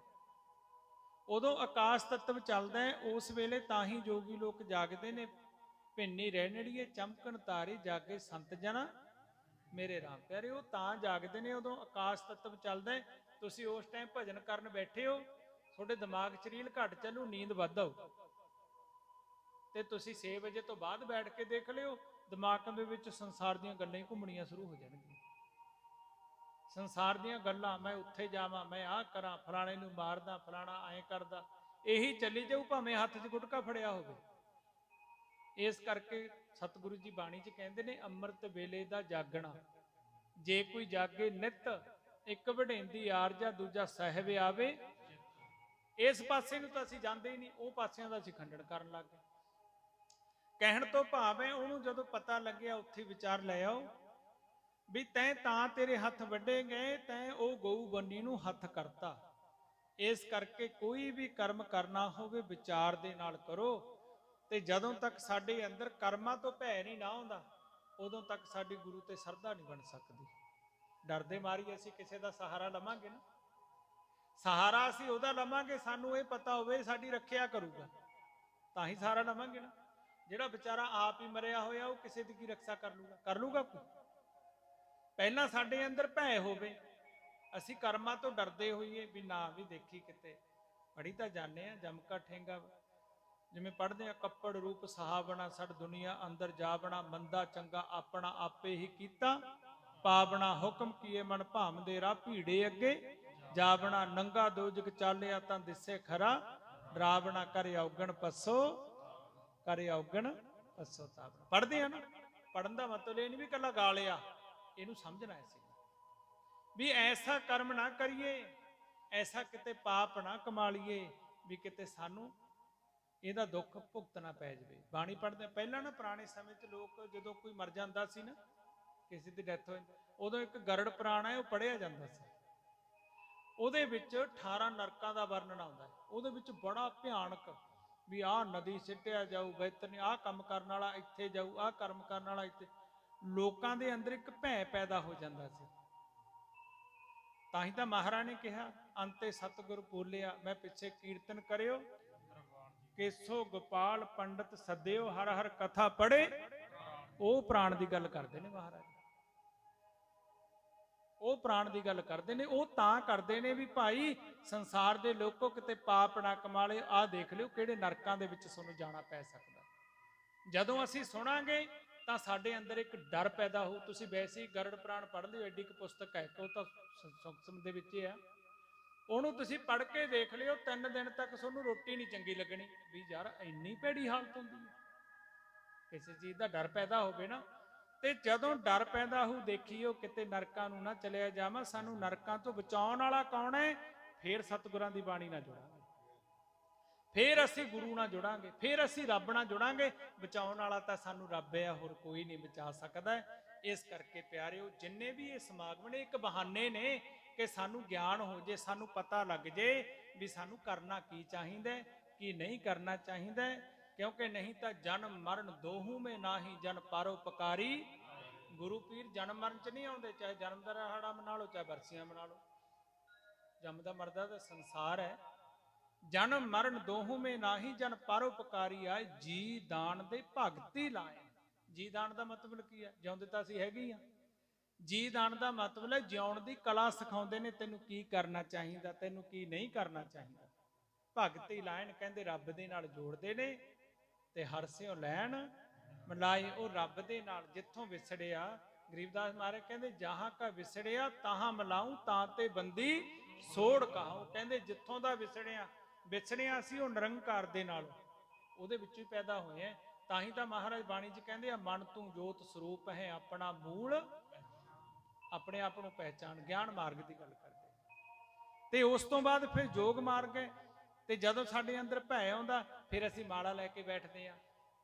ਉਦੋਂ ਆਕਾਸ਼ ਤੱਤਵ ਚੱਲਦਾ ਹੈ। ਉਸ ਵੇਲੇ ਤਾਂ ਹੀ ਜੋਗੀ ਲੋਕ ਜਾਗਦੇ ਨੇ। ਭਿੰਨੀ ਰਹਿਣੜੀਏ ਚਮਕਣ ਤਾਰੇ, ਜਾਗੇ ਸੰਤ ਜਨਾ ਮੇਰੇ ਰਾਮ ਪਿਆਰੇ। ਉਹ ਤਾਂ ਜਾਗਦੇ ਨੇ ਉਦੋਂ ਆਕਾਸ਼ ਤੱਤਵ ਚੱਲਦਾ ਹੈ। ਤੁਸੀਂ ਉਸ ਟਾਈਮ ਭਜਨ ਕਰਨ ਬੈਠੇ ਹੋ, ਤੁਹਾਡੇ ਦਿਮਾਗ 'ਚ ਰੀਲ ਘੱਟ ਚੱਲੂ, ਨੀਂਦ ਵੱਧ ਆਊ, ਤੇ ਤੁਸੀਂ 6 ਵਜੇ ਤੋਂ ਬਾਅਦ ਬੈਠ ਕੇ ਦੇਖ ਲਿਓ, ਦਿਮਾਗ ਦੇ ਵਿੱਚ ਸੰਸਾਰ ਦੀਆਂ ਗੱਲਾਂ ਹੀ ਘੁੰਮਣੀਆਂ ਸ਼ੁਰੂ ਹੋ ਜਾਣਗੀਆਂ। ਸੰਸਾਰ ਦੀਆਂ ਗੱਲਾਂ, ਮੈਂ ਉੱਥੇ ਜਾਵਾਂ, ਮੈਂ ਆਹ ਕਰਾਂ, ਫਲਾਣੇ ਨੂੰ ਮਾਰਦਾ, ਫਲਾਣਾ ਐਂ ਕਰਦਾ, ਇਹੀ ਚੱਲੀ ਜਾਊ ਭਾਵੇਂ ਹੱਥ 'ਚ ਗੁਟਕਾ ਫੜਿਆ ਹੋਵੇ। ਇਸ ਕਰਕੇ ਸਤਿਗੁਰੂ ਜੀ ਬਾਣੀ 'ਚ ਕਹਿੰਦੇ ਨੇ, ਅੰਮ੍ਰਿਤ ਵੇਲੇ ਦਾ ਜਾਗਣਾ, ਜੇ ਕੋਈ ਜਾਗੇ ਨਿਤ, ਇੱਕ ਵਡੇਂਦੀ ਆਰਜਾ, ਦੂਜਾ ਸਾਹਿਬ ਆਵੇ। ਇਸ ਪਾਸੇ ਨੂੰ ਤਾਂ ਅਸੀਂ ਜਾਂਦੇ ਹੀ ਨਹੀਂ, ਉਹ ਪਾਸਿਆਂ ਦਾ ਅਸੀਂ ਖੰਡਨ ਕਰਨ ਲੱਗ ਗਏ। ਕਹਿਣ ਤੋਂ ਭਾਵ ਹੈ, ਉਹਨੂੰ ਜਦੋਂ ਪਤਾ ਲੱਗਿਆ ਉੱਥੇ ਵਿਚਾਰ ਲੈ ਆਓ ਵੀ ਤੈਂ ਤਾਂ ਤੇਰੇ ਹੱਥ ਵੱਡੇ ਗਏ, ਤੈਂ ਉਹ ਗਊ ਬੰਨੀ ਨੂੰ ਹੱਥ ਕਰਤਾ। ਇਸ ਕਰਕੇ ਕੋਈ ਵੀ ਕਰਮ ਕਰਨਾ ਹੋਵੇ ਵਿਚਾਰ ਦੇ ਨਾਲ ਕਰੋ, ਤੇ ਜਦੋਂ ਤੱਕ ਸਾਡੇ ਅੰਦਰ ਕਰਮਾਂ ਤੋਂ ਭੈ ਨਹੀਂ ਨਾ ਆਉਂਦਾ, ਉਦੋਂ ਤੱਕ ਸਾਡੀ ਗੁਰੂ ਤੇ ਸ਼ਰਧਾ ਨਹੀਂ ਬਣ ਸਕਦੀ। ਡਰਦੇ ਮਾਰੀ ਅਸੀਂ ਕਿਸੇ ਦਾ ਸਹਾਰਾ ਲਵਾਂਗੇ ਨਾ, ਸਹਾਰਾ ਅਸੀਂ ਉਹਦਾ ਲਵਾਂਗੇ ਸਾਨੂੰ ਇਹ ਪਤਾ ਹੋਵੇ ਸਾਡੀ ਰੱਖਿਆ ਕਰੂਗਾ, ਤਾਂ ਹੀ ਸਹਾਰਾ ਲਵਾਂਗੇ ਨਾ। ਜਿਹੜਾ ਵਿਚਾਰਾ ਆਪ ਹੀ ਮਰਿਆ ਹੋਇਆ, ਉਹ ਕਿਸੇ ਦੀ ਕੀ ਰੱਖਿਆ ਕਰ ਲੂਗਾ? ਕਰ ਲੂਗਾ ਕੋਈ? ਪਹਿਲਾਂ ਸਾਡੇ ਅੰਦਰ ਭੈ ਹੋਵੇ, ਅਸੀਂ ਕਰਮਾਂ ਤੋਂ ਡਰਦੇ ਹੋਈਏ ਵੀ ਨਾ ਵੀ ਦੇਖੀ ਕਿਤੇ। ਪੜ੍ਹੀ ਤਾਂ ਜਾਣੇ ਆ, ਜਮਕਾ ਠੇਂਗਾ ਜਿਵੇਂ ਪੜ੍ਹਦੇ ਆ, ਕੱਪੜ ਰੂਪ ਸਹਾਵਣਾ, ਸੜ ਦੁਨੀਆ ਅੰਦਰ ਜਾਵਣਾ, ਮੰਦਾ ਚੰਗਾ ਆਪਣਾ ਆਪੇ ਹੀ ਕੀਤਾ ਪਾਵਣਾ, ਹੁਕਮ ਕੀਏ ਮਨ ਭਾਵਦੇ ਰਾਹ, ਭੀੜੇ ਅੱਗੇ ਜਾਵਣਾ, ਨੰਗਾ ਦੋਜਕ ਚਾਲਿਆ ਤਾਂ ਦਿਸੇ ਖਰਾ, ਡਰਾਵਣਾ ਕਰੇ ਔਗਣ ਪੱਸੋ, ਕਰੇ ਔਗਣ ਪੱਸੋ ਤਾਵਣਾ। ਪੜ੍ਹਦੇ ਆ ਨਾ, ਪੜ੍ਹਨ ਦਾ ਮਤਲਬ ਇਹ ਨਹੀਂ ਵੀ ਇਕੱਲਾ ਗਾ ਲਿਆ, ਇਹਨੂੰ ਸਮਝਣਾ ਹੈ ਸੀ ਵੀ ਐਸਾ ਕਰਮ ਨਾ ਕਰੀਏ, ਐਸਾ ਕਿਤੇ ਪਾਪ ਨਾ ਕਮਾ ਲਈਏ ਵੀ ਕਿਤੇ ਸਾਨੂੰ ਇਹਦਾ ਦੁੱਖ ਭੁਗਤਣਾ ਪੈ ਜਾਵੇ। ਬਾਣੀ ਪੜ੍ਹਦੇ ਪਹਿਲਾਂ ਨਾ, ਪੁਰਾਣੇ ਸਮੇਂ 'ਚ ਲੋਕ ਜਦੋਂ ਕੋਈ ਮਰ ਜਾਂਦਾ ਸੀ ਨਾ, ਕਿਸੇ ਦੀ ਡੈਥ ਹੋ ਜਾਂਦੀ, ਉਦੋਂ ਇੱਕ ਗਰੜ ਪੁਰਾਣ ਹੈ ਉਹ ਪੜ੍ਹਿਆ ਜਾਂਦਾ ਸੀ। ਉਹਦੇ ਵਿੱਚ 18 ਨਰਕਾਂ ਦਾ ਵਰਣਨ ਆਉਂਦਾ ਹੈ। ਉਹਦੇ ਵਿੱਚ ਬੜਾ ਭਿਆਨਕ ਵੀ ਆਹ ਨਦੀ ਸਿੱਟਿਆ ਜਾਊ, ਬੈਤਨੀ ਆਹ ਕੰਮ ਕਰਨ ਵਾਲਾ ਇੱਥੇ ਜਾਊ, ਆਹ ਕਰਮ ਕਰਨ ਵਾਲਾ ਇੱਥੇ। ਲੋਕਾਂ ਦੇ ਅੰਦਰ ਇੱਕ ਭੈ ਪੈਦਾ ਹੋ ਜਾਂਦਾ ਸੀ। ਤਾਂ ਹੀ ਤਾਂ ਮਹਾਰਾਜ ਨੇ ਕਿਹਾ, ਅੰਤੇ ਸਤਿਗੁਰ ਬੋਲਿਆ, ਮੈਂ ਪਿੱਛੇ ਕੀਰਤਨ ਕਰਿਓ, ਕੇਸੋ ਗੋਪਾਲ ਪੰਡਤ ਸੱਦਿਓ, ਹਰ ਹਰ ਕਥਾ ਪੜ੍ਹੇ। ਉਹ ਪ੍ਰਾਣ ਦੀ ਗੱਲ ਕਰਦੇ ਨੇ ਮਹਾਰਾਜ, ਉਹ ਪ੍ਰਾਣ ਦੀ ਗੱਲ ਕਰਦੇ ਨੇ। ਉਹ ਤਾਂ ਕਰਦੇ ਨੇ ਵੀ ਭਾਈ ਸੰਸਾਰ ਦੇ ਲੋਕੋ ਕਿਤੇ ਪਾਪ ਨਾ ਕਮਾ ਲਿਓ, ਆਹ ਦੇਖ ਲਿਓ ਕਿਹੜੇ ਨਰਕਾਂ ਦੇ ਵਿੱਚ ਤੁਹਾਨੂੰ ਜਾਣਾ ਪੈ ਸਕਦਾ। ਜਦੋਂ ਅਸੀਂ ਸੁਣਾਂਗੇ ਤਾਂ ਸਾਡੇ ਅੰਦਰ ਇੱਕ ਡਰ ਪੈਦਾ ਹੋ। ਤੁਸੀਂ ਵੈਸੇ ਹੀ ਗਰੜ ਪ੍ਰਾਣ ਪੜ੍ਹ ਲਿਓ, ਐਡੀ ਇੱਕ ਪੁਸਤਕ ਹੈ, ਉਹ ਤਾਂ ਸੂਖਮ ਦੇ ਵਿੱਚ ਹੀ ਆ, ਉਹਨੂੰ ਤੁਸੀਂ ਪੜ੍ਹ ਕੇ ਦੇਖ ਲਿਓ, 3 ਦਿਨ ਤੱਕ ਤੁਹਾਨੂੰ ਰੋਟੀ ਨਹੀਂ ਚੰਗੀ ਲੱਗਣੀ ਵੀ ਯਾਰ ਇੰਨੀ ਭੈੜੀ ਹਾਲਤ ਹੁੰਦੀ ਹੈ। ਕਿਸੇ ਚੀਜ਼ ਦਾ ਡਰ ਪੈਦਾ ਹੋਵੇ ਨਾ, ਤੇ ਜਦੋਂ ਡਰ ਪੈਦਾ ਹੋ, ਦੇਖੀਓ ਕਿਤੇ ਨਰਕਾਂ ਨੂੰ ਨਾ ਚਲਿਆ ਜਾਵਾਂ। ਸਾਨੂੰ ਨਰਕਾਂ ਤੋਂ ਬਚਾਉਣ ਵਾਲਾ ਕੌਣ ਹੈ? ਫੇਰ ਸਤਿਗੁਰਾਂ ਦੀ ਬਾਣੀ ਨਾਲ ਜੁੜਾਂਗੇ, ਫੇਰ ਅਸੀਂ ਗੁਰੂ ਨਾਲ ਜੁੜਾਂਗੇ, ਫੇਰ ਅਸੀਂ ਰੱਬ ਨਾਲ ਜੁੜਾਂਗੇ। ਬਚਾਉਣ ਵਾਲਾ ਤਾਂ ਸਾਨੂੰ ਰੱਬ ਹੈ, ਹੋਰ ਕੋਈ ਨਹੀਂ ਬਚਾ ਸਕਦਾ। ਇਸ ਕਰਕੇ ਪਿਆਰਿਓ, ਜਿੰਨੇ ਵੀ ਇਹ ਸਮਾਗਮ ਨੇ, ਇੱਕ ਬਹਾਨੇ ਨੇ ਕਿ ਸਾਨੂੰ ਗਿਆਨ ਹੋ ਜੇ, ਸਾਨੂੰ ਪਤਾ ਲੱਗ ਜੇ ਵੀ ਸਾਨੂੰ ਕਰਨਾ ਕੀ ਚਾਹੀਦਾ, ਕੀ ਨਹੀਂ ਕਰਨਾ ਚਾਹੀਦਾ। ਕਿਉਂਕਿ ਨਹੀਂ ਤਾਂ ਜਨਮ ਮਰਨ ਦੋਹੂ ਮੇ ਨਾਹੀ, ਜਨ ਪਰਉਪਕਾਰੀ। ਗੁਰੂ ਪੀਰ ਜਨਮ ਮਰਨ ਚ ਨਹੀਂ ਆਉਂਦੇ, ਚਾਹੇ ਜਨਮ ਦਾ ਦਿਹਾੜਾ ਮਨਾ ਲਓ, ਚਾਹੇ ਬਰਸੀਆਂ ਮਨਾ ਲਓ। ਜੰਮਦਾ ਮਰਦਾ ਤਾਂ ਸੰਸਾਰ ਹੈ। ਜਨਮ ਮਰਨ ਦੋਹੂ ਮੇ ਨਾਹੀ, ਜਨ ਪਰਉਪਕਾਰੀ ਆਏ, ਜੀ ਦਾਨ ਦੇ ਭਗਤੀ ਲਾਏ। ਜੀ ਦਾਨ ਦਾ ਮਤਲਬ ਕੀ ਹੈ? ਜਿਉਂਦੇ ਤਾਂ ਅਸੀਂ ਹੈਗੇ ਹੀ ਆ। ਜੀ ਦਾਨ ਦਾ ਮਤਲਬ ਹੈ ਜਿਉਣ ਦੀ ਕਲਾ ਸਿਖਾਉਂਦੇ ਨੇ, ਤੈਨੂੰ ਕੀ ਕਰਨਾ ਚਾਹੀਦਾ, ਤੈਨੂੰ ਕੀ ਨਹੀਂ ਕਰਨਾ ਚਾਹੀਦਾ। ਭਗਤੀ ਲਾਇਨ ਕਹਿੰਦੇ ਰੱਬ ਦੇ ਨਾਲ ਜੋੜਦੇ ਨੇ, ਤੇ ਹਰਸਿਓ ਲੈਣ ਮਲਾਈ, ਉਹ ਰੱਬ ਦੇ ਨਾਲ ਜਿੱਥੋਂ ਵਿਛੜਿਆ। ਗਰੀਬਦਾਸ ਮਹਾਰਾਜ ਕਹਿੰਦੇ, ਜਹਾਂ ਕਾ ਵਿਛੜਿਆ ਤਾਹਾਂ ਮਲਾਉ, ਤਾਂ ਤੇ ਬੰਦੀ ਸੋੜ ਕਹਾਉ। ਕਹਿੰਦੇ ਜਿੱਥੋਂ ਦਾ ਵਿਛੜਿਆ ਸੀ ਉਹ ਨਿਰੰਕਾਰ ਦੇ ਨਾਲ, ਉਹਦੇ ਵਿੱਚੋਂ ਹੀ ਪੈਦਾ ਹੋਏ ਆ। ਤਾਂ ਹੀ ਤਾਂ ਮਹਾਰਾਜ ਬਾਣੀ 'ਚ ਕਹਿੰਦੇ ਆ, ਮਨ ਤੂੰ ਜੋਤ ਸਰੂਪ ਹੈ, ਆਪਣਾ ਮੂਲ ਆਪਣੇ ਆਪ ਨੂੰ ਪਹਿਚਾਣ। ਗਿਆਨ ਮਾਰਗ ਦੀ ਗੱਲ ਕਰਦੇ। ਤੇ ਉਸ ਤੋਂ ਬਾਅਦ ਫਿਰ ਯੋਗ ਮਾਰਗ ਹੈ। ਤੇ ਜਦੋਂ ਸਾਡੇ ਅੰਦਰ ਭੈ ਆਉਂਦਾ, ਫਿਰ ਅਸੀਂ ਮਾਲਾ ਲੈ ਕੇ ਬੈਠਦੇ ਆ।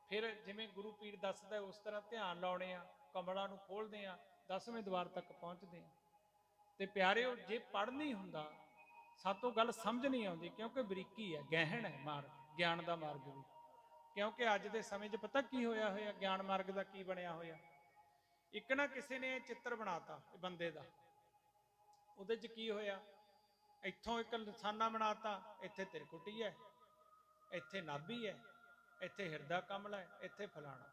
ਫਿਰ ਜਿਵੇਂ ਗੁਰੂ ਪੀਰ ਦੱਸਦਾ ਉਸ ਤਰ੍ਹਾਂ ਧਿਆਨ ਲਾਉਣੇ ਆ, ਕਮਲਾਂ ਨੂੰ ਖੋਲਦੇ ਆ, 10ਵੇਂ ਦੁਆਰ ਤੱਕ ਪਹੁੰਚਦੇ ਆ। ਤੇ ਪਿਆਰਿਓ, ਜੇ ਪੜ੍ਹ ਨਹੀਂ ਹੁੰਦਾ, ਸਾਤੋਂ ਗੱਲ ਸਮਝ ਨਹੀਂ ਆਉਂਦੀ, ਕਿਉਂਕਿ ਬਰੀਕੀ ਹੈ, ਗਹਿਣ ਹੈ ਮਾਰਗ, ਗਿਆਨ ਦਾ ਮਾਰਗ ਵੀ। ਕਿਉਂਕਿ ਅੱਜ ਦੇ ਸਮੇਂ 'ਚ ਪਤਾ ਕੀ ਹੋਇਆ ਹੋਇਆ, ਗਿਆਨ ਮਾਰਗ ਦਾ ਕੀ ਬਣਿਆ ਹੋਇਆ। ਇੱਕ ਨਾ ਕਿਸੇ ਨੇ ਚਿੱਤਰ ਬਣਾਤਾ ਬੰਦੇ ਦਾ, ਉਹਦੇ 'ਚ ਕੀ ਹੋਇਆ, ਇੱਥੋਂ ਇੱਕ ਨਿਸ਼ਾਨਾ ਬਣਾਤਾ, ਇੱਥੇ ਤਿਰਕੁਟੀ ਹੈ, ਇੱਥੇ ਨਾਭੀ ਹੈ, ਇੱਥੇ ਹਿਰਦਾ ਕਮਲ ਹੈ, ਇੱਥੇ ਫਲਾਣਾ।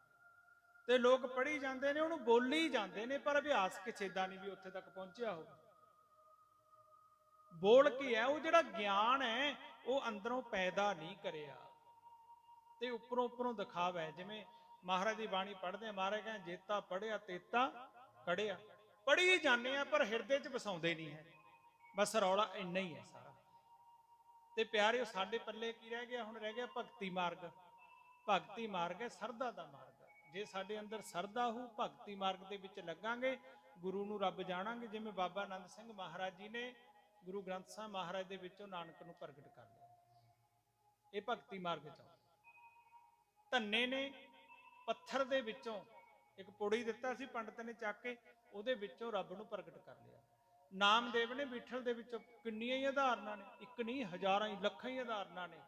ਤੇ ਲੋਕ ਪੜ੍ਹੀ ਜਾਂਦੇ ਨੇ, ਉਹਨੂੰ ਬੋਲੀ ਜਾਂਦੇ ਨੇ, ਪਰ ਅਭਿਆਸ ਕਿਸੇ ਦਾ ਨਹੀਂ ਵੀ ਉੱਥੇ ਤੱਕ ਪਹੁੰਚਿਆ ਹੋ। ਬੋਲ ਕੀ ਹੈ, ਉਹ ਜਿਹੜਾ ਗਿਆਨ ਹੈ ਉਹ ਅੰਦਰੋਂ ਪੈਦਾ ਨਹੀਂ ਕਰਿਆ, ਤੇ ਉੱਪਰੋਂ ਉੱਪਰੋਂ ਦਿਖਾਵਾ ਹੈ। ਜਿਵੇਂ ਮਹਾਰਾਜ ਦੀ ਬਾਣੀ ਪੜ੍ਹਦੇ ਆ, ਮਹਾਰਾਜ ਕਹਿੰਦੇ ਜੇਤਾ ਪੜ੍ਹਿਆ ਤੇਤਾ ਕੜਿਆ। ਪੜ੍ਹੀ ਜਾਂਦੇ ਆ ਪਰ ਹਿਰਦੇ 'ਚ ਵਸਾਉਂਦੇ ਨਹੀਂ ਹੈ, ਬਸ ਰੌਲਾ ਇੰਨਾ ਹੀ ਹੈ ਸਾਰਾ। ਤੇ ਪਿਆਰਿਓ, ਸਾਡੇ ਪੱਲੇ ਕੀ ਰਹਿ ਗਿਆ, ਹੁਣ ਰਹਿ ਗਿਆ ਭਗਤੀ ਮਾਰਗ। ਭਗਤੀ ਮਾਰਗ ਹੈ ਸਰਦਾ ਦਾ ਮਾਰਗ। ਜੇ ਸਾਡੇ ਅੰਦਰ ਸਰਦਾ ਹੋ, ਭਗਤੀ ਮਾਰਗ ਦੇ ਵਿੱਚ ਲੱਗਾਂਗੇ, ਗੁਰੂ ਨੂੰ ਰੱਬ ਜਾਣਾਂਗੇ। ਜਿਵੇਂ ਬਾਬਾ ਆਨੰਦ ਸਿੰਘ ਮਹਾਰਾਜ ਜੀ ਨੇ ਗੁਰੂ ਗ੍ਰੰਥ ਸਾਹਿਬ ਮਹਾਰਾਜ ਦੇ ਵਿੱਚੋਂ ਨਾਨਕ ਨੂੰ ਪ੍ਰਗਟ ਕਰ ਲਿਆ, ਇਹ ਭਗਤੀ ਮਾਰਗ 'ਚ। ਧੰਨੇ ਨੇ ਪੱਥਰ ਦੇ ਵਿੱਚੋਂ ਇੱਕ ਪੁੜੀ ਦਿੱਤਾ ਸੀ ਪੰਡਤ ਨੇ ਚੱਕ ਕੇ, ਉਹਦੇ ਵਿੱਚੋਂ ਰੱਬ ਨੂੰ ਪ੍ਰਗਟ ਕਰ ਲਿਆ। ਨਾਮਦੇਵ ਨੇ ਵਿਠਲ ਦੇ ਵਿੱਚੋਂ ਕਿੰਨੀਆਂ ਹੀ ਉਦਾਹਰਨਾਂ ਨੇ, ਇੱਕ ਨਹੀਂ ਹਜ਼ਾਰਾਂ ਹੀ ਲੱਖਾਂ ਹੀ ਉਦਾਹਰਨਾਂ ਨੇ।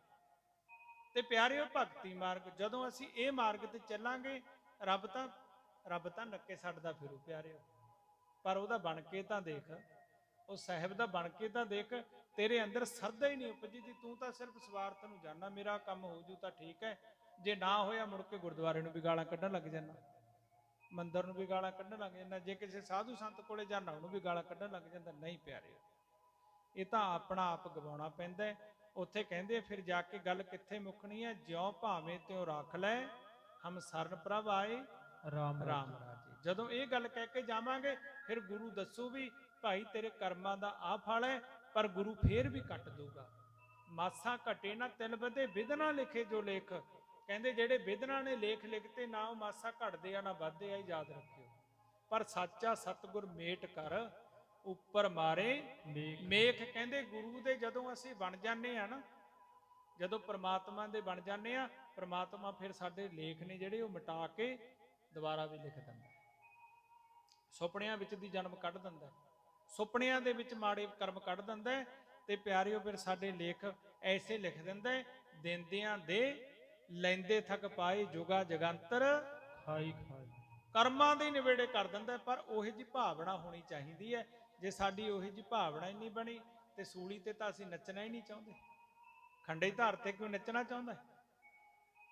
ਤੇ ਪਿਆਰਿਓ, ਭਗਤੀ ਮਾਰਗ, ਜਦੋਂ ਅਸੀਂ ਇਹ ਮਾਰਗ ਤੇ ਚੱਲਾਂਗੇ, ਰੱਬ ਤਾਂ ਨੱਕੇ ਛੱਡਦਾ ਫਿਰੂ ਪਿਆਰਿਓ। ਪਰ ਉਹਦਾ ਬਣ ਕੇ ਤਾਂ ਦੇਖ, ਉਹ ਸਾਹਿਬ ਦਾ ਬਣ ਕੇ ਤਾਂ ਦੇਖ, ਤੇਰੇ ਅੰਦਰ ਸਰਦਾ ਹੀ ਨਹੀਂ ਉਪਜੀ ਦੀ। ਤੂੰ ਤਾਂ ਸਿਰਫ ਸਵਾਰਥ ਨੂੰ ਜਾਣਨਾ, ਮੇਰਾ ਕੰਮ ਹੋ ਜੂ ਤਾਂ ਠੀਕ ਹੈ, ਜੇ ਨਾ ਹੋਇਆ ਮੁੜ ਕੇ ਗੁਰਦੁਆਰੇ ਨੂੰ ਵੀ ਗਾਲਾਂ ਕੱਢਣ ਲੱਗ ਜਾਣਾ, ਮੰਦਰ ਨੂੰ ਵੀ ਗਾਲਾਂ ਕੱਢਣ ਲੱਗ ਜਾਂਦਾ, ਜੇ ਕਿਸੇ ਸਾਧੂ ਸੰਤ ਕੋਲੇ ਜਾਣਾ ਉਹਨੂੰ ਵੀ ਗਾਲਾਂ ਕੱਢਣ ਲੱਗ ਜਾਂਦਾ। ਨਹੀਂ ਪਿਆਰਿਓ, ਇਹ ਤਾਂ ਆਪਣਾ ਆਪ ਗਵਾਉਣਾ ਪੈਂਦਾ। ਉੱਥੇ ਕਹਿੰਦੇ ਫਿਰ ਜਾ ਕੇ ਗੱਲ ਕਿੱਥੇ ਮੁੱਕਣੀ ਹੈ, ਜਿਉਂ ਭਾਵੇਂ ਤਿਉਂ ਰੱਖ ਲੈ ਹਮ ਸਰਨ ਪ੍ਰਭ ਆਏ ਰਾਮ ਰਾਜੇ। ਜਦੋਂ ਇਹ ਗੱਲ ਕਹਿ ਕੇ ਜਾਵਾਂਗੇ, ਫਿਰ ਗੁਰੂ ਦੱਸੂ ਵੀ ਭਾਈ ਤੇਰੇ ਕਰਮਾਂ ਦਾ ਆ ਫਲ ਹੈ, ਪਰ ਗੁਰੂ ਫੇਰ ਵੀ ਕੱਟ ਦੂਗਾ। ਮਾਸਾ ਘਟੇ ਨਾ ਤਿਲ ਵਧੇ, ਵਿਧਨਾ ਲਿਖੇ ਜੋ ਲੇਖ। ਕਹਿੰਦੇ ਜਿਹੜੇ ਵਿਧਨਾ ਨੇ ਲੇਖ ਲਿਖਤੇ, ਨਾ ਉਹ ਮਾਸਾ ਘਟਦੇ ਆ ਨਾ ਵੱਧਦੇ ਆ, ਯਾਦ ਰੱਖਿਓ। ਪਰ ਸੱਚਾ ਸਤਿਗੁਰ ਮੇਟ ਕਰ, ਉੱਪਰ ਮਾਰੇ ਮੇਖ। ਕਹਿੰਦੇ ਗੁਰੂ ਦੇ ਜਦੋਂ ਅਸੀਂ ਬਣ ਜਾਂਦੇ ਆ ਨਾ, ਜਦੋਂ ਪ੍ਰਮਾਤਮਾ ਦੇ ਬਣ ਜਾਂਦੇ ਆ, ਪ੍ਰਮਾਤਮਾ ਫਿਰ ਸਾਡੇ ਲੇਖ ਨੇ ਜਿਹੜੇ ਉਹ ਮਿਟਾ ਕੇ ਦੁਬਾਰਾ ਵੀ ਲਿਖ ਦਿੰਦਾ। ਸੁਪਨਿਆਂ ਵਿੱਚ ਦੀ ਜਨਮ ਕੱਢ ਦਿੰਦਾ, ਸੁਪਨਿਆਂ ਦੇ ਵਿੱਚ ਮਾੜੇ ਕਰਮ ਕੱਢ ਦਿੰਦਾ। ਤੇ ਪਿਆਰਿਓ, ਫਿਰ ਸਾਡੇ ਲੇਖ ਐਸੇ ਲਿਖ ਦਿੰਦਾ, ਦਿੰਦਿਆਂ ਦੇ ਲੈਂਦੇ ਥਕ ਪਾਏ, ਜੁਗਾ ਜਗੰਤਰ ਖਾਈ ਖਾਈ। ਕਰਮਾਂ ਦੇ ਨਿਬੇੜੇ ਕਰ ਦਿੰਦਾ। ਪਰ ਉਹੀ ਜੀ ਭਾਵਨਾ ਹੋਣੀ ਚਾਹੀਦੀ ਹੈ। ਜੇ ਸਾਡੀ ਉਹੀ ਜੀ ਭਾਵਨਾ ਹੀ ਨਹੀਂ ਬਣੀ, ਤੇ ਸੂਲੀ ਤੇ ਤਾਂ ਅਸੀਂ ਨੱਚਣਾ ਹੀ ਨਹੀਂ ਚਾਹੁੰਦੇ। ਖੰਡੇ ਧਾਰ ਤੇ ਕੋਈ ਨੱਚਣਾ ਚਾਹੁੰਦਾ?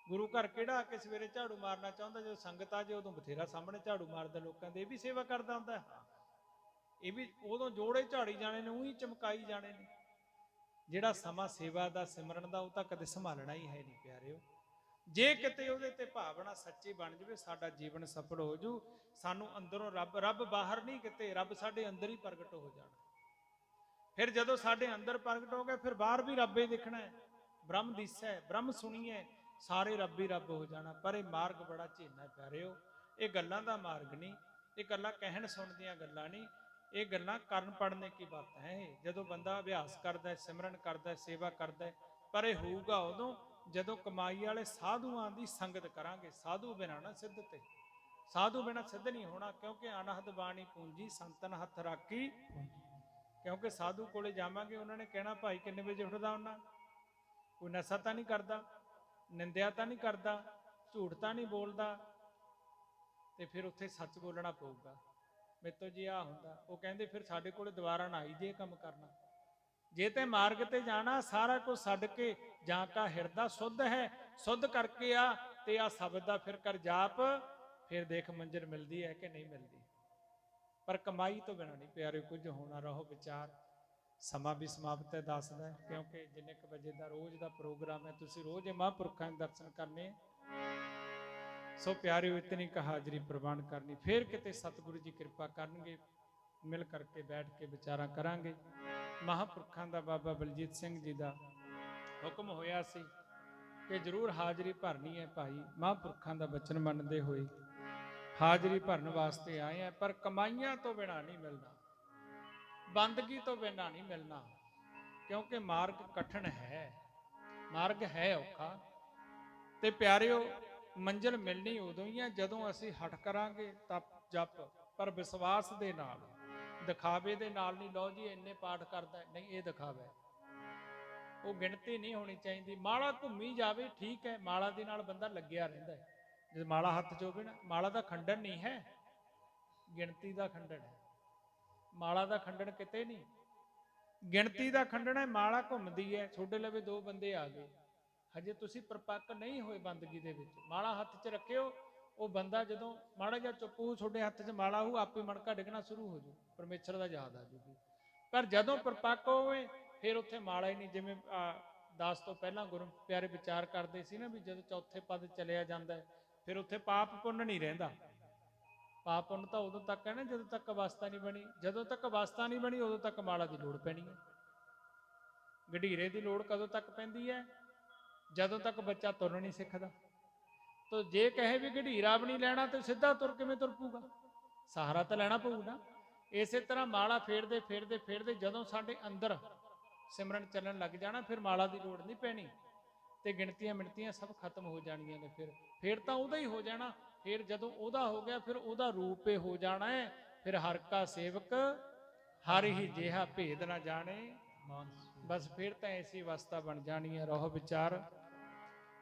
ਗੁਰੂ ਘਰ ਕਿਹੜਾ ਆ ਕੇ ਸਵੇਰੇ ਝਾੜੂ ਮਾਰਨਾ ਚਾਹੁੰਦਾ? ਜਦੋਂ ਸੰਗਤ ਆ ਜੇ ਉਦੋਂ ਬਥੇਰਾ ਸਾਹਮਣੇ ਝਾੜੂ ਮਾਰਦਾ ਲੋਕਾਂ ਦੇ। ਇਹ ਵੀ ਸੇਵਾ ਕਰਦਾ ਹੁੰਦਾ, ਇਹ ਵੀ ਉਦੋਂ ਜੋੜੇ ਝਾੜੀ ਜਾਣੇ ਨੇ, ਉਹੀ ਚਮਕਾਈ ਜਾਣੇ ਨੇ। ਜਿਹੜਾ ਸਮਾਂ ਸੇਵਾ ਦਾ, ਸਿਮਰਨ ਦਾ, ਉਹ ਤਾਂ ਕਦੇ ਸੰਭਾਲਣਾ ਹੀ ਹੈ ਨਹੀਂ ਪਿਆਰਿਓ। ਜੇ ਕਿਤੇ ਉਹਦੇ ਤੇ ਭਾਵਨਾ ਸੱਚੀ ਬਣ ਜਾਵੇ, ਸਾਡਾ ਜੀਵਨ ਸਫਲ ਹੋ ਜੂ। ਸਾਨੂੰ ਅੰਦਰੋਂ ਰੱਬ ਬਾਹਰ ਨਹੀਂ ਕਿਤੇ, ਰੱਬ ਸਾਡੇ ਅੰਦਰ ਹੀ ਪ੍ਰਗਟ ਹੋ ਜਾਣਾ। ਫਿਰ ਜਦੋਂ ਸਾਡੇ ਅੰਦਰ ਪ੍ਰਗਟ ਹੋ ਗਿਆ, ਫਿਰ ਬਾਹਰ ਵੀ ਰੱਬ ਹੀ ਦਿਖਣਾ ਹੈ। ਬ੍ਰਹਮ ਦਿਸੈ, ਬ੍ਰਹਮ ਸੁਣੀਏ, ਸਾਰੇ ਰੱਬ ਹੀ ਰੱਬ ਹੋ ਜਾਣਾ। ਪਰ ਇਹ ਮਾਰਗ ਬੜਾ ਝੇਨਾ ਪਿਆਰਿਓ। ਇਹ ਗੱਲਾਂ ਦਾ ਮਾਰਗ ਨਹੀਂ, ਇਹ ਗੱਲਾਂ ਕਹਿਣ ਸੁਣ ਦੀਆਂ ਗੱਲਾਂ ਨਹੀਂ, ਇਹ ਗੱਲਾਂ ਕਰਨ ਪੜਨੇ ਕੀ ਬਾਤ ਹੈ। ਜਦੋਂ ਬੰਦਾ ਅਭਿਆਸ ਕਰਦਾ, ਸਿਮਰਨ ਕਰਦਾ, ਸੇਵਾ ਕਰਦਾ। ਪਰ ਇਹ ਹੋਊਗਾ ਉਦੋਂ ਜਦੋਂ ਕਮਾਈ ਵਾਲੇ ਸਾਧੂਆਂ ਦੀ ਸੰਗਤ ਕਰਾਂਗੇ। ਸਾਧੂ ਬਿਨਾਂ ਨਾ ਸਿੱਧ, ਤੇ ਸਾਧੂ ਬਿਨਾਂ ਸਿੱਧ ਨਹੀਂ ਹੋਣਾ। ਕਿਉਂਕਿ ਅਨਹਦ ਬਾਣੀ ਪੂੰਜੀ ਸੰਤਨ ਹੱਥ ਰਾਖੀ। ਕਿਉਂਕਿ ਸਾਧੂ ਕੋਲੇ ਜਾਵਾਂਗੇ, ਉਹਨਾਂ ਨੇ ਕਹਿਣਾ ਭਾਈ ਕਿੰਨੇ ਵਜੇ ਉੱਠਦਾ ਉਹਨਾਂ? ਕੋਈ ਨਸ਼ਾ ਤਾਂ ਨਹੀਂ ਕਰਦਾ, ਨਿੰਦਿਆ ਤਾਂ ਨਹੀਂ ਕਰਦਾ, ਝੂਠ ਤਾਂ ਨਹੀਂ ਬੋਲਦਾ। ਤੇ ਫਿਰ ਉੱਥੇ ਸੱਚ ਬੋਲਣਾ ਪਊਗਾ। ਮੇਰੇ ਤੋਂ ਜੀ ਆ ਹੁੰਦਾ। ਉਹ ਕਹਿੰਦੇ ਫਿਰ ਸਾਡੇ ਕੋਲੇ ਦੁਬਾਰਾ ਨਾ ਆਈ ਜੇ ਕੰਮ ਕਰਨਾ। ਜੇ ਤੇ ਮਾਰਗ ਤੇ ਜਾਣਾ, ਸਾਰਾ ਕੁਝ ਛੱਡ ਕੇ, ਜਾਂ ਕਾ ਹਿਰਦਾ ਸੁੱਧ ਹੈ, ਸੁੱਧ ਕਰਕੇ ਆ ਤੇ ਆ ਸ਼ਬਦ ਦਾ ਫਿਰ ਕਰ ਜਾਪ। ਫਿਰ ਦੇਖ ਮੰਜ਼ਿਲ ਮਿਲਦੀ ਹੈ ਕਿ ਨਹੀਂ ਮਿਲਦੀ। ਪਰ ਕਮਾਈ ਤੋਂ ਬਿਨਾਂ ਨਹੀਂ ਪਿਆਰੇ ਕੁਝ ਹੋਣਾ। ਰਹੋ ਵਿਚਾਰ। ਸਮਾਂ ਵੀ ਸਮਾਪਤ ਹੈ ਦੱਸਦਾ, ਕਿਉਂਕਿ ਜਿੰਨੇ ਕੁ ਵਜੇ ਦਾ ਰੋਜ਼ ਦਾ ਪ੍ਰੋਗਰਾਮ ਹੈ, ਤੁਸੀਂ ਰੋਜ਼ ਇਹ ਮਹਾਂਪੁਰਖਾਂ ਦੇ ਦਰਸ਼ਨ ਕਰਨੇ। ਸੋ ਪਿਆਰਿਓ, ਇਤਨੀ ਕ ਹਾਜ਼ਰੀ ਪ੍ਰਵਾਨ ਕਰਨੀ। ਫਿਰ ਕਿਤੇ ਸਤਿਗੁਰੂ ਜੀ ਕਿਰਪਾ ਕਰਨਗੇ, ਮਿਲ ਕਰਕੇ ਬੈਠ ਕੇ ਵਿਚਾਰਾਂ ਕਰਾਂਗੇ। ਮਹਾਂਪੁਰਖਾਂ ਦਾ ਬਾਬਾ ਬਲਜੀਤ ਸਿੰਘ ਜੀ ਦਾ ਹੁਕਮ ਹੋਇਆ ਸੀ ਕਿ ਜ਼ਰੂਰ ਹਾਜ਼ਰੀ ਭਰਨੀ ਹੈ। ਭਾਈ ਮਹਾਂਪੁਰਖਾਂ ਦਾ ਬਚਨ ਮੰਨਦੇ ਹੋਏ ਹਾਜ਼ਰੀ ਭਰਨ ਵਾਸਤੇ ਆਏ ਆ। ਪਰ ਕਮਾਈਆਂ ਤੋਂ ਬਿਨਾਂ ਨਹੀਂ ਮਿਲਣਾ, ਬੰਦਗੀ ਤੋਂ ਬਿਨਾਂ ਨਹੀਂ ਮਿਲਣਾ। ਕਿਉਂਕਿ ਮਾਰਗ ਕਠਿਨ ਹੈ, ਮਾਰਗ ਹੈ ਔਖਾ। ਤੇ ਪਿਆਰਿਓ, ਮੰਜ਼ਿਲ ਮਿਲਣੀ ਉਦੋਂ ਹੀ ਹੈ ਜਦੋਂ ਅਸੀਂ ਹਟ ਕਰਾਂਗੇ, ਤਪ ਜਪ, ਪਰ ਵਿਸ਼ਵਾਸ ਦੇ ਨਾਲ, ਦਿਖਾਵੇ ਦੇ ਨਾਲ ਨਹੀਂ। ਲਓ ਜੀ ਇੰਨੇ ਪਾਠ ਕਰਦਾ, ਨਹੀਂ, ਇਹ ਦਿਖਾਵਾ ਹੈ। ਉਹ ਗਿਣਤੀ ਨਹੀਂ ਹੋਣੀ ਚਾਹੀਦੀ। ਮਾਲਾ ਘੁੰਮੀ ਜਾਵੇ ਠੀਕ ਹੈ, ਮਾਲਾ ਦੇ ਨਾਲ ਬੰਦਾ ਲੱਗਿਆ ਰਹਿੰਦਾ ਹੈ। ਜੇ ਮਾਲਾ ਹੱਥ 'ਚ ਹੋਵੇ ਨਾ, ਮਾਲਾ ਦਾ ਖੰਡਨ ਨਹੀਂ ਹੈ, ਗਿਣਤੀ ਦਾ ਖੰਡਨ ਹੈ। ਮਾਲਾ ਦਾ ਖੰਡਨ ਕਿਤੇ ਨਹੀਂ, ਗਿਣਤੀ ਦਾ ਖੰਡਨ ਹੈ। ਮਾਲਾ ਘੁੰਮਦੀ ਹੈ, ਤੁਹਾਡੇ ਲਵੇ ਦੋ ਬੰਦੇ ਆ ਗਏ, ਹਜੇ ਤੁਸੀਂ ਪਰਪੱਕ ਨਹੀਂ ਹੋਏ ਬੰਦਗੀ ਦੇ ਵਿੱਚ, ਮਾਲਾ ਹੱਥ 'ਚ ਰੱਖਿਓ। ਉਹ ਬੰਦਾ ਜਦੋਂ ਮਾੜਾ ਜਿਹਾ ਚੁੱਪ ਹੋਊ, ਤੁਹਾਡੇ ਹੱਥ 'ਚ ਮਾਲਾ ਹੋਊ, ਆਪੇ ਮਣਕਾ ਡਿੱਗਣਾ ਸ਼ੁਰੂ ਹੋ ਜਾਊ, ਪਰਮੇਸ਼ਰ ਦਾ ਯਾਦ ਆ ਜੂਗੀ। ਪਰ ਜਦੋਂ ਪਰਪੱਕ ਹੋਵੇ ਫਿਰ ਉੱਥੇ ਮਾਲਾ ਹੀ ਨਹੀਂ। ਜਿਵੇਂ ਦਾਸ ਤੋਂ ਪਹਿਲਾਂ ਗੁਰੂ ਪਿਆਰੇ ਵਿਚਾਰ ਕਰਦੇ ਸੀ ਨਾ, ਵੀ ਜਦੋਂ ਚੌਥੇ ਪਦ ਚਲਿਆ ਜਾਂਦਾ ਹੈ ਫਿਰ ਉੱਥੇ ਪਾਪ ਪੁੰਨ ਨਹੀਂ ਰਹਿੰਦਾ। ਪਾਪ ਪੁੰਨ ਤਾਂ ਉਦੋਂ ਤੱਕ ਹੈ ਨਾ ਜਦੋਂ ਤੱਕ ਅਵਸਥਾ ਨਹੀਂ ਬਣੀ। ਜਦੋਂ ਤੱਕ ਅਵਸਥਾ ਨਹੀਂ ਬਣੀ ਉਦੋਂ ਤੱਕ ਮਾਲਾ ਦੀ ਲੋੜ ਪੈਣੀ ਹੈ। ਗਢੀਰੇ ਦੀ ਲੋੜ ਕਦੋਂ ਤੱਕ ਪੈਂਦੀ ਹੈ? ਜਦੋਂ ਤੱਕ ਬੱਚਾ ਤੁਰ ਨਹੀਂ ਸਿੱਖਦਾ। ਤਾਂ ਜੇ ਕਹੇ ਵੀ ਗਢੀਰਾ ਵੀ ਨਹੀਂ ਲੈਣਾ ਤੇ ਸਿੱਧਾ ਤੁਰ ਕਿਵੇਂ ਤੁਰ ਪਊਗਾ? ਸਹਾਰਾ ਤਾਂ ਲੈਣਾ ਪਊ ਨਾ। ਇਸੇ ਤਰ੍ਹਾਂ ਮਾਲਾ ਫੇਰਦੇ ਫੇਰਦੇ ਫੇਰਦੇ ਜਦੋਂ ਸਾਡੇ ਅੰਦਰ ਸਿਮਰਨ ਚੱਲਣ ਲੱਗ ਜਾਣਾ, ਫਿਰ ਮਾਲਾ ਦੀ ਲੋੜ ਨਹੀਂ ਪੈਣੀ ਤੇ ਗਿਣਤੀਆਂ ਮਿਣਤੀਆਂ ਸਭ ਖਤਮ ਹੋ ਜਾਣੀਆਂ ਨੇ। ਫਿਰ ਤਾਂ ਉਹਦਾ ਹੀ ਹੋ ਜਾਣਾ। ਫਿਰ ਜਦੋਂ ਉਹਦਾ ਹੋ ਗਿਆ ਫਿਰ ਉਹਦਾ ਰੂਪ ਹੀ ਹੋ ਜਾਣਾ ਹੈ। ਫਿਰ ਹਰ ਕਾ ਸੇਵਕ ਹਰ ਹੀ ਜਿਹਾ ਭੇਦ ਨਾ ਜਾਣੇ। ਬਸ ਫਿਰ ਤਾਂ ਐਸੀ ਅਵਸਥਾ ਬਣ ਜਾਣੀ ਹੈ। ਰਹੋ ਵਿਚਾਰ,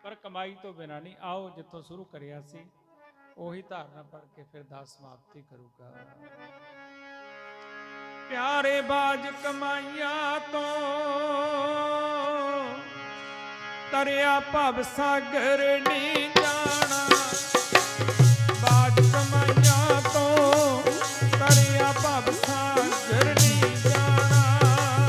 ਪਰ ਕਮਾਈ ਤੋਂ ਬਿਨਾਂ ਨਹੀਂ। ਆਓ ਜਿੱਥੋਂ ਸ਼ੁਰੂ ਕਰਿਆ ਸੀ ਉਹੀ ਧਾਰਨਾ ਪੜ੍ਹ ਕੇ ਫਿਰ ਦਾਸ ਸਮਾਪਤੀ ਕਰੂਗਾ। ਪਿਆਰੇ ਬਾਜ ਕਮਾਈਆਂ ਤੋਂ ਤਰਿਆ ਭਵ ਸਾਗਰ ਨਹੀਂ ਜਾਣਾ। ਬਾਜ ਕਮਾਈਆਂ ਤੋਂ ਤਰਿਆ ਭਵ ਸਾਗਰ ਨਹੀਂ ਜਾਣਾ।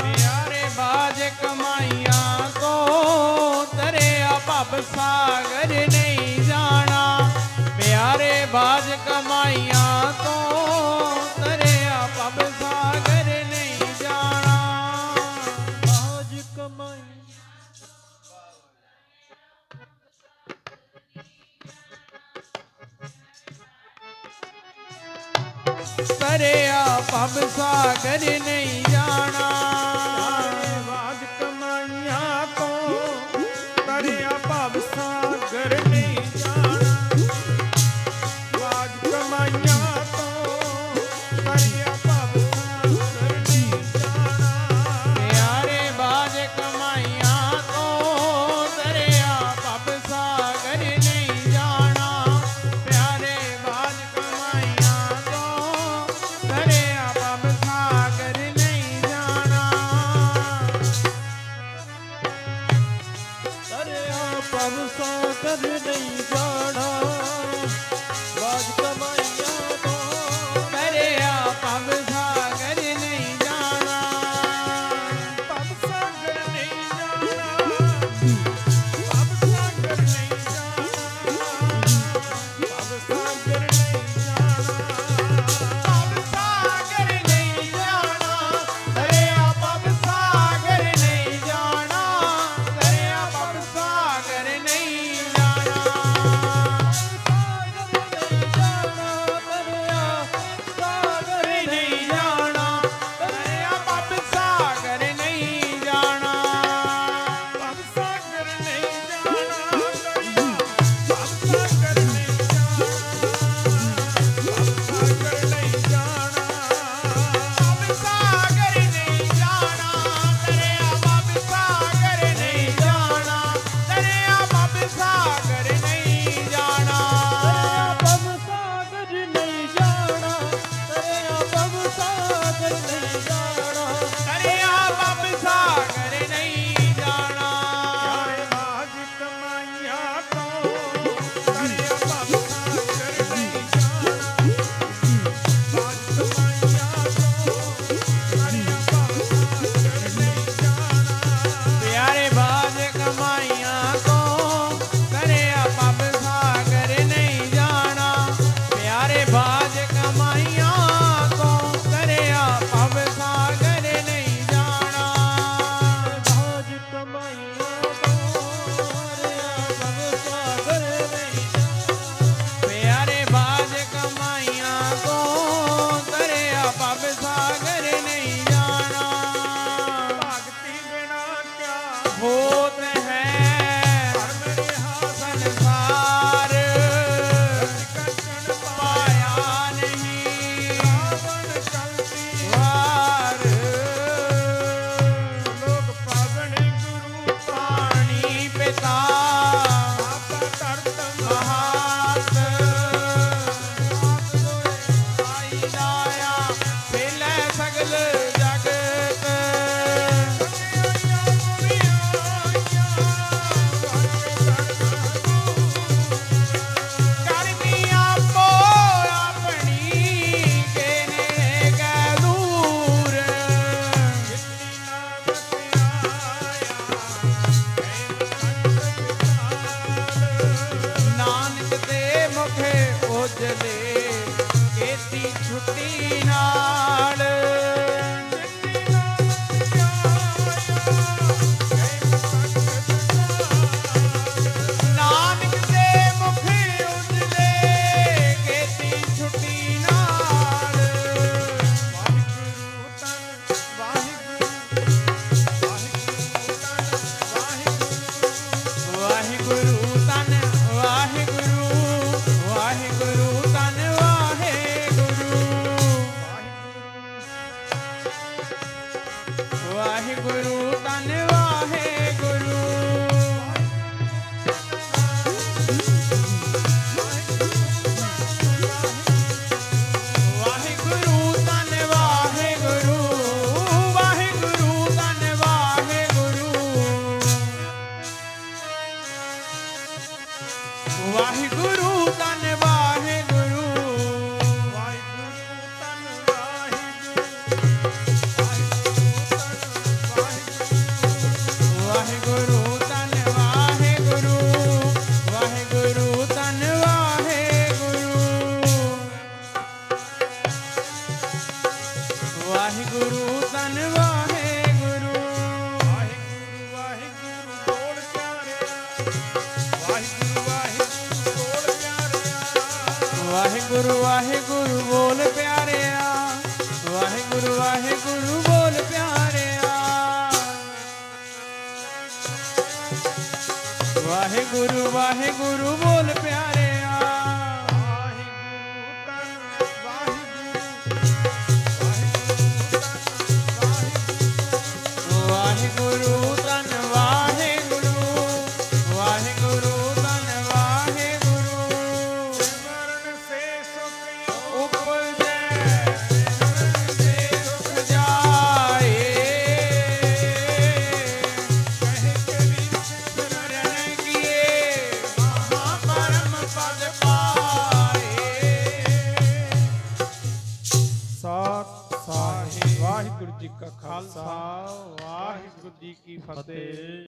ਪਿਆਰੇ ਬਾਜ ਕਮਾਈਆਂ ਤੋਂ ਤਰਿਆ ਭਵ ਸਾਗਰ ਨਹੀਂ ਜਾਣਾ। ਪਿਆਰੇ ਬਾਜ ਕਮਾਈਆਂ ਤੋਂ ਤਰਿਆ ਭਵ ਸਾਗਰ ਨਹੀਂ ਜਾਣਾ। ਬਾਜ ਕਮਾਈ ਤਰਿਆ ਭਵ ਸਾਗਰ ਨਹੀਂ ਜਾਣਾ। ਬਾਜ ਕਮਾਈਆਂ ਤੋਂ ਤਰਿਆ ਭਵ ਸਾਗਰ ਨਹੀਂ ਜਾਣਾ। ਬਾਜ ਕਮਾਈਆਂ ਤੋਂ ਤਰਿਆ ਭਵ ਸਾਗਰ ਨਹੀਂ ਜਾਣਾ। ਪਿਆਰੇ ਬਾਜ ਕਮਾਈਆਂ ਤੋਂ ਤਰਿਆ ਭਵ ਸਾਗਰ ਨਹੀਂ ਜਾਣਾ। ਪਿਆਰੇ ਬਾਜ ਕਮਾਈਆਂ ਤੋਂ ਤਰਿਆ ਭਵ ਸਾਗਰ ਵਾਹਿਗੁਰੂ ਵਾਹਿਗੁਰੂ ਬੋਲ ਪਿਆਰਿਆ, ਵਾਹਿਗੁਰੂ ਵਾਹਿਗੁਰੂ ਬੋਲ ਪਿਆਰਿਆ, ਵਾਹਿਗੁਰੂ ਵਾਹਿਗੁਰੂ ਬੋਲ ਪਿਆਰਿਆ, ਵਾਹਿਗੁਰੂ ਧੰਨ ਵਾਹਿਗੁਰੂ, ਵਾਹਿਗੁਰੂ ਧੰਨ ਵਾਹਿਗੁਰੂ, ਸਿਮਰਨ ਸੇ ਸੁਖ ਉਪਜੈ ਸੇ ਸੁਖ ਜਾਏ, ਕਹਿ ਕਬੀਰ ਸਿਮਰਨ ਕੀਏ ਮਹਾ ਪਰਮ ਪਦ ਪਾਏ। ਸਾਤ ਸਾਹਿਬ। ਵਾਹਿਗੁਰੂ ਜੀ ਕਾ ਖਾਲਸਾ, ਵਾਹਿਗੁਰੂ ਜੀ ਕੀ ਫਤਿਹ।